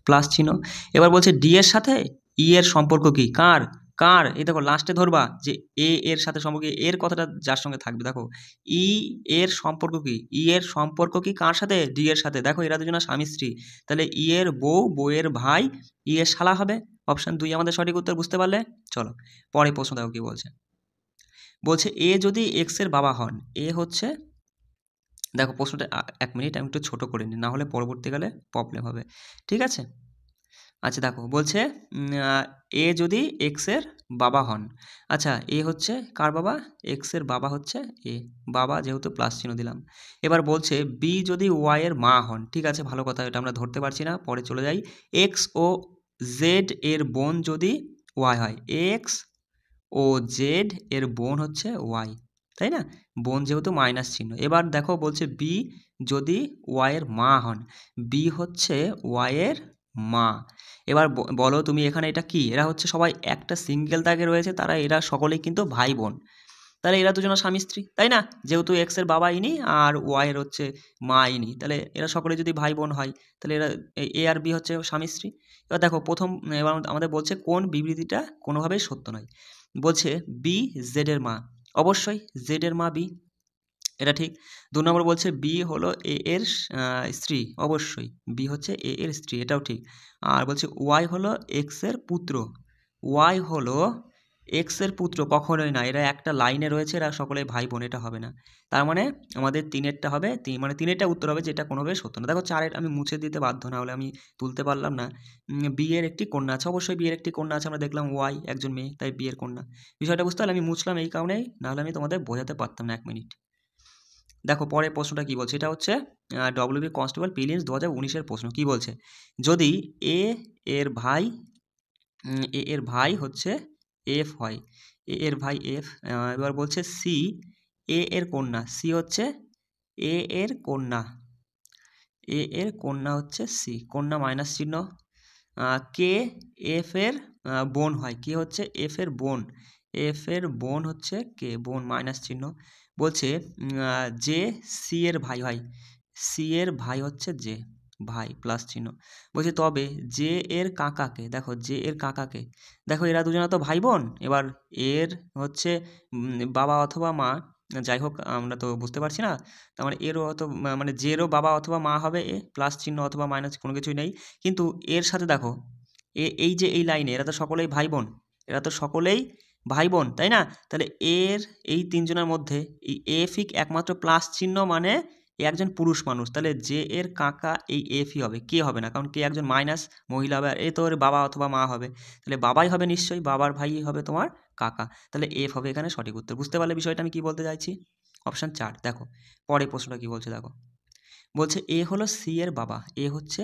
প্লাস চিহ্ন। এবার বলছে ডি এর সাথে ই এর সম্পর্ক কি? কার কার? এই দেখো লাস্টে ধরবা যে এ এর সাথে সম্পর্ক, এর কথাটা যার সঙ্গে থাকবে, দেখো ই এর সম্পর্ক কি? ই এর সম্পর্ক কি কার সাথে? ডি এর সাথে। দেখো এরা দুজনা স্বামী স্ত্রী, তাহলে ই এর বউ, বউয়ের ভাই, ই এর শালা হবে। অপশান 2 আমাদের সঠিক উত্তর, বুঝতে পারলে? চলো পরে প্রশ্ন দেখো কি বলছে। বলছে এ যদি এক্স এর বাবা হন, এ হচ্ছে, দেখো প্রশ্নটা 1 মিনিট আমি একটু ছোটো করে নিই, না হলে পরবর্তীকালে প্রবলেম হবে, ঠিক আছে? আচ্ছা দেখো বলছে এ যদি এক্স এর বাবা হন, আচ্ছা এ হচ্ছে কার বাবা? এক্স এর বাবা হচ্ছে এ, বাবা যেহেতু প্লাস চিহ্ন দিলাম। এবার বলছে বি যদি ওয়াই এর মা হন, ঠিক আছে ভালো কথা, এটা আমরা ধরতে পারছি না, পরে চলে যাই। এক্স ও জেড এর বোন যদি ওয়াই হয়, এক্স ও জেড এর বোন হচ্ছে ওয়াই, তাই না? বোন যেহেতু মাইনাস চিহ্ন। এবার দেখো বলছে বি যদি ওয়াই এর মা হন, বি হচ্ছে ওয়াই এর মা। এবার বলো তুমি এখানে এটা কি? এরা হচ্ছে সবাই একটা সিঙ্গেল দাগে রয়েছে, তারা এরা সকলেই কিন্তু ভাই বোন, তাহলে এরা দুজনে স্বামী স্ত্রী, তাই না? যেহেতু এক্স এর বাবা ইনি আর ওয়াই এর হচ্ছে মা ইনি, তাহলে এরা সকলে যদি ভাই বোন হয়, তাহলে এরা এ আর বি হচ্ছে স্বামী স্ত্রী। এবার দেখো এবার আমাদের বলছে কোন বিবৃতিটা কোনোভাবেই সত্য নয়। বলছে বি জেড এর মা, অবশ্যই জেড এর মা বি, এটা ঠিক। 2 নম্বর বলছে বি হলো এ এর স্ত্রী, অবশ্যই বি হচ্ছে এ এর স্ত্রী, এটাও ঠিক। আর বলছে ওয়াই হলো এক্স এর পুত্র, ওয়াই হলো এক্স এর পুত্র কখনোই না, এরা একটা লাইনে রয়েছে, এরা সকলেই ভাই বোন, এটা হবে না। তার মানে আমাদের তিনেরটা হবে, মানে তিনেরটা উত্তর হবে, যেটা কোনোভাবে সত্য না। দেখো চারের আমি মুছে দিতে বাধ্য, না হলে আমি তুলতে পারলাম না। বিয়ের একটি কন্যা আছে, অবশ্যই বিয়ের একটি কন্যা আছে, আমরা দেখলাম ওয়াই একজন মেয়ে, তাই বিয়ের কন্যা। বিষয়টা বুঝতে পারলে আমি মুছলাম এই কারণেই, নাহলে আমি তোমাদের বোঝাতে পারতাম না 1 মিনিট। দেখো পরের প্রশ্নটা কি বলছে, এটা হচ্ছে ডব্লিউবি কনস্টেবল প্রিলিমস 2019-এর প্রশ্ন। কি বলছে, যদি এ এর ভাই এ এর ভাই হচ্ছে এফ হয়, এ এর ভাই এফ, এবার বলছে সি এ এর কন্যা, সি হচ্ছে এ এর কন্যা, এ এর কন্যা হচ্ছে সি, কন্যা মাইনাস চিহ্ন, কে এফ এর বোন হয়, কে হচ্ছে এফ এর বোন, এফ এর বোন হচ্ছে কে, বোন মাইনাস চিহ্ন। বলছে যে সি এর ভাই হয়, সি এর ভাই হচ্ছে যে, ভাই প্লাস চিহ্ন। বলছে তবে যে এর কাকাকে, দেখো যে এর কাকাকে, দেখো এরা দুজনে তো ভাই বোন, এবার এর হচ্ছে বাবা অথবা মা, যাই হোক আমরা তো বুঝতে পারছি না, তার মানে এরও হয়তো মানে জেরও বাবা অথবা মা হবে এ, প্লাস চিহ্ন অথবা মাইনাস কোনো কিছুই নেই। কিন্তু এর সাথে দেখো এই যে এই লাইনে এরা তো সকলেই ভাই বোন, এরা তো সকলেই ভাই বোন, তাই না? তাহলে এর এই তিনজনের মধ্যে এই এফই একমাত্র প্লাস চিহ্ন, মানে এ একজন পুরুষ মানুষ, তাহলে যে এর কাকা এই এফই হবে, কে হবে না, কারণ কে একজন মাইনাস মহিলা হবে, আর এ তো ওর বাবা অথবা মা হবে, তাহলে বাবাই হবে নিশ্চয়ই, বাবার ভাই হবে তোমার কাকা, তাহলে এফ হবে এখানে সঠিক উত্তর। বুঝতে পারলে বিষয়টা আমি কি বলতে চাইছি? অপশান 4 দেখো পরের প্রশ্নটা কি বলছে, দেখো বলছে এ হলো সি এর বাবা, এ হচ্ছে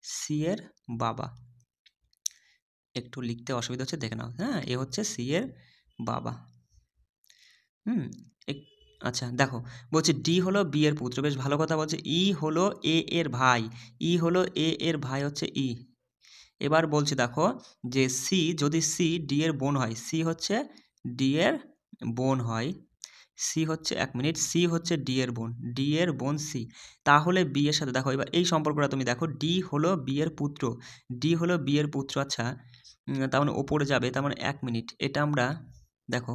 সি এর বাবা, একটু লিখতে অসুবিধা হচ্ছে দেখে নাও, হ্যাঁ, এ হচ্ছে সি এর বাবা। হুম এক- আচ্ছা দেখো, বলছে ডি হলো বি এর পুত্র, বেশ ভালো কথা বলছে, ই হলো এ এর ভাই, ই হলো এ এর ভাই হচ্ছে ই। এবার বলছে দেখো যে সি, যদি সি ডি এর বোন হয়, সি হচ্ছে ডি এর বোন হয়, সি হচ্ছে 1 মিনিট, সি হচ্ছে ডি এর বোন, ডি এর বোন সি, তাহলে বি এর সাথে দেখো এবার এই সম্পর্কটা তুমি দেখো, ডি হলো বি এর পুত্র, ডি হলো বি এর পুত্র, আচ্ছা তার মানে ওপরে যাবে, তার মানে 1 মিনিট, এটা আমরা দেখো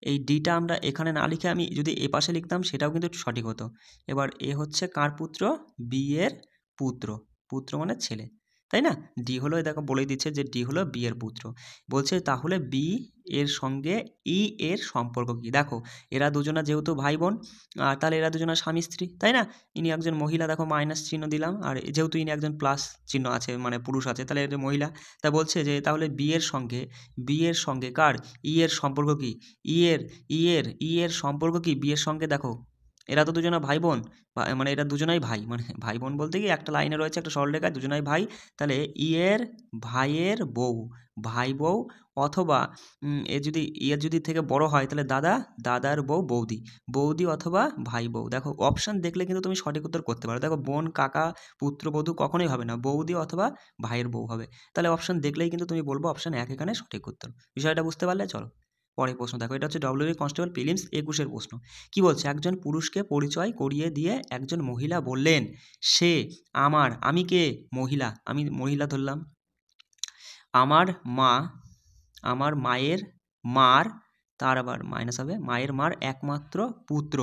এই ডিটা আমরা এখানে না লিখে আমি যদি এ পাশে লিখতাম সেটাও কিন্তু সঠিক হতো। এবার এ হচ্ছে কার পুত্র, বি এর পুত্র, পুত্র মানে ছেলে, তাই না? ডি হলো, দেখো বলেই দিচ্ছে যে ডি হলো বি এর পুত্র। বলছে তাহলে বি এর সঙ্গে ই এর সম্পর্ক কি, দেখো এরা দুজনা যেহেতু ভাই বোন, আর তাহলে এরা দুজনা স্বামী স্ত্রী, তাই না? ইনি একজন মহিলা, দেখো মাইনাস চিহ্ন দিলাম, আর যেহেতু ইনি একজন প্লাস চিহ্ন আছে মানে পুরুষ আছে, তাহলে এটা মহিলা। তা বলছে যে তাহলে বি এর সঙ্গে কার, ই এর সম্পর্ক কি, ই এর সম্পর্ক কি বি এর সঙ্গে, দেখো এরা তো দুজনা ভাই বোন, মানে এরা দুজনাই ভাই, মানে ভাই বোন বলতে কি একটা লাইনে রয়েছে একটা সরলরেখায় দুজনাই ভাই, তাহলে ই এর ভাইয়ের বউ, ভাই বউ, অথবা এ যদি এর যদি থেকে বড় হয় তাহলে দাদা, দাদার বউ, বৌদি, বৌদি অথবা ভাই বউ। দেখো অপশান দেখলে কিন্তু তুমি সঠিক উত্তর করতে পারো, দেখো বোন, কাকা, পুত্রবধূ কখনোই হবে না, বৌদি অথবা ভাইয়ের বউ হবে, তাহলে অপশান দেখলেই কিন্তু তুমি বলবো অপশান 1 এখানে সঠিক উত্তর। বিষয়টা বুঝতে পারলে চলো পরের প্রশ্ন দেখো, এটা হচ্ছে ডব্লিউবি কনস্টেবল প্রিলিমস 21-এর প্রশ্ন। কি বলছে, একজন পুরুষকে পরিচয় করিয়ে দিয়ে একজন মহিলা বললেন সে আমার, আমি কে, মহিলা, আমি মহিলা ধরলাম, আমার মা, আমার মায়ের মার, তার আবার মাইনাস হবে, মায়ের মার একমাত্র পুত্র,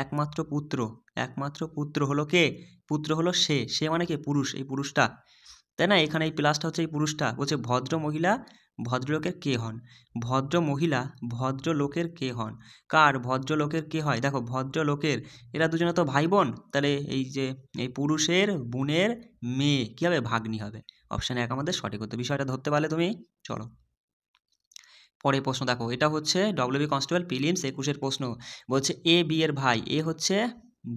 একমাত্র পুত্র, একমাত্র পুত্র হলো কে, পুত্র হলো সে, সে মানে কে, পুরুষ, এই পুরুষটা, তাই না? এখানে এই প্লাসটা হচ্ছে এই পুরুষটা, বলছে ভদ্র মহিলা ভদ্রলোকের কে হন, ভদ্র মহিলা ভদ্রলোকের কে হন, কার ভদ্রলোকের কে হয়, দেখো ভদ্রলোকের, এরা দুজনে তো ভাই বোন, তাহলে এই যে এই পুরুষের বোনের মেয়ে কী হবে, ভাগ্নি হবে। অপশান 1 আমাদের সঠিক উত্তর। বিষয়টা ধরতে পারলে তুমি, চলো পরের প্রশ্ন দেখো, এটা হচ্ছে ডব্লিউবি কনস্টেবল প্রিলিমস 21-এর প্রশ্ন। বলছে এ বি এর ভাই, এ হচ্ছে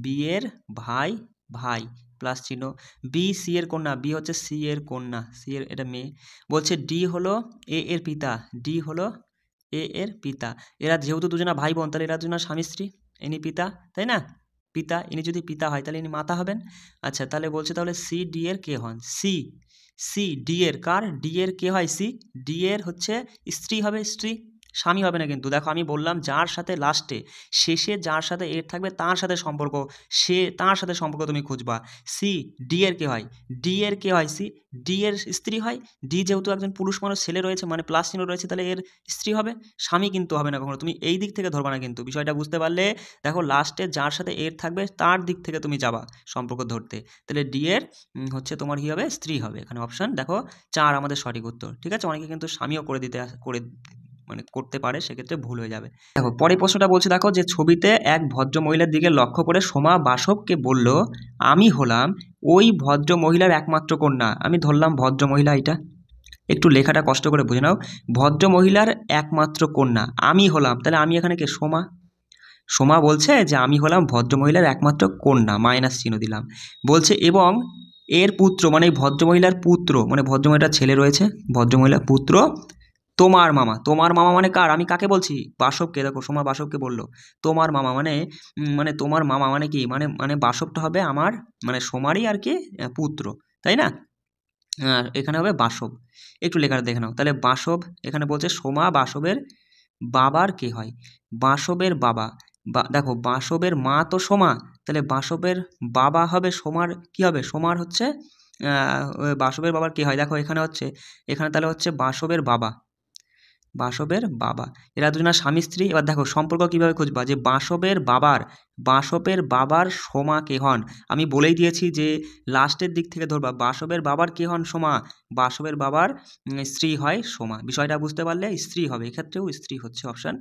বি এর ভাই, ভাই প্লাস চিহ্ন, বি সি এর কন্যা, বি হচ্ছে সি এর কন্যা, সি এর এটা মেয়ে। বলছে ডি হলো এ এর পিতা, ডি হলো এ এর পিতা, এরা যেহেতু দুজনা ভাই বোন তাহলে এরা দুজনা স্বামী স্ত্রী, ইনি পিতা, তাই না? পিতা, ইনি যদি পিতা হয় তাহলে ইনি মাতা হবেন। আচ্ছা তাহলে বলছে তাহলে সি ডি এর কে হন, সি, সি ডি এর কার, ডি এর কে হয়, সি ডি এর হচ্ছে স্ত্রী হবে, স্ত্রী, স্বামী হবে না কিন্তু, দেখো আমি বললাম যার সাথে লাস্টে শেষে যার সাথে এর থাকবে তার সাথে সম্পর্ক, সে তার সাথে সম্পর্ক তুমি খুঁজবা। সি ডি এর কে হয়, ডি এর কে হয়, সি ডি এর স্ত্রী হয়, ডি যেহেতু একজন পুরুষ মানুষ ছেলে রয়েছে মানে প্লাস চিহ্ন রয়েছে, তাহলে এর স্ত্রী হবে, স্বামী কিন্তু হবে না কখনো, তুমি এই দিক থেকে ধরবা না কিন্তু। বিষয়টা বুঝতে পারলে, দেখো লাস্টে যার সাথে এর থাকবে তার দিক থেকে তুমি যাবা সম্পর্ক ধরতে, তাহলে ডি এর হচ্ছে তোমার কী হবে, স্ত্রী হবে। এখানে অপশান দেখো 4 আমাদের সঠিক উত্তর। ঠিক আছে, অনেকে কিন্তু স্বামীও করে দিতে করে মানে করতে পারে সেক্ষেত্রে ভুল হয়ে যাবে। দেখো পরের প্রশ্নটা বলছে, দেখো যে ছবিতে এক ভদ্র মহিলার দিকে লক্ষ্য করে সোমা বাসবকে বলল, আমি হলাম ওই ভদ্র মহিলার একমাত্র কন্যা। আমি ধরলাম ভদ্র মহিলা, এটা একটু লেখাটা কষ্ট করে বুঝে নাও। ভদ্র মহিলার একমাত্র কন্যা আমি হলাম, তাহলে আমি এখানে কে? সোমা। সোমা বলছে যে আমি হলাম ভদ্রমহিলার একমাত্র কন্যা, মাইনাস চিহ্ন দিলাম। বলছে এবং এর পুত্র, মানে এই ভদ্রমহিলার পুত্র, মানে ভদ্রমহিলার ছেলে রয়েছে, ভদ্রমহিলার পুত্র তোমার মামা। তোমার মামা মানে কার? আমি কাকে বলছি? বাসবকে। দেখো সোমা বাসবকে বললো তোমার মামা, মানে মানে তোমার মামা মানে কি, মানে মানে বাসবটা হবে আমার মানে সোমারই আর কি পুত্র, তাই না? এখানে হবে বাসব। একটু লেখাটা দেখে নাও। তাহলে বাসব এখানে বলছে সোমা বাসবের বাবার কে হয়? বাসবের বাবা। দেখো বাসবের মা তো সোমা, তাহলে বাসবের বাবা হবে সোমার কি হবে? সোমার হচ্ছে বাসবের বাবার কে হয়? দেখো এখানে হচ্ছে, এখানে তাহলে হচ্ছে বাসবের বাবা, বাসবের বাবা। এরা দুজনা স্বামী স্ত্রী। এবার দেখো সম্পর্ক কিভাবে খুঁজবা, যে বাসবের বাবার সোমা কে হন? আমি বলেই দিয়েছি যে লাস্টের দিক থেকে ধরবা। বাসবের বাবার কে হন? সোমা। বাসবের বাবার স্ত্রী হয় সোমা। বিষয়টা বুঝতে পারলে? স্ত্রী হবে, এক্ষেত্রেও স্ত্রী হচ্ছে অপশান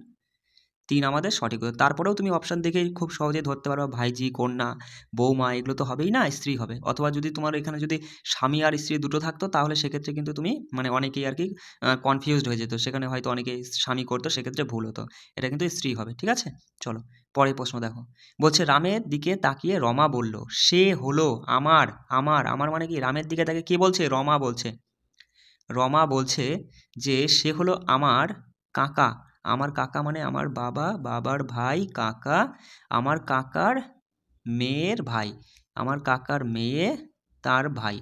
3 আমাদের সঠিক উত্তর। তারপরেও তুমি অপশান দেখেই খুব সহজেই ধরতে পারো, ভাইঝি, কন্যা, বৌমা এগুলো তো হবেই না, স্ত্রী হবে। অথবা যদি তোমার এখানে যদি স্বামী আর স্ত্রী দুটো থাকতো তাহলে সেক্ষেত্রে কিন্তু তুমি মানে অনেকেই আর কি কনফিউজড হয়ে যেত, সেখানে হয়তো অনেকেই স্বামী করতো, সেক্ষেত্রে ভুল হতো। এটা কিন্তু স্ত্রী হবে, ঠিক আছে? চলো পরের প্রশ্ন দেখো। বলছে রামের দিকে তাকিয়ে রমা বলল, সে হলো আমার। আমার মানে কি? রামের দিকে তাকিয়ে কে বলছে? রমা বলছে। রমা বলছে যে সে হলো আমার কাকা। আমার কাকা মানে আমার বাবা, বাবার ভাই, কাকা, আমার কাকার মেয়ের ভাই, আমার কাকার মেয়ে তার ভাই,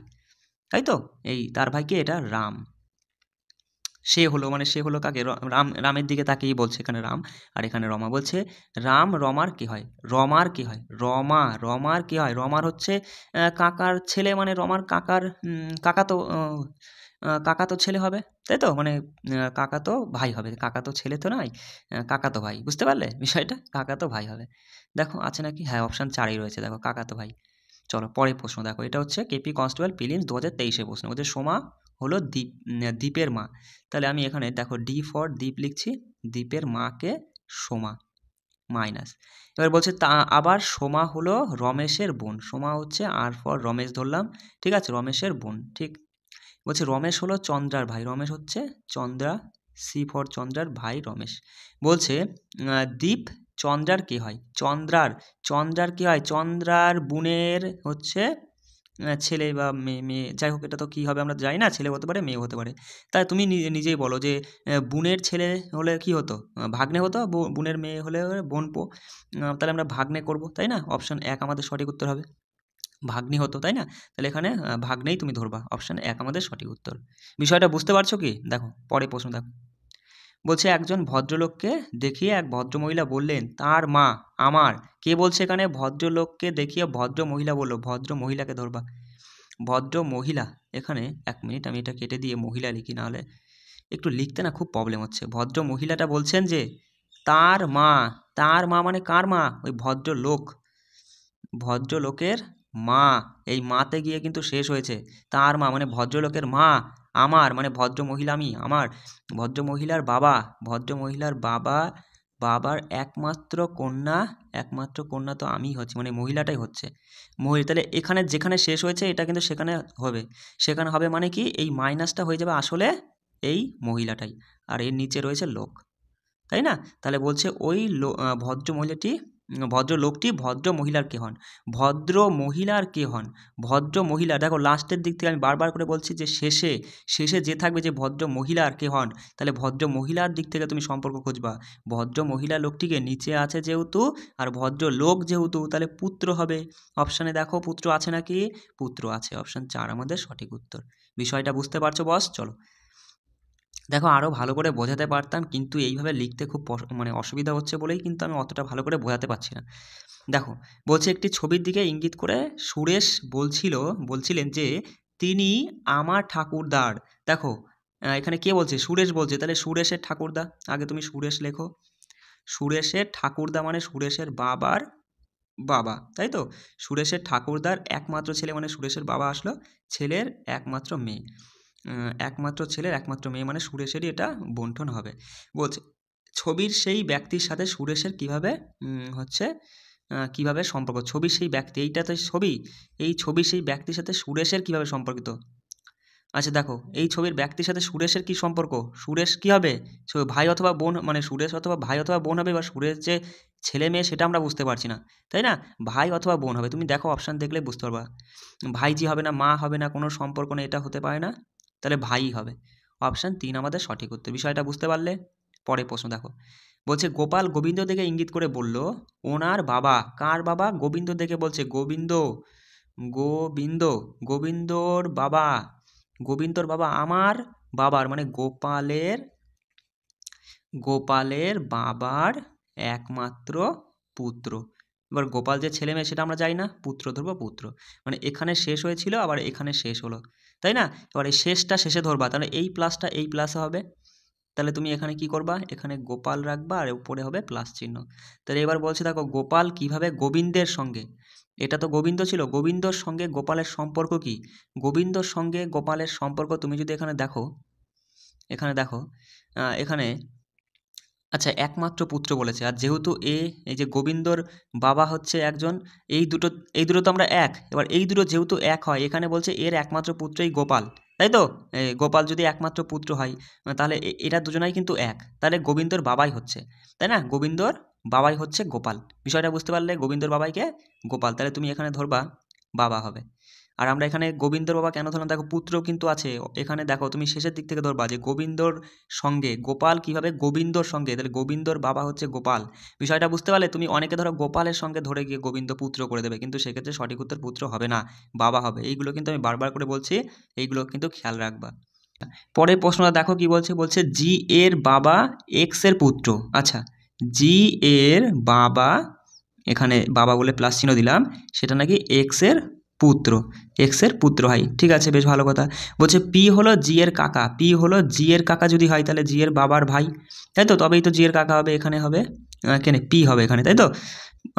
তাই তো? এই তার ভাইকে, এটা রাম। সে হলো মানে সে হলো কাকে? রাম। রামের দিকে তাকিয়েই বলছে এখানে রাম, আর এখানে রমা বলছে রাম রমার কি হয়? রমার কি হয়? রমার কি হয়? রমার হচ্ছে কাকার ছেলে, মানে রমার কাকার কাকা তো কাকা তো ছেলে হবে, তাই তো? মানে কাকা তো ভাই হবে, কাকা তো ছেলে তো নয়, কাকা তো ভাই। বুঝতে পারলে বিষয়টা? কাকা তো ভাই হবে। দেখো আছে নাকি? হ্যাঁ, অপশান 4 রয়েছে, দেখো কাকা তো ভাই। চলো পরের প্রশ্ন দেখো। এটা হচ্ছে কেপি কনস্টেবল প্রিলিমস 2023 প্রশ্ন। বলছে সোমা হলো দীপের মা। তাহলে আমি এখানে দেখো ডি ফর দীপ লিখছি, দীপের মাকে সোমা, মাইনাস। এবার বলছে তা আবার সোমা হলো রমেশের বোন। সোমা হচ্ছে আর ফর রমেশ ধরলাম, ঠিক আছে? রমেশের বোন, ঠিক। বলছে রমেশ হলো চন্দ্রার ভাই। রমেশ হচ্ছে চন্দ্রা, সি ফর চন্দ্রার ভাই রমেশ। বলছে দীপ চন্দ্রার কে হয়? চন্দ্রার কি হয়? চন্দ্রার বোনের হচ্ছে ছেলে বা মেয়ে, যাই হোক এটা তো কী হবে আমরা জানি না, ছেলে হতে পারে, মেয়ে হতে পারে। তাই তুমি নিজেই বলো যে বোনের ছেলে হলে কি হতো? ভাগ্নে হতো। বোনের মেয়ে হলে বোনপো। তাহলে আমরা ভাগ্নে করব, তাই না? অপশান 1 আমাদের সঠিক উত্তর হবে। ভাগ্নি হতো, তাই না? তাহলে এখানে ভাগ্নেই তুমি ধরবা। অপশান 1 আমাদের সঠিক উত্তর। বিষয়টা বুঝতে পারছো কি? দেখো পরের প্রশ্ন দেখো। বলছে একজন ভদ্রলোককে দেখিয়ে এক ভদ্রমহিলা বললেন তার মা আমার। কে বলছে এখানে? ভদ্রলোককে দেখিয়ে ভদ্র মহিলা বললো, ভদ্র মহিলাকে ধরবা। ভদ্র মহিলা, এখানে 1 মিনিট আমি এটা কেটে দিয়ে মহিলা লিখি, নাহলে একটু লিখতে না খুব প্রবলেম হচ্ছে। ভদ্র মহিলাটা বলছেন যে তার মা। তার মা মানে কার মা? ওই ভদ্রলোক, ভদ্রলোকের মা। এই মাতে গিয়ে কিন্তু শেষ হয়েছে। তার মা মানে ভদ্রলোকের মা আমার, মানে ভদ্র মহিলা আমি, আমার ভদ্রমহিলার বাবা, ভদ্রমহিলার বাবা, বাবার একমাত্র কন্যা, একমাত্র কন্যা তো আমি হচ্ছে, মানে মহিলাটাই হচ্ছে মহিলা। তাহলে এখানে যেখানে শেষ হয়েছে এটা কিন্তু সেখানে হবে, সেখানে হবে মানে কি এই মাইনাসটা হয়ে যাবে আসলে এই মহিলাটাই, আর এর নিচে রয়েছে লোক, তাই না? তাহলে বলছে ওই ভদ্র মহিলাটি, ভদ্রলোকটি ভদ্র মহিলার কে হন? ভদ্র মহিলার কে হন? ভদ্র মহিলা, দেখো লাস্টের দিক থেকে আমি বারবার করে বলছি যে শেষে শেষে যে থাকবে যে ভদ্র মহিলার কে হন, তাহলে ভদ্র মহিলার দিক থেকে তুমি সম্পর্ক খুঁজবা। ভদ্র মহিলা লোকটিকে নিচে আছে যেহেতু, আর ভদ্র লোক যেহেতু, তাহলে পুত্র হবে। অপশানে দেখো পুত্র আছে নাকি? পুত্র আছে। অপশান 4 আমাদের সঠিক উত্তর। বিষয়টা বুঝতে পারছো বস? চলো দেখো আরও ভালো করে বোঝাতে পারতাম, কিন্তু এইভাবে লিখতে খুব মানে অসুবিধা হচ্ছে বলেই কিন্তু আমি অতটা ভালো করে বোঝাতে পারছি না। দেখো বলছে একটি ছবির দিকে ইঙ্গিত করে সুরেশ বলছিলেন যে তিনি আমার ঠাকুরদার। দেখো এখানে কে বলছে? সুরেশ বলছে। তাহলে সুরেশের ঠাকুরদা, আগে তুমি সুরেশ লেখো। সুরেশের ঠাকুরদা মানে সুরেশের বাবার বাবা, তাই তো? সুরেশের ঠাকুরদার একমাত্র ছেলে মানে সুরেশের বাবা আসলো, ছেলের একমাত্র মেয়ে। একমাত্র ছেলের একমাত্র মেয়ে মানে সুরেশেরই এটা বন্টন হবে। বলছে ছবির সেই ব্যক্তির সাথে সুরেশের কীভাবে হচ্ছে কীভাবে সম্পর্ক, ছবির সেই ব্যক্তি, এইটা তো ছবি, এই ছবির সেই ব্যক্তির সাথে সুরেশের কীভাবে সম্পর্কিত। আচ্ছা দেখো, এই ছবির ব্যক্তির সাথে সুরেশের কী সম্পর্ক, সুরেশ কী হবে, ভাই অথবা বোন, মানে সুরেশ অথবা ভাই অথবা বোন হবে, বা সুরেশ যে ছেলে মেয়ে সেটা আমরা বুঝতে পারছি না, তাই না, ভাই অথবা বোন হবে। তুমি দেখো অপশান দেখলে বুঝতে পারবা, ভাইজি হবে না, মা হবে না, কোনো সম্পর্ক নেই, এটা হতে পারে না, তাহলে ভাই হবে। অপশান 3 আমাদের সঠিক উত্তর। বিষয়টা বুঝতে পারলে? পরে প্রশ্ন দেখো, বলছে গোপাল গোবিন্দ দিকে ইঙ্গিত করে বলল ওনার বাবা, কার বাবা, গোবিন্দ দেখে বলছে, গোবিন্দ, গোবিন্দ, গোবিন্দর বাবা, গোবিন্দর বাবা আমার বাবার, মানে গোপালের, গোপালের বাবার একমাত্র পুত্র। এবার গোপাল যে ছেলে মেয়ে সেটা আমরা জানি না, পুত্র ধরবো, পুত্র, মানে এখানে শেষ হয়েছিল আবার এখানে শেষ হলো, তাই না। এবার এই শেষটা শেষে ধরবা, তাহলে এই প্লাসটা এই প্লাসে হবে, তাহলে তুমি এখানে কি করবা, এখানে গোপাল রাখবা আর উপরে হবে প্লাস চিহ্ন। তাহলে এবার বলছে দেখো গোপাল কিভাবে গোবিন্দের সঙ্গে, এটা তো গোবিন্দ ছিল, গোবিন্দর সঙ্গে গোপালের সম্পর্ক কি, গোবিন্দর সঙ্গে গোপালের সম্পর্ক তুমি যদি এখানে দেখো, এখানে দেখো, এখানে আচ্ছা একমাত্র পুত্র বলেছে, আর যেহেতু এই যে গোবিন্দর বাবা হচ্ছে একজন, এই দুটো তো আমরা এক, এবার এই দুটো যেহেতু এক হয়, এখানে বলছে এর একমাত্র পুত্রই গোপাল, তাই তো, গোপাল যদি একমাত্র পুত্র হয় তাহলে এরা দুজনাই কিন্তু এক, তাহলে গোবিন্দর বাবাই হচ্ছে, তাই না, গোবিন্দর বাবাই হচ্ছে গোপাল। বিষয়টা বুঝতে পারলে, গোবিন্দর বাবাইকে গোপাল, তাহলে তুমি এখানে ধরবা বাবা হবে। আর আমরা এখানে গোবিন্দর বাবা কেন ধরলাম, দেখো পুত্র কিন্তু আছে এখানে, দেখো তুমি শেষের দিক থেকে ধরবা যে গোবিন্দর সঙ্গে গোপাল কিভাবে গোবিন্দর সঙ্গে, তাহলে গোবিন্দর বাবা হচ্ছে গোপাল। বিষয়টা বুঝতে পারলে? তুমি অনেকে ধরো গোপালের সঙ্গে ধরে গিয়ে গোবিন্দ পুত্র করে দেবে, কিন্তু সেক্ষেত্রে সঠিক উত্তর পুত্র হবে না, বাবা হবে। এইগুলো কিন্তু আমি বারবার করে বলছি, এইগুলো কিন্তু খেয়াল রাখবা। পরের প্রশ্নটা দেখো কি বলছে, বলছে জি এর বাবা এক্স এর পুত্র। আচ্ছা, জি এর বাবা, এখানে বাবা বলে প্লাস চিহ্ন দিলাম, সেটা নাকি এক্স এর পুত্র, এক্স এর পুত্র হয়, ঠিক আছে, বেশ ভালো কথা। বলছে পি হলো জি এর কাকা, পি হলো জি এর কাকা যদি হয় তাহলে জি এর বাবার ভাই, তাই তো, তবেই তো জি এর কাকা হবে, এখানে হবে কেন পি হবে এখানে, তাই তো,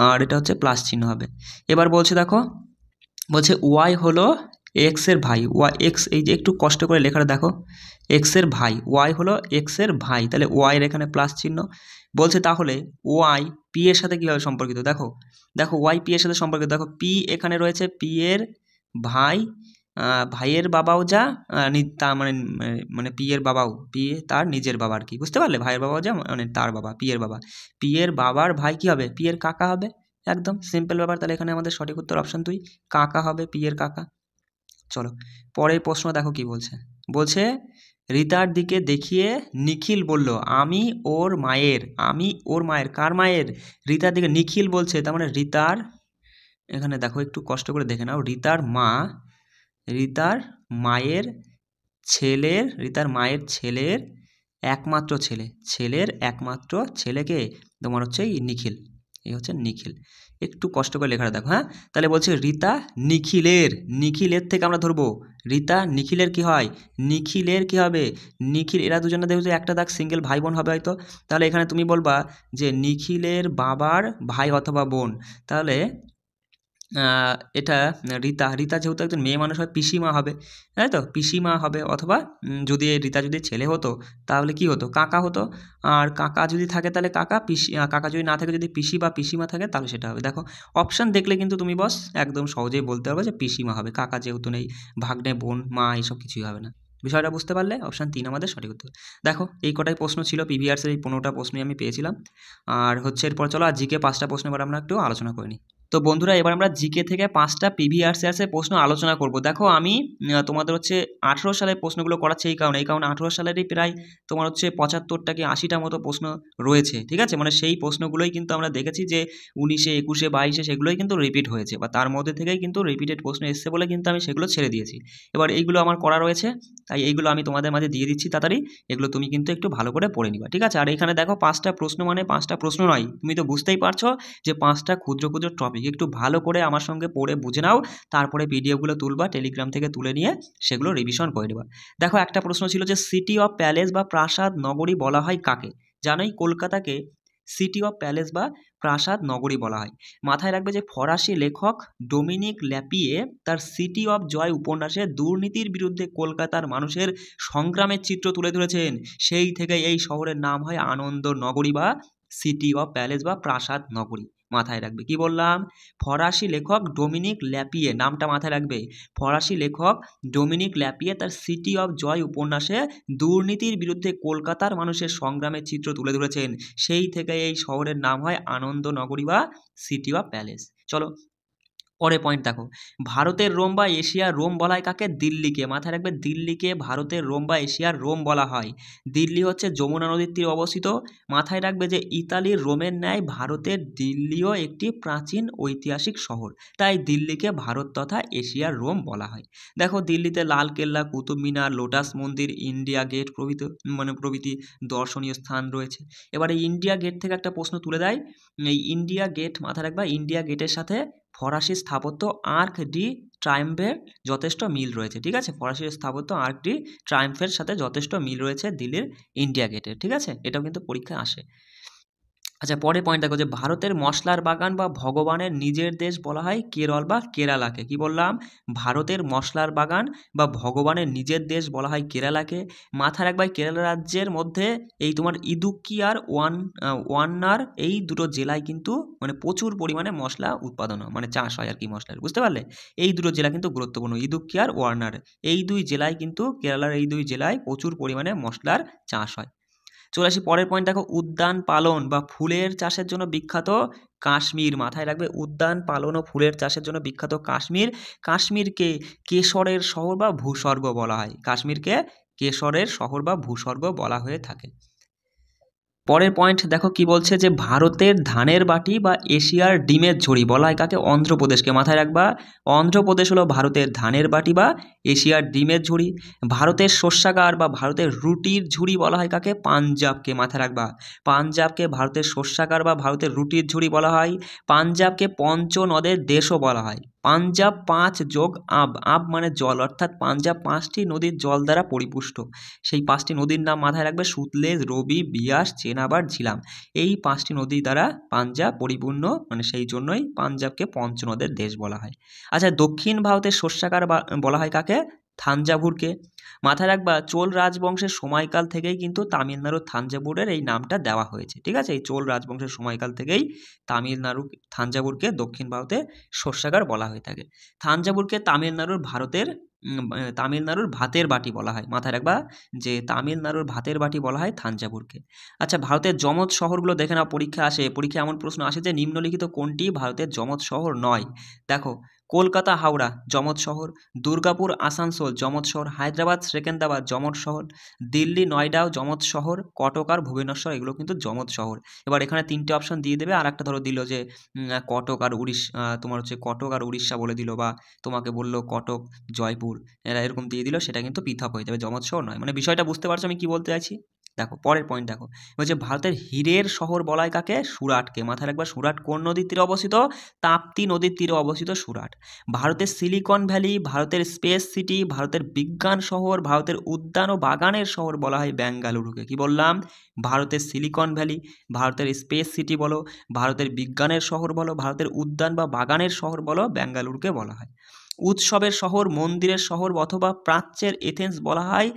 আর এটা হচ্ছে প্লাস চিহ্ন হবে। এবার বলছে দেখো, বলছে ওয়াই হলো এক্স এর ভাই, ওয়াই এক্স, এই যে একটু কষ্ট করে লেখাটা দেখো, এক্স এর ভাই, ওয়াই হলো এক্স এর ভাই, তাহলে ওয়াইয়ের এখানে প্লাস চিহ্ন। বলছে তাহলে ওয়াই পি এর সাথে কীভাবে সম্পর্কিত, দেখো দেখো ওয়াই পি এর সাথে সম্পর্কিত, দেখো পি এখানে রয়েছে, পি এর ভাই, ভাইয়ের বাবাও যা, তার মানে মানে পি এর বাবাও, পি তার নিজের বাবা আর কি, বুঝতে পারলে, ভাইয়ের বাবাও যা মানে তার বাবা, পি এর বাবা, পি এর বাবার ভাই কী হবে, পি এর কাকা হবে, একদম সিম্পল ব্যাপার। তাহলে এখানে আমাদের সঠিক উত্তর অপশান 2 কাকা হবে, পি এর কাকা। চলো পরের প্রশ্ন দেখো কি বলছে, বলছে রিতার দিকে দেখিয়ে নিখিল বলল আমি ওর মায়ের, আমি ওর মায়ের, কার মায়ের, রিতার দিকে নিখিল বলছে, তার মানে রিতার, এখানে দেখো একটু কষ্ট করে দেখে নাও, রিতার মা, রিতার মায়ের ছেলের, রিতার মায়ের ছেলের একমাত্র ছেলে, ছেলের একমাত্র ছেলেকে তোমার হচ্ছে এই নিখিল, এই হচ্ছে নিখিল, একটু কষ্ট করে লেখাটা দেখো, হ্যাঁ। তাহলে বলছে রিতা নিখিলের, নিখিলের থেকে আমরা ধরবো রিতা নিখিলের কি হয়, নিখিলের কি হবে, নিখিল, এরা দুজনে দেখবে একটা দাগ সিঙ্গেল ভাই বোন হবে হয়তো, তাহলে এখানে তুমি বলবা যে নিখিলের বাবার ভাই অথবা বোন, তাহলে এটা রিতা, রিতা যেহেতু একজন মেয়ে মানুষ হয় পিসিমা হবে, তাই তো, পিসিমা হবে, অথবা যদি রিতা যদি ছেলে হতো তাহলে কি হতো, কাকা হতো, আর কাকা যদি থাকে তাহলে কাকা, পিসি, কাকা যদি না থাকে, যদি পিসি বা পিসিমা থাকে তাহলে সেটা হবে। দেখো অপশান দেখলে কিন্তু তুমি বস একদম সহজেই বলতে পারবে যে পিসিমা হবে, কাকা যেহেতু নেই, ভাগ্নে, বোন, মা, এইসব কিছুই হবে না। বিষয়টা বুঝতে পারলে? অপশান 3 আমাদের সঠিক উত্তর। দেখো এই কটাই প্রশ্ন ছিল, পিভিআরসের এই 15টা প্রশ্নই আমি পেয়েছিলাম। আর হচ্ছে এরপর চলো আর জিকে 5টা প্রশ্ন এবার আমরা একটু আলোচনা করে নিই। তো বন্ধুরা এবার আমরা জিকে থেকে 5টা পিভিআরসিআরসের প্রশ্ন আলোচনা করব। দেখো আমি তোমাদের হচ্ছে 18 সালের প্রশ্নগুলো করাচ্ছি এই কারণে 18 সালেরই প্রায় তোমার হচ্ছে 75টা কি 80টা মতো প্রশ্ন রয়েছে, ঠিক আছে, মানে সেই প্রশ্নগুলোই কিন্তু আমরা দেখেছি যে 19-এ 21-এ 22-এ সেগুলোই কিন্তু রিপিট হয়েছে, বা তার মধ্যে থেকেই কিন্তু রিপিটেড প্রশ্ন এসছে বলে কিন্তু আমি সেগুলো ছেড়ে দিয়েছি। এবার এইগুলো আমার করা রয়েছে, তাই এইগুলো আমি তোমাদের মাঝে দিয়ে দিচ্ছি তাড়াতাড়ি, এগুলো তুমি কিন্তু একটু ভালো করে পড়ে নিবা, ঠিক আছে। আর এখানে দেখো 5টা প্রশ্ন মানে 5টা প্রশ্ন নয়, তুমি তো বুঝতেই পারছো যে 5টা ক্ষুদ্র ক্ষুদ্র টপিক, একটু ভালো করে আমার সঙ্গে পড়ে বুঝে নাও, তারপরে পিডিএফগুলো তুলবা, টেলিগ্রাম থেকে তুলে নিয়ে সেগুলো রিভিশন করে দেবা। দেখো একটা প্রশ্ন ছিল যে সিটি অফ প্যালেস বা প্রাসাদ নগরী বলা হয় কাকে, জানোই কলকাতাকে সিটি অফ প্যালেস বা প্রাসাদ নগরী বলা হয়। মাথায় রাখবে যে ফরাসি লেখক ডোমিনিক ল্যাপিয়ে তার সিটি অফ জয় উপন্যাসে দুর্নীতির বিরুদ্ধে কলকাতার মানুষের সংগ্রামের চিত্র তুলে ধরেছেন। সেই থেকে এই শহরের নাম হয় আনন্দ নগরী বা সিটি অফ প্যালেস বা প্রাসাদ নগরী। মাথায় রাখবে কি বললাম, ফরাসি লেখক ডোমিনিক ল্যাপিয়ে, নামটা মাথায় রাখবে। ফরাসি লেখক ডোমিনিক ল্যাপিয়ে তার সিটি অফ জয় উপন্যাসে দুর্নীতির বিরুদ্ধে কলকাতার মানুষের সংগ্রামের চিত্র তুলে ধরেছেন। সেই থেকে এই শহরের নাম হয় আনন্দ নগরী বা সিটি অফ প্যালেস। চলো পরে পয়েন্ট দেখো, ভারতের রোম বা এশিয়ার রোম বলা হয় কাকে? দিল্লিকে। মাথায় রাখবে দিল্লিকে ভারতের রোম বা এশিয়ার রোম বলা হয়। দিল্লি হচ্ছে যমুনা নদীর তীরে অবস্থিত। মাথায় রাখবে যে ইতালির রোমের ন্যায় ভারতের দিল্লিও একটি প্রাচীন ঐতিহাসিক শহর, তাই দিল্লিকে ভারত তথা এশিয়ার রোম বলা হয়। দেখো দিল্লিতে লালকেল্লা, কুতুব মিনার, লোটাস মন্দির, ইন্ডিয়া গেট প্রভৃতি দর্শনীয় স্থান রয়েছে। এবার এই ইন্ডিয়া গেট থেকে একটা প্রশ্ন তুলে দেয়, এই ইন্ডিয়া গেট মাথায় রাখবা, ইন্ডিয়া গেটের সাথে ফরাসি স্থাপত্য আর্ক ডি ট্রায়াম্ফের যথেষ্ট মিল রয়েছে। ঠিক আছে, ফরাসি স্থাপত্য আর্ক ডি ট্রায়াম্ফের সাথে যথেষ্ট মিল রয়েছে দিল্লির ইন্ডিয়া গেটের। ঠিক আছে, এটাও কিন্তু পরীক্ষায় আসে। আচ্ছা পরে পয়েন্ট দেখো যে ভারতের মশলার বাগান বা ভগবানের নিজের দেশ বলা হয় কেরল বা কেরালাকে। কি বললাম, ভারতের মশলার বাগান বা ভগবানের নিজের দেশ বলা হয় কেরালাকে। মাথায় রাখবে কেরালা রাজ্যের মধ্যে এই তোমার ইদুক্কি আর ওয়ান্নার এই দুটো জেলায় কিন্তু প্রচুর পরিমাণে মশলা উৎপাদন হয়, চাষ হয় আর কি মশলার, বুঝতে পারলে? এই দুটো জেলা কিন্তু গুরুত্বপূর্ণ, ইদুক্কি আর ওয়ার্নার, এই দুই জেলায় কিন্তু কেরালার এই দুই জেলায় প্রচুর পরিমাণে মশলার চাষ হয়। চলে আসি পরের পয়েন্ট দেখো, উদ্যান পালন বা ফুলের চাষের জন্য বিখ্যাত কাশ্মীর। মাথায় রাখবে উদ্যান পালন ও ফুলের চাষের জন্য বিখ্যাত কাশ্মীর। কাশ্মীরকে কেশরের শহর বা ভূস্বর্গ বলা হয়। কাশ্মীরকে কেশরের শহর বা ভূস্বর্গ বলা হয়ে থাকে। পরের পয়েন্ট দেখো কি বলছে যে ভারতের ধানের বাটি বা এশিয়ার ডিমের ঝুড়ি বলা হয় কাকে? অন্ধ্রপ্রদেশকে। মাথায় রাখবা অন্ধ্রপ্রদেশ হলো ভারতের ধানের বাটি বা এশিয়ার ডিমের ঝুড়ি। ভারতের শস্যাগার বা ভারতের রুটির ঝুড়ি বলা হয় কাকে? পাঞ্জাবকে। মাথায় রাখবা পাঞ্জাবকে ভারতের শস্যাগার বা ভারতের রুটির ঝুড়ি বলা হয়। পাঞ্জাবকে পঞ্চনদের দেশও বলা হয়। পাঞ্জাব 5 যোগ আব, আব মানে জল, অর্থাৎ পাঞ্জাব 5টি নদীর জল দ্বারা পরিপুষ্ট। সেই 5টি নদীর নাম মাথায় রাখবে সুতলেজ, রবি, বিয়াস, চেনাব, ঝিলাম। এই 5টি নদী দ্বারা পাঞ্জাব পরিপূর্ণ, সেই জন্যই পাঞ্জাবকে পঞ্চনদের দেশ বলা হয়। আচ্ছা দক্ষিণ ভারতের শস্যাগার বলা হয় কাকে? থাঞ্জাভুরকে। মাথায় রাখবা চোল রাজবংশের সময়কাল থেকেই কিন্তু তামিলনাড়ুর থাঞ্জাভুরের এই নামটা দেওয়া হয়েছে। ঠিক আছে, এই চোল রাজবংশের সময়কাল থেকেই থাঞ্জাভুরকে দক্ষিণ ভারতের শস্যাগার বলা হয়ে থাকে। থাঞ্জাভুরকে তামিলনাড়ুর ভাতের বাটি বলা হয়। মাথায় রাখবা যে তামিলনাড়ুর ভাতের বাটি বলা হয় থাঞ্জাভুরকে। আচ্ছা ভারতের যমজ শহরগুলো দেখে নাও, পরীক্ষা এমন প্রশ্ন আসে যে নিম্নলিখিত কোনটি ভারতের যমজ শহর নয়? দেখো কলকাতা হাওড়া যমজ শহর, দুর্গাপুর আসানসোল যমজ শহর, হায়দ্রাবাদ সেকেন্দ্রাবাদ যমজ শহর, দিল্লি নয়ডাও যমজ শহর, কটক আর ভুবনেশ্বর এগুলো কিন্তু যমজ শহর। এবার এখানে 3টে অপশন দিয়ে দেবে, আর একটা ধরো দিল যে কটক আর উড়িষ্যা বলে দিল, বা তোমাকে বললো কটক জয়পুর, এরা এরকম দিয়ে দিল, সেটা কিন্তু পৃথক হয়ে যাবে, যমজ শহর নয়। বিষয়টা বুঝতে পারছো আমি কি বলতে চাইছি? দেখো পরের পয়েন্ট দেখো, বলছে ভারতের হীরের শহর বলা হয় কাকে? সুরাটকে। মাথায় রাখবা সুরাট কোন নদীর তীরে অবস্থিত? তাপ্তি নদীর তীরে অবস্থিত সুরাট। ভারতের সিলিকন ভ্যালি, ভারতের স্পেস সিটি, ভারতের বিজ্ঞান শহর, ভারতের উদ্যান ও বাগানের শহর বলা হয় বেঙ্গালুরুকে। কি বললাম? ভারতের সিলিকন ভ্যালি, ভারতের স্পেস সিটি বলো, ভারতের বিজ্ঞানের শহর বলো, ভারতের উদ্যান বা বাগানের শহর বলো, বেঙ্গালুরুকে বলা হয়। উৎসবের শহর, মন্দিরের শহর অথবা প্রাচ্যের এথেন্স বলা হয়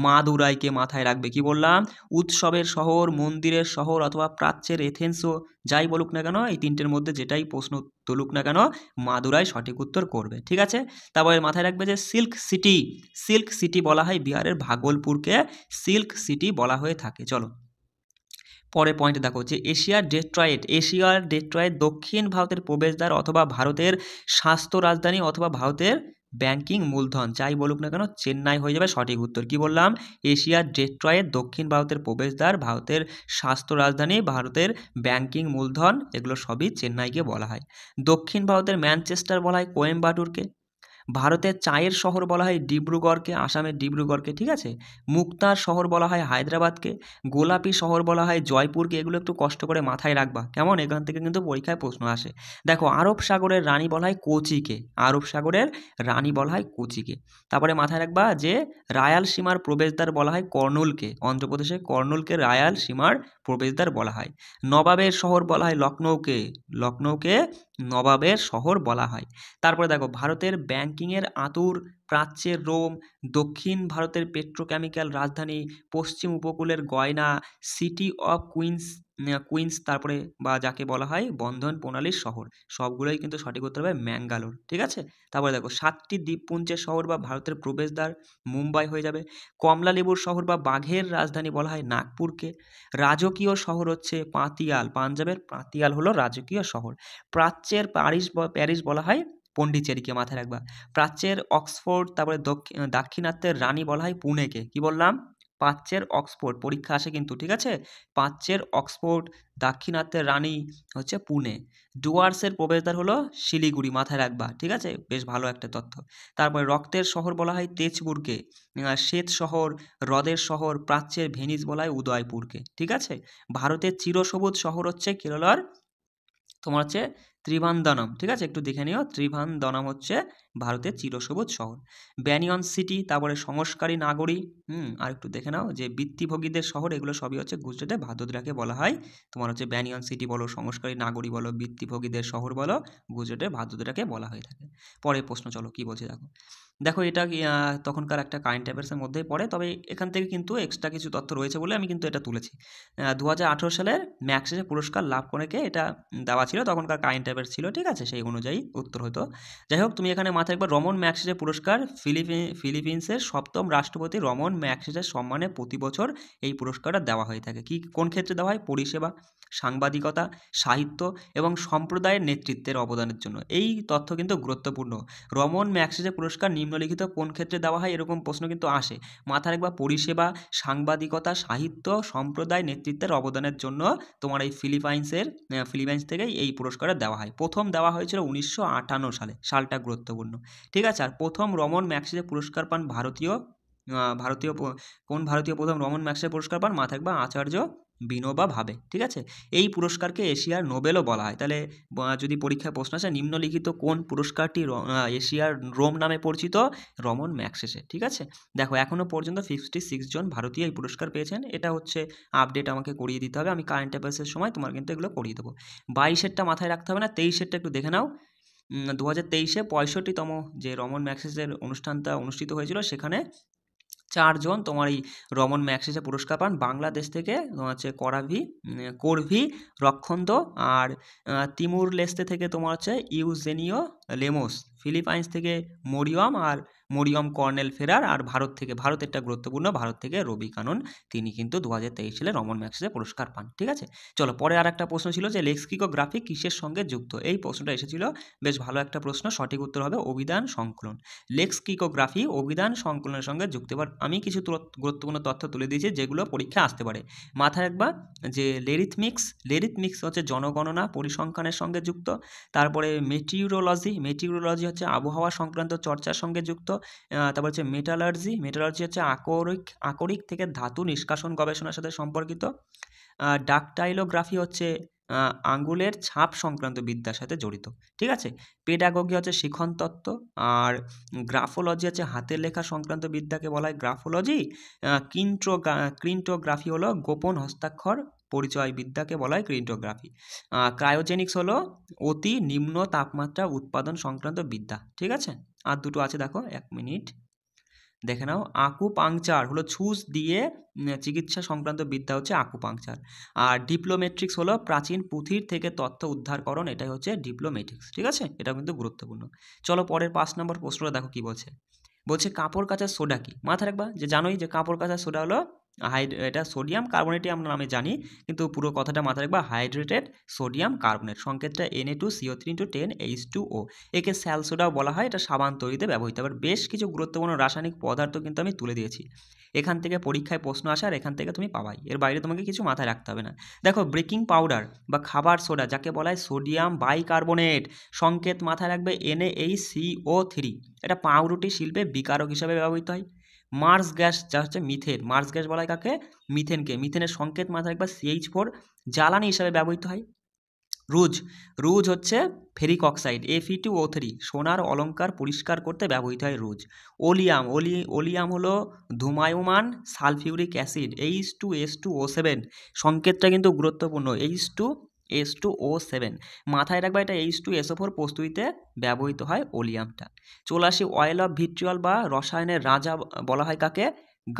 মাদুরাইকে। মাথায় রাখবে কি বললাম? উৎসবের শহর, মন্দিরের শহর অথবা প্রাচ্যের এথেন্সও যাই বলুক না কেন, এই 3টের মধ্যে যেটাই প্রশ্ন তুলুক না কেন, মাদুরাই সঠিক উত্তর করবে। ঠিক আছে, তারপরে মাথায় রাখবে যে সিল্ক সিটি বলা হয় বিহারের ভাগলপুরকে সিল্ক সিটি বলা হয়ে থাকে। চলো পরের পয়েন্টে দেখো যে এশিয়ার ডেট্রয়েট দক্ষিণ ভারতের প্রবেশদ্বার অথবা ভারতের স্বাস্থ্য রাজধানী অথবা ভারতের ব্যাংকিং মূলধন, যাই বলুক না কেন চেন্নাই হয়ে যাবে সঠিক উত্তর। কি বললাম? এশিয়ার ডেট্রয়েট দক্ষিণ ভারতের প্রবেশদ্বার, ভারতের স্বাস্থ্য রাজধানী, ভারতের ব্যাংকিং মূলধন, এগুলো সবই চেন্নাইকে বলা হয়। দক্ষিণ ভারতের ম্যানচেস্টার বলা হয় কোয়েম্বাটুরকে। ভারতের চায়ের শহর বলা হয় ডিব্রুগড়কে, আসামের ডিব্রুগড়কে। ঠিক আছে, মুক্তার শহর বলা হয় হায়দ্রাবাদকে, গোলাপি শহর বলা হয় জয়পুরকে। এগুলো একটু কষ্ট করে মাথায় রাখবা, কেমন? এখান থেকে কিন্তু পরীক্ষায় প্রশ্ন আসে। দেখো আরব সাগরের রানী বলা হয় কোচিকে, তারপরে মাথায় রাখবা যে রায়ালসীমার প্রবেশদ্বার বলা হয় কর্নুলকে, অন্ধ্রপ্রদেশের কর্নুলকে রায়ালসীমার প্রবেশদ্বার বলা হয়। নবাবের শহর বলা হয় লখনৌকে, লখনৌকে নবাবের শহর বলা হয়। তারপরে দেখো ভারতের ব্যাংকিংয়ের আতুর, প্রাচ্যের রোম, দক্ষিণ ভারতের পেট্রোকেমিক্যাল রাজধানী, পশ্চিম উপকূলের গয়না, সিটি অফ কুইন্স তারপরে বা যাকে বলা হয় বন্ধন প্রণালীর শহর, সবগুলোই কিন্তু সঠিক উত্তর হবে ম্যাঙ্গালোর। ঠিক আছে, তারপরে দেখো 7টি দ্বীপপুঞ্জের শহর বা ভারতের প্রবেশদ্বার মুম্বাই হয়ে যাবে। কমলালেবুর শহর বা বাঘের রাজধানী বলা হয় নাগপুরকে। রাজকীয় শহর হচ্ছে পাতিয়াল, পাঞ্জাবের পাতিয়াল হলো রাজকীয় শহর। প্রাচ্যের প্যারিস বলা হয় পন্ডিচেরিকে, মাথায় রাখবা। প্রাচ্যের অক্সফোর্ড তারপরে দাক্ষিণাত্যের রানী বলা হয় পুনেকে। কি বললাম? প্রাচ্যের অক্সফোর্ড, পরীক্ষা আসে কিন্তু, ঠিক আছে। প্রাচ্যের অক্সফোর্ড, দাক্ষিণাত্যের রানী হচ্ছে পুনে। ডুয়ার্সের প্রবেশদ্বার হলো শিলিগুড়ি, মাথায় রাখবা। ঠিক আছে, বেশ ভালো একটা তথ্য। তারপরে রক্তের শহর বলা হয় তেজপুরকে। শ্বেত শহর, হ্রদের শহর, প্রাচ্যের ভেনিস বলা হয় উদয়পুরকে। ঠিক আছে, ভারতের চিরসবুজ শহর হচ্ছে কেরলার তোমার হচ্ছে ত্রিভান্দনম। ঠিক আছে, একটু দেখে নিও, ত্রিভান্দনম হচ্ছে ভারতের চিরসবুজ শহর। ব্যানিয়ন সিটি, তারপরে সংস্কারী নাগরী, আর একটু দেখে নাও যে বৃত্তিভোগীদের শহর, এগুলো সবই হচ্ছে গুজরাটে ভাদোদরাকে বলা হয়। তোমার হচ্ছে ব্যানিয়ন সিটি বলো, সংস্কারী নাগরী বলো, বৃত্তিভোগীদের শহর বলো, গুজরাটে ভাদোদরাকে বলা হয়ে থাকে। পরের প্রশ্ন চলো কি বলছে দেখো। দেখো এটা তখনকার একটা কারেন্ট অ্যাফেয়ার্সের মধ্যেই পড়ে, তবে এখান থেকে কিন্তু এক্সট্রা কিছু তথ্য রয়েছে বলে আমি কিন্তু এটা তুলেছি। 2018 সালের ম্যাক্সেসে পুরস্কার লাভ করে কে, এটা দেওয়া ছিল, তখনকার কারেন্ট অ্যাফেয়ার্স ছিল। ঠিক আছে, সেই অনুযায়ী উত্তর হতো। যাই হোক, তুমি এখানে মাথায় একবার রমন ম্যাক্সেসে পুরস্কার ফিলিপিন্সের 7ম রাষ্ট্রপতি রমন ম্যাক্সেসের সম্মানে প্রতি বছর এই পুরস্কারটা দেওয়া হয়ে থাকে। কোন ক্ষেত্রে দেওয়া হয়? পরিষেবা, সাংবাদিকতা, সাহিত্য এবং সম্প্রদায়ের নেতৃত্বের অবদানের জন্য। এই তথ্য কিন্তু গুরুত্বপূর্ণ। রমন ম্যাক্সেসে পুরস্কার নিম্নলিখিত কোন ক্ষেত্রে দেওয়া হয়, এরকম প্রশ্ন কিন্তু আসে। মাথায় রাখবা পরিষেবা, সাংবাদিকতা, সাহিত্য, সম্প্রদায় নেতৃত্বের অবদানের জন্য তোমার এই ফিলিপাইন্স থেকেই এই পুরস্কারটা দেওয়া হয়। প্রথম দেওয়া হয়েছিল 1958 সালে, সালটা গুরুত্বপূর্ণ। ঠিক আছে, আর প্রথম রমন ম্যাক্সেসে পুরস্কার পান কোন ভারতীয় প্রথম রমন ম্যাক্সেসে পুরস্কার পান? মাথায় রাখবা আচার্য বিনোবা ভাবে। ঠিক আছে, এই পুরস্কারকে এশিয়ার নোবেলও বলা হয়। তাহলে যদি পরীক্ষায় প্রশ্ন আসে নিম্নলিখিত কোন পুরস্কারটি এশিয়ার রোম নামে পরিচিত? রমন ম্যাক্সেসে। ঠিক আছে, দেখো এখনও পর্যন্ত 56 জন ভারতীয় এই পুরস্কার পেয়েছেন। এটা হচ্ছে আপডেট আমাকে করিয়ে দিতে হবে, আমি কারেন্ট অ্যাফেয়ার্সের সময় তোমার কিন্তু এগুলো করিয়ে দেবো। 22-এরটা মাথায় রাখতে হবে না, 23-এরটা একটু দেখে নাও। 2023-এ 65তম যে রমন ম্যাক্সেসের অনুষ্ঠানটা অনুষ্ঠিত হয়েছিল, সেখানে 4 জন তোমার এই রমন ম্যাক্সেসে পুরস্কার পান। বাংলাদেশ থেকে তোমার হচ্ছে করভি রক্ষন্দ, আর তিমুর লেস্তে থেকে তোমার হচ্ছে ইউজেনিও লেমোস, ফিলিপাইন্স থেকে মরিয়ম কর্নেল ফেরার, আর ভারতেরটা গুরুত্বপূর্ণ, ভারত থেকে রবি কানন, তিনি কিন্তু 2023 সালে রমন ম্যাক্সেসে পুরস্কার পান। ঠিক আছে, চলো পরে আর একটা প্রশ্ন ছিল যে লেক্সিকোগ্রাফি কিসের সঙ্গে যুক্ত? এই প্রশ্নটা এসেছিল, বেশ ভালো একটা প্রশ্ন। সঠিক উত্তর হবে অভিধান সংকলন। লেক্সিকোগ্রাফি অভিধান সংকলনের সঙ্গে যুক্ত। এবার আমি কিছু গুরুত্বপূর্ণ তথ্য তুলে দিয়েছি যেগুলো পরীক্ষা আসতে পারে। মাথায় রাখবা যে লেরিথমিক্স হচ্ছে জনগণনা পরিসংখ্যানের সঙ্গে যুক্ত। তারপরে মেটিওরোলজি হচ্ছে আবহাওয়া সংক্রান্ত চর্চার সঙ্গে যুক্ত। তারপর হচ্ছে মেটালার্জি হচ্ছে আকরিক থেকে ধাতু নিষ্কাশন গবেষণার সাথে সম্পর্কিত। ডাকটাইলোগ্রাফি হচ্ছে আঙ্গুলের ছাপ সংক্রান্ত বিদ্যার সাথে জড়িত। ঠিক আছে, পেডাগোগি হচ্ছে শিখন তত্ত্ব, আর গ্রাফোলজি হচ্ছে হাতের লেখা সংক্রান্ত বিদ্যাকে বলা হয় গ্রাফোলজি। ক্রিন্টোগ্রাফি হলো গোপন হস্তাক্ষর পরিচয় বিদ্যাকে বলা হয় ক্রিন্টোগ্রাফি। ক্রায়োজেনিক্স হলো অতি নিম্ন তাপমাত্রা উৎপাদন সংক্রান্ত বিদ্যা। ঠিক আছে, আর দুটো আছে, দেখো 1 মিনিট দেখে নাও। আকুপাংচার হলো ছুঁচ দিয়ে চিকিৎসা সংক্রান্ত বিদ্যা হচ্ছে আকুপাংচার। আর ডিপ্লোমেট্রিক্স হলো প্রাচীন পুঁথির থেকে তথ্য উদ্ধারকরণ, এটাই হচ্ছে ডিপ্লোমেট্রিক্স। ঠিক আছে, এটা কিন্তু গুরুত্বপূর্ণ। চলো পরের 5 নম্বর প্রশ্নটা দেখো কি বলছে কাপড় কাচার সোডা কি? মাথায় রাখবা যে জানোই যে কাপড় কাচার সোডা হলো এটা সোডিয়াম কার্বনেটই আমরা নামে জানি, কিন্তু পুরো কথাটা মাথায় রাখবা hydrated sodium carbonate, সংকেতটা Na2CO3 10H2O। একে স্যাল সোডাও বলা হয়, এটা সাবান তৈরিতে ব্যবহৃত। আবার বেশ কিছু গুরুত্বপূর্ণ রাসায়নিক পদার্থ কিন্তু আমি তুলে দিয়েছি। এখান থেকে পরীক্ষায় প্রশ্ন আসে, আর এখান থেকে তুমি পাবাই, এর বাইরে তোমাকে কিছু মাথায় রাখতে হবে না। দেখো বেকিং পাউডার বা খাবার সোডা যাকে বলা হয় সোডিয়াম বাইকার্বনেট, সংকেত মাথায় রাখবে NaCO3, এটা পাউরুটি শিল্পে বিকারক হিসাবে ব্যবহৃত হয়। মার্স গ্যাস যা হচ্ছে মিথেন, মার্স গ্যাস বলা হয় কাকে? মিথেনকে। মিথেনের সংকেত মাথায় রাখবা CH4, জ্বালানি হিসাবে ব্যবহৃত হয়। রুজ, রুজ হচ্ছে ফেরিক অক্সাইড Fe2O3, সোনার অলঙ্কার পরিষ্কার করতে ব্যবহৃত হয় রুজ। ওলিয়াম, ওলিয়াম হলো ধূমায়মান সালফিউরিক অ্যাসিড H2S2O7, সংকেতটা কিন্তু গুরুত্বপূর্ণ, H2S2O7 মাথায় রাখবা, এটা H2SO4 প্রস্তুতিতে ব্যবহৃত হয় ওলিয়ামটা। চলে আসি অয়েল অফ ভিট্রিয়ল বা রসায়নের রাজা বলা হয় কাকে?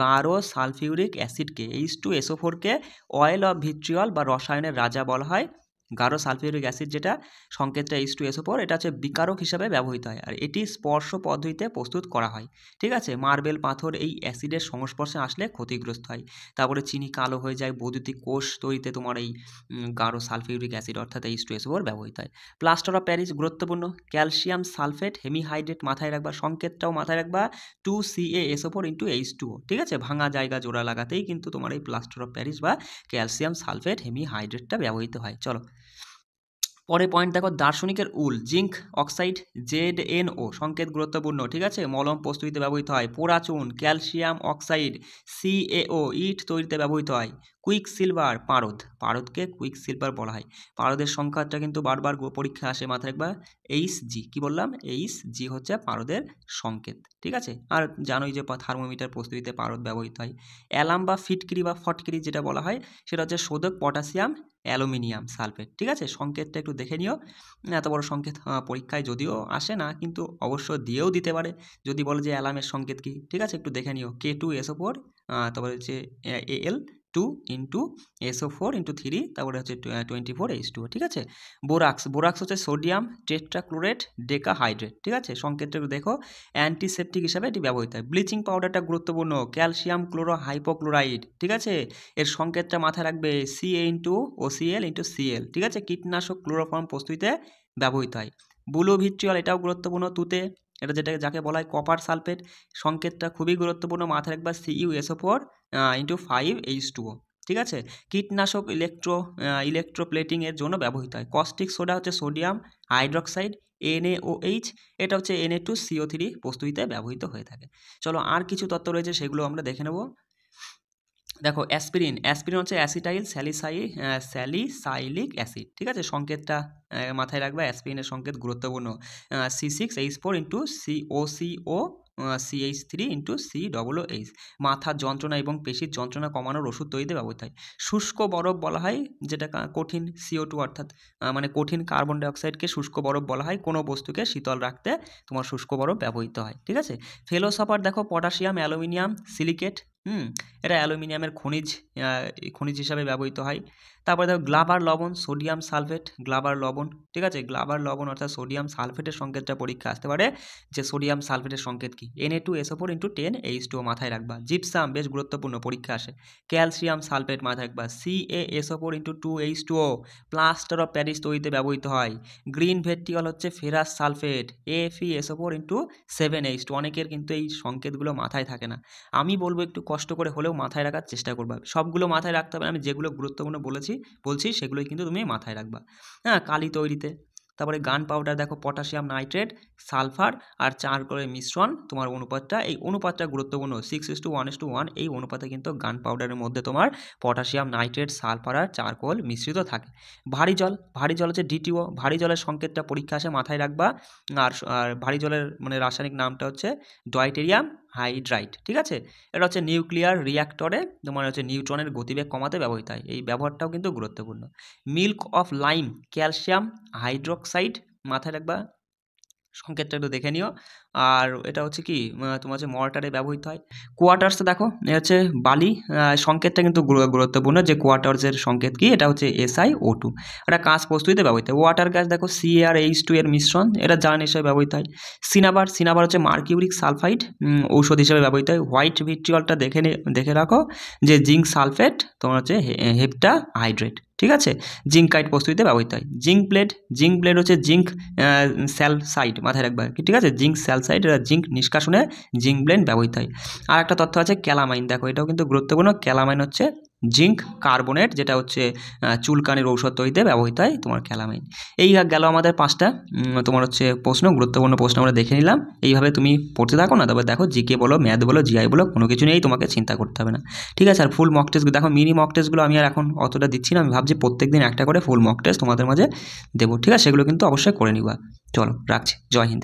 গাঢ় সালফিউরিক অ্যাসিডকে, H2SO4কে অয়েল অফ ভিট্রিয়ল বা রসায়নের রাজা বলা হয়। গাঢ় সালফিউরিক অ্যাসিড যেটা সংকেতটা H2SO4, এটা হচ্ছে বিকারক হিসাবে ব্যবহৃত হয়, আর এটি স্পর্শ পদ্ধতিতে প্রস্তুত করা হয়। ঠিক আছে, মার্বেল পাথর এই অ্যাসিডের সংস্পর্শে আসলে ক্ষতিগ্রস্ত হয়। তারপরে চিনি কালো হয়ে যায়, বৈদ্যুতিক কোষ তৈরিতে তোমার এই গাঢ় সালফিউরিক অ্যাসিড অর্থাৎ H2SO4 ব্যবহৃত হয়। প্লাস্টার অফ প্যারিস গুরুত্বপূর্ণ, ক্যালসিয়াম সালফেট হেমিহাইড্রেট মাথায় রাখবা, সংকেতটাও মাথায় রাখবা 2CaSO4 × H2O। ঠিক আছে, ভাঙা জায়গা জোড়া লাগাতেই কিন্তু তোমার এই প্লাস্টার অফ প্যারিস বা ক্যালসিয়াম সালফেট হেমিহাইড্রেটটা ব্যবহৃত হয়। চলো পরে পয়েন্ট দেখো, দার্শনিকের উল, জিঙ্ক অক্সাইড ZnO, সংকেত গুরুত্বপূর্ণ। ঠিক আছে, মলম প্রস্তুতিতে ব্যবহৃত হয়। পোড়াচুন, ক্যালসিয়াম অক্সাইড CaO, ইট তৈরিতে ব্যবহৃত হয়। কুইক সিলভার, পারদ, পারদকে কুইক সিলভার বলা হয়। পারদের সংখ্যাটা কিন্তু বারবার পরীক্ষা আসে, মাথায় রাখবা Hg, কি বললাম? Hg হচ্ছে পারদের সংকেত। ঠিক আছে, আর জানোই যে থার্মোমিটার প্রস্তুতিতে পারদ ব্যবহৃত হয়। অ্যালাম বা ফিটকিরি বা ফটকিরি যেটা বলা হয়, সেটা হচ্ছে শোধক পটাশিয়াম অ্যালুমিনিয়াম সালফেট। ঠিক আছে, সংকেতটা একটু দেখে নিও, এত বড় সংকেত পরীক্ষায় যদিও আসে না, কিন্তু অবশ্য দিয়েও দিতে পারে যদি বলে যে অ্যালামের সংকেত কি। ঠিক আছে, একটু দেখে নিও, K2SO4, তারপরে হচ্ছে Al2 × SO4 × 3, তারপরে হচ্ছে 24H2O। ঠিক আছে, বোরাক্স, বোরাক্স হচ্ছে সোডিয়াম টেট্রাক্লোরেট ডেকাহাইড্রেট। ঠিক আছে, সংকেতটা একটু দেখো, অ্যান্টিসেপটিক হিসাবে এটি ব্যবহৃত হয়। ব্লিচিং পাউডারটা গুরুত্বপূর্ণ, ক্যালসিয়াম ক্লোরোহাইপোক্লোরাইড। ঠিক আছে, এর সংকেতটা মাথায় রাখবে Ca × OCl × Cl। ঠিক আছে, কীটনাশক ক্লোরোফর্ম প্রস্তুতিতে ব্যবহৃত হয়। বুলো ভিট্রিয়ল, এটাও গুরুত্বপূর্ণ, তুতে, এটা যাকে বলা হয় কপার সালফেট, সংকেতটা খুবই গুরুত্বপূর্ণ, মাথায় রাখবা CuSO4 × 5H2O। ঠিক আছে, কীটনাশক ইলেকট্রোপ্লেটিংয়ের জন্য ব্যবহৃত হয়। কস্টিক সোডা হচ্ছে সোডিয়াম হাইড্রক্সাইড NaOH, এটা হচ্ছে Na2CO3 প্রস্তুতিতে ব্যবহৃত হয়ে থাকে। চলো আর কিছু তত্ত্ব রয়েছে, সেগুলো আমরা দেখে নেব। দেখো অ্যাসপিরিন, অ্যাসপিরিন হচ্ছে অ্যাসিটাইল স্যালিসাইলিক অ্যাসিড। ঠিক আছে, সংকেতটা মাথায় রাখবে, অ্যাসপিরিনের সংকেত গুরুত্বপূর্ণ, C6H4 × COCO CH3 × COOH, মাথার যন্ত্রণা এবং পেশির যন্ত্রণা কমানোর ওষুধ তৈরিতে ব্যবহৃত হয়। শুষ্ক বরফ বলা হয় যেটা কঠিন CO2 অর্থাৎ মানে কঠিন কার্বন ডাইঅক্সাইডকে শুষ্ক বরফ বলা হয়, কোনো বস্তুকে শীতল রাখতে তোমার শুষ্ক বরফ ব্যবহৃত হয়। ঠিক আছে, ফেলোসাফার দেখো পটাশিয়াম অ্যালুমিনিয়াম সিলিকেট, এটা অ্যালুমিনিয়ামের খনিজ হিসাবে ব্যবহৃত হয়। তারপরে দেখো গ্লাবার লবণ, সোডিয়াম সালফেট, গ্লাবার লবণ। ঠিক আছে, গ্লাবার লবণ অর্থাৎ সোডিয়াম সালফেটের সংকেতটা পরীক্ষা আসতে পারে, যে সোডিয়াম সালফেটের সংকেত কি? Na2SO4 × 10H2O, মাথায় রাখবা। জিপসাম বেশ গুরুত্বপূর্ণ, পরীক্ষা আসে। ক্যালসিয়াম সালফেট, মাথায় রাখবা CaSO4 × 2H2O, plaster of Paris তৈরিতে ব্যবহৃত হয়। গ্রিন ভেট্রিয়ল হচ্ছে ফেরাস সালফেট FeSO4 × 7H2। অনেকের কিন্তু এই সংকেতগুলো মাথায় থাকে না, আমি বলবো একটু কষ্ট করে হলেও মাথায় রাখার চেষ্টা করবা। সবগুলো মাথায় রাখতে হবে, আমি যেগুলো গুরুত্বপূর্ণ বলছি সেগুলোই কিন্তু তুমি মাথায় রাখবা। হ্যাঁ, কালি তৈরিতে। তারপরে গান পাউডার দেখো পটাশিয়াম নাইট্রেট সালফার আর চারকোলের মিশ্রণ, তোমার অনুপাতটা, এই অনুপাতটা গুরুত্বপূর্ণ 6:1:1, এই অনুপাতে কিন্তু গান পাউডারের মধ্যে তোমার পটাশিয়াম নাইট্রেট সালফার আর চারকোল মিশ্রিত থাকে। ভারী জল হচ্ছে DTO, ভারী জলের সংকেতটা পরীক্ষা আসে, মাথায় রাখবা। আর ভারী জলের মানে রাসায়নিক নামটা হচ্ছে ডয়টেরিয়াম হাইড্রাইড। ঠিক আছে, এটা হচ্ছে নিউক্লিয়ার রিঅ্যাক্টরে তোমার হচ্ছে নিউট্রনের গতিবেগ কমাতে ব্যবহৃত হয়, এই ব্যবহারটাও কিন্তু গুরুত্বপূর্ণ। Milk of lime calcium hydroxide, মাথায় রাখবা, সংকেতটা একটু দেখে নিও। আর এটা হচ্ছে কি তোমার হচ্ছে মর্টারে ব্যবহৃত হয়। কোয়ার্টার্স দেখো, এটা হচ্ছে বালি, সংকেতটা কিন্তু গুরুত্বপূর্ণ, যে কোয়ার্টার্সের সংকেত কি? এটা হচ্ছে SiO2, এটা কাঁচ প্রস্তুতিতে ব্যবহৃত হয়। ওয়াটার গ্যাস দেখো CaR H2 এর মিশ্রণ, এটা জ্বালানি হিসেবে ব্যবহৃত হয়। সিনাবার হচ্ছে মার্কিউরিক সালফাইড, ঔষধ হিসেবে ব্যবহৃত হয়। হোয়াইট ভিট্রিয়লটা দেখে রাখো, যে জিঙ্ক সালফেট তোমার হচ্ছে হেপ্টা হাইড্রেট। ঠিক আছে, জিঙ্কাইট প্রস্তুতিতে ব্যবহৃত হয়। জিঙ্ক ব্লেড হচ্ছে জিঙ্ক স্যালসাইড, মাথায় রাখবা। ঠিক আছে, জিঙ্ক স্যালসাইড, এটা জিঙ্ক নিষ্কাশনে জিঙ্ক ব্লেড ব্যবহৃত হয়। আর একটা তথ্য আছে ক্যালামাইন, দেখো এটাও কিন্তু গুরুত্বপূর্ণ, ক্যালামাইন হচ্ছে জিঙ্ক কার্বনেট, যেটা হচ্ছে চুলকানির ঔষধ তৈরিতে ব্যবহৃত হয় তোমার ক্যালামাইন। এই গেল আমাদের 5টা তোমার হচ্ছে প্রশ্ন, গুরুত্বপূর্ণ প্রশ্ন আমরা দেখে নিলাম। এইভাবে তুমি পড়তে থাকো না, তবে দেখো জিকে বলো, ম্যাথ বলো, জিআই বলো, কোনো কিছু নিয়েই তোমাকে চিন্তা করতে হবে না, ঠিক আছে? আর ফুল মক টেস্ট দেখো, মিনি মক টেস্টগুলো আমি আর এখন অতটা দিচ্ছি না, আমি ভাবছি প্রত্যেকদিন একটা করে ফুল মক টেস্ট তোমাদের মাঝে দেবো, ঠিক আছে? সেগুলো কিন্তু অবশ্যই করে নিবা। চলো রাখছি, জয় হিন্দ।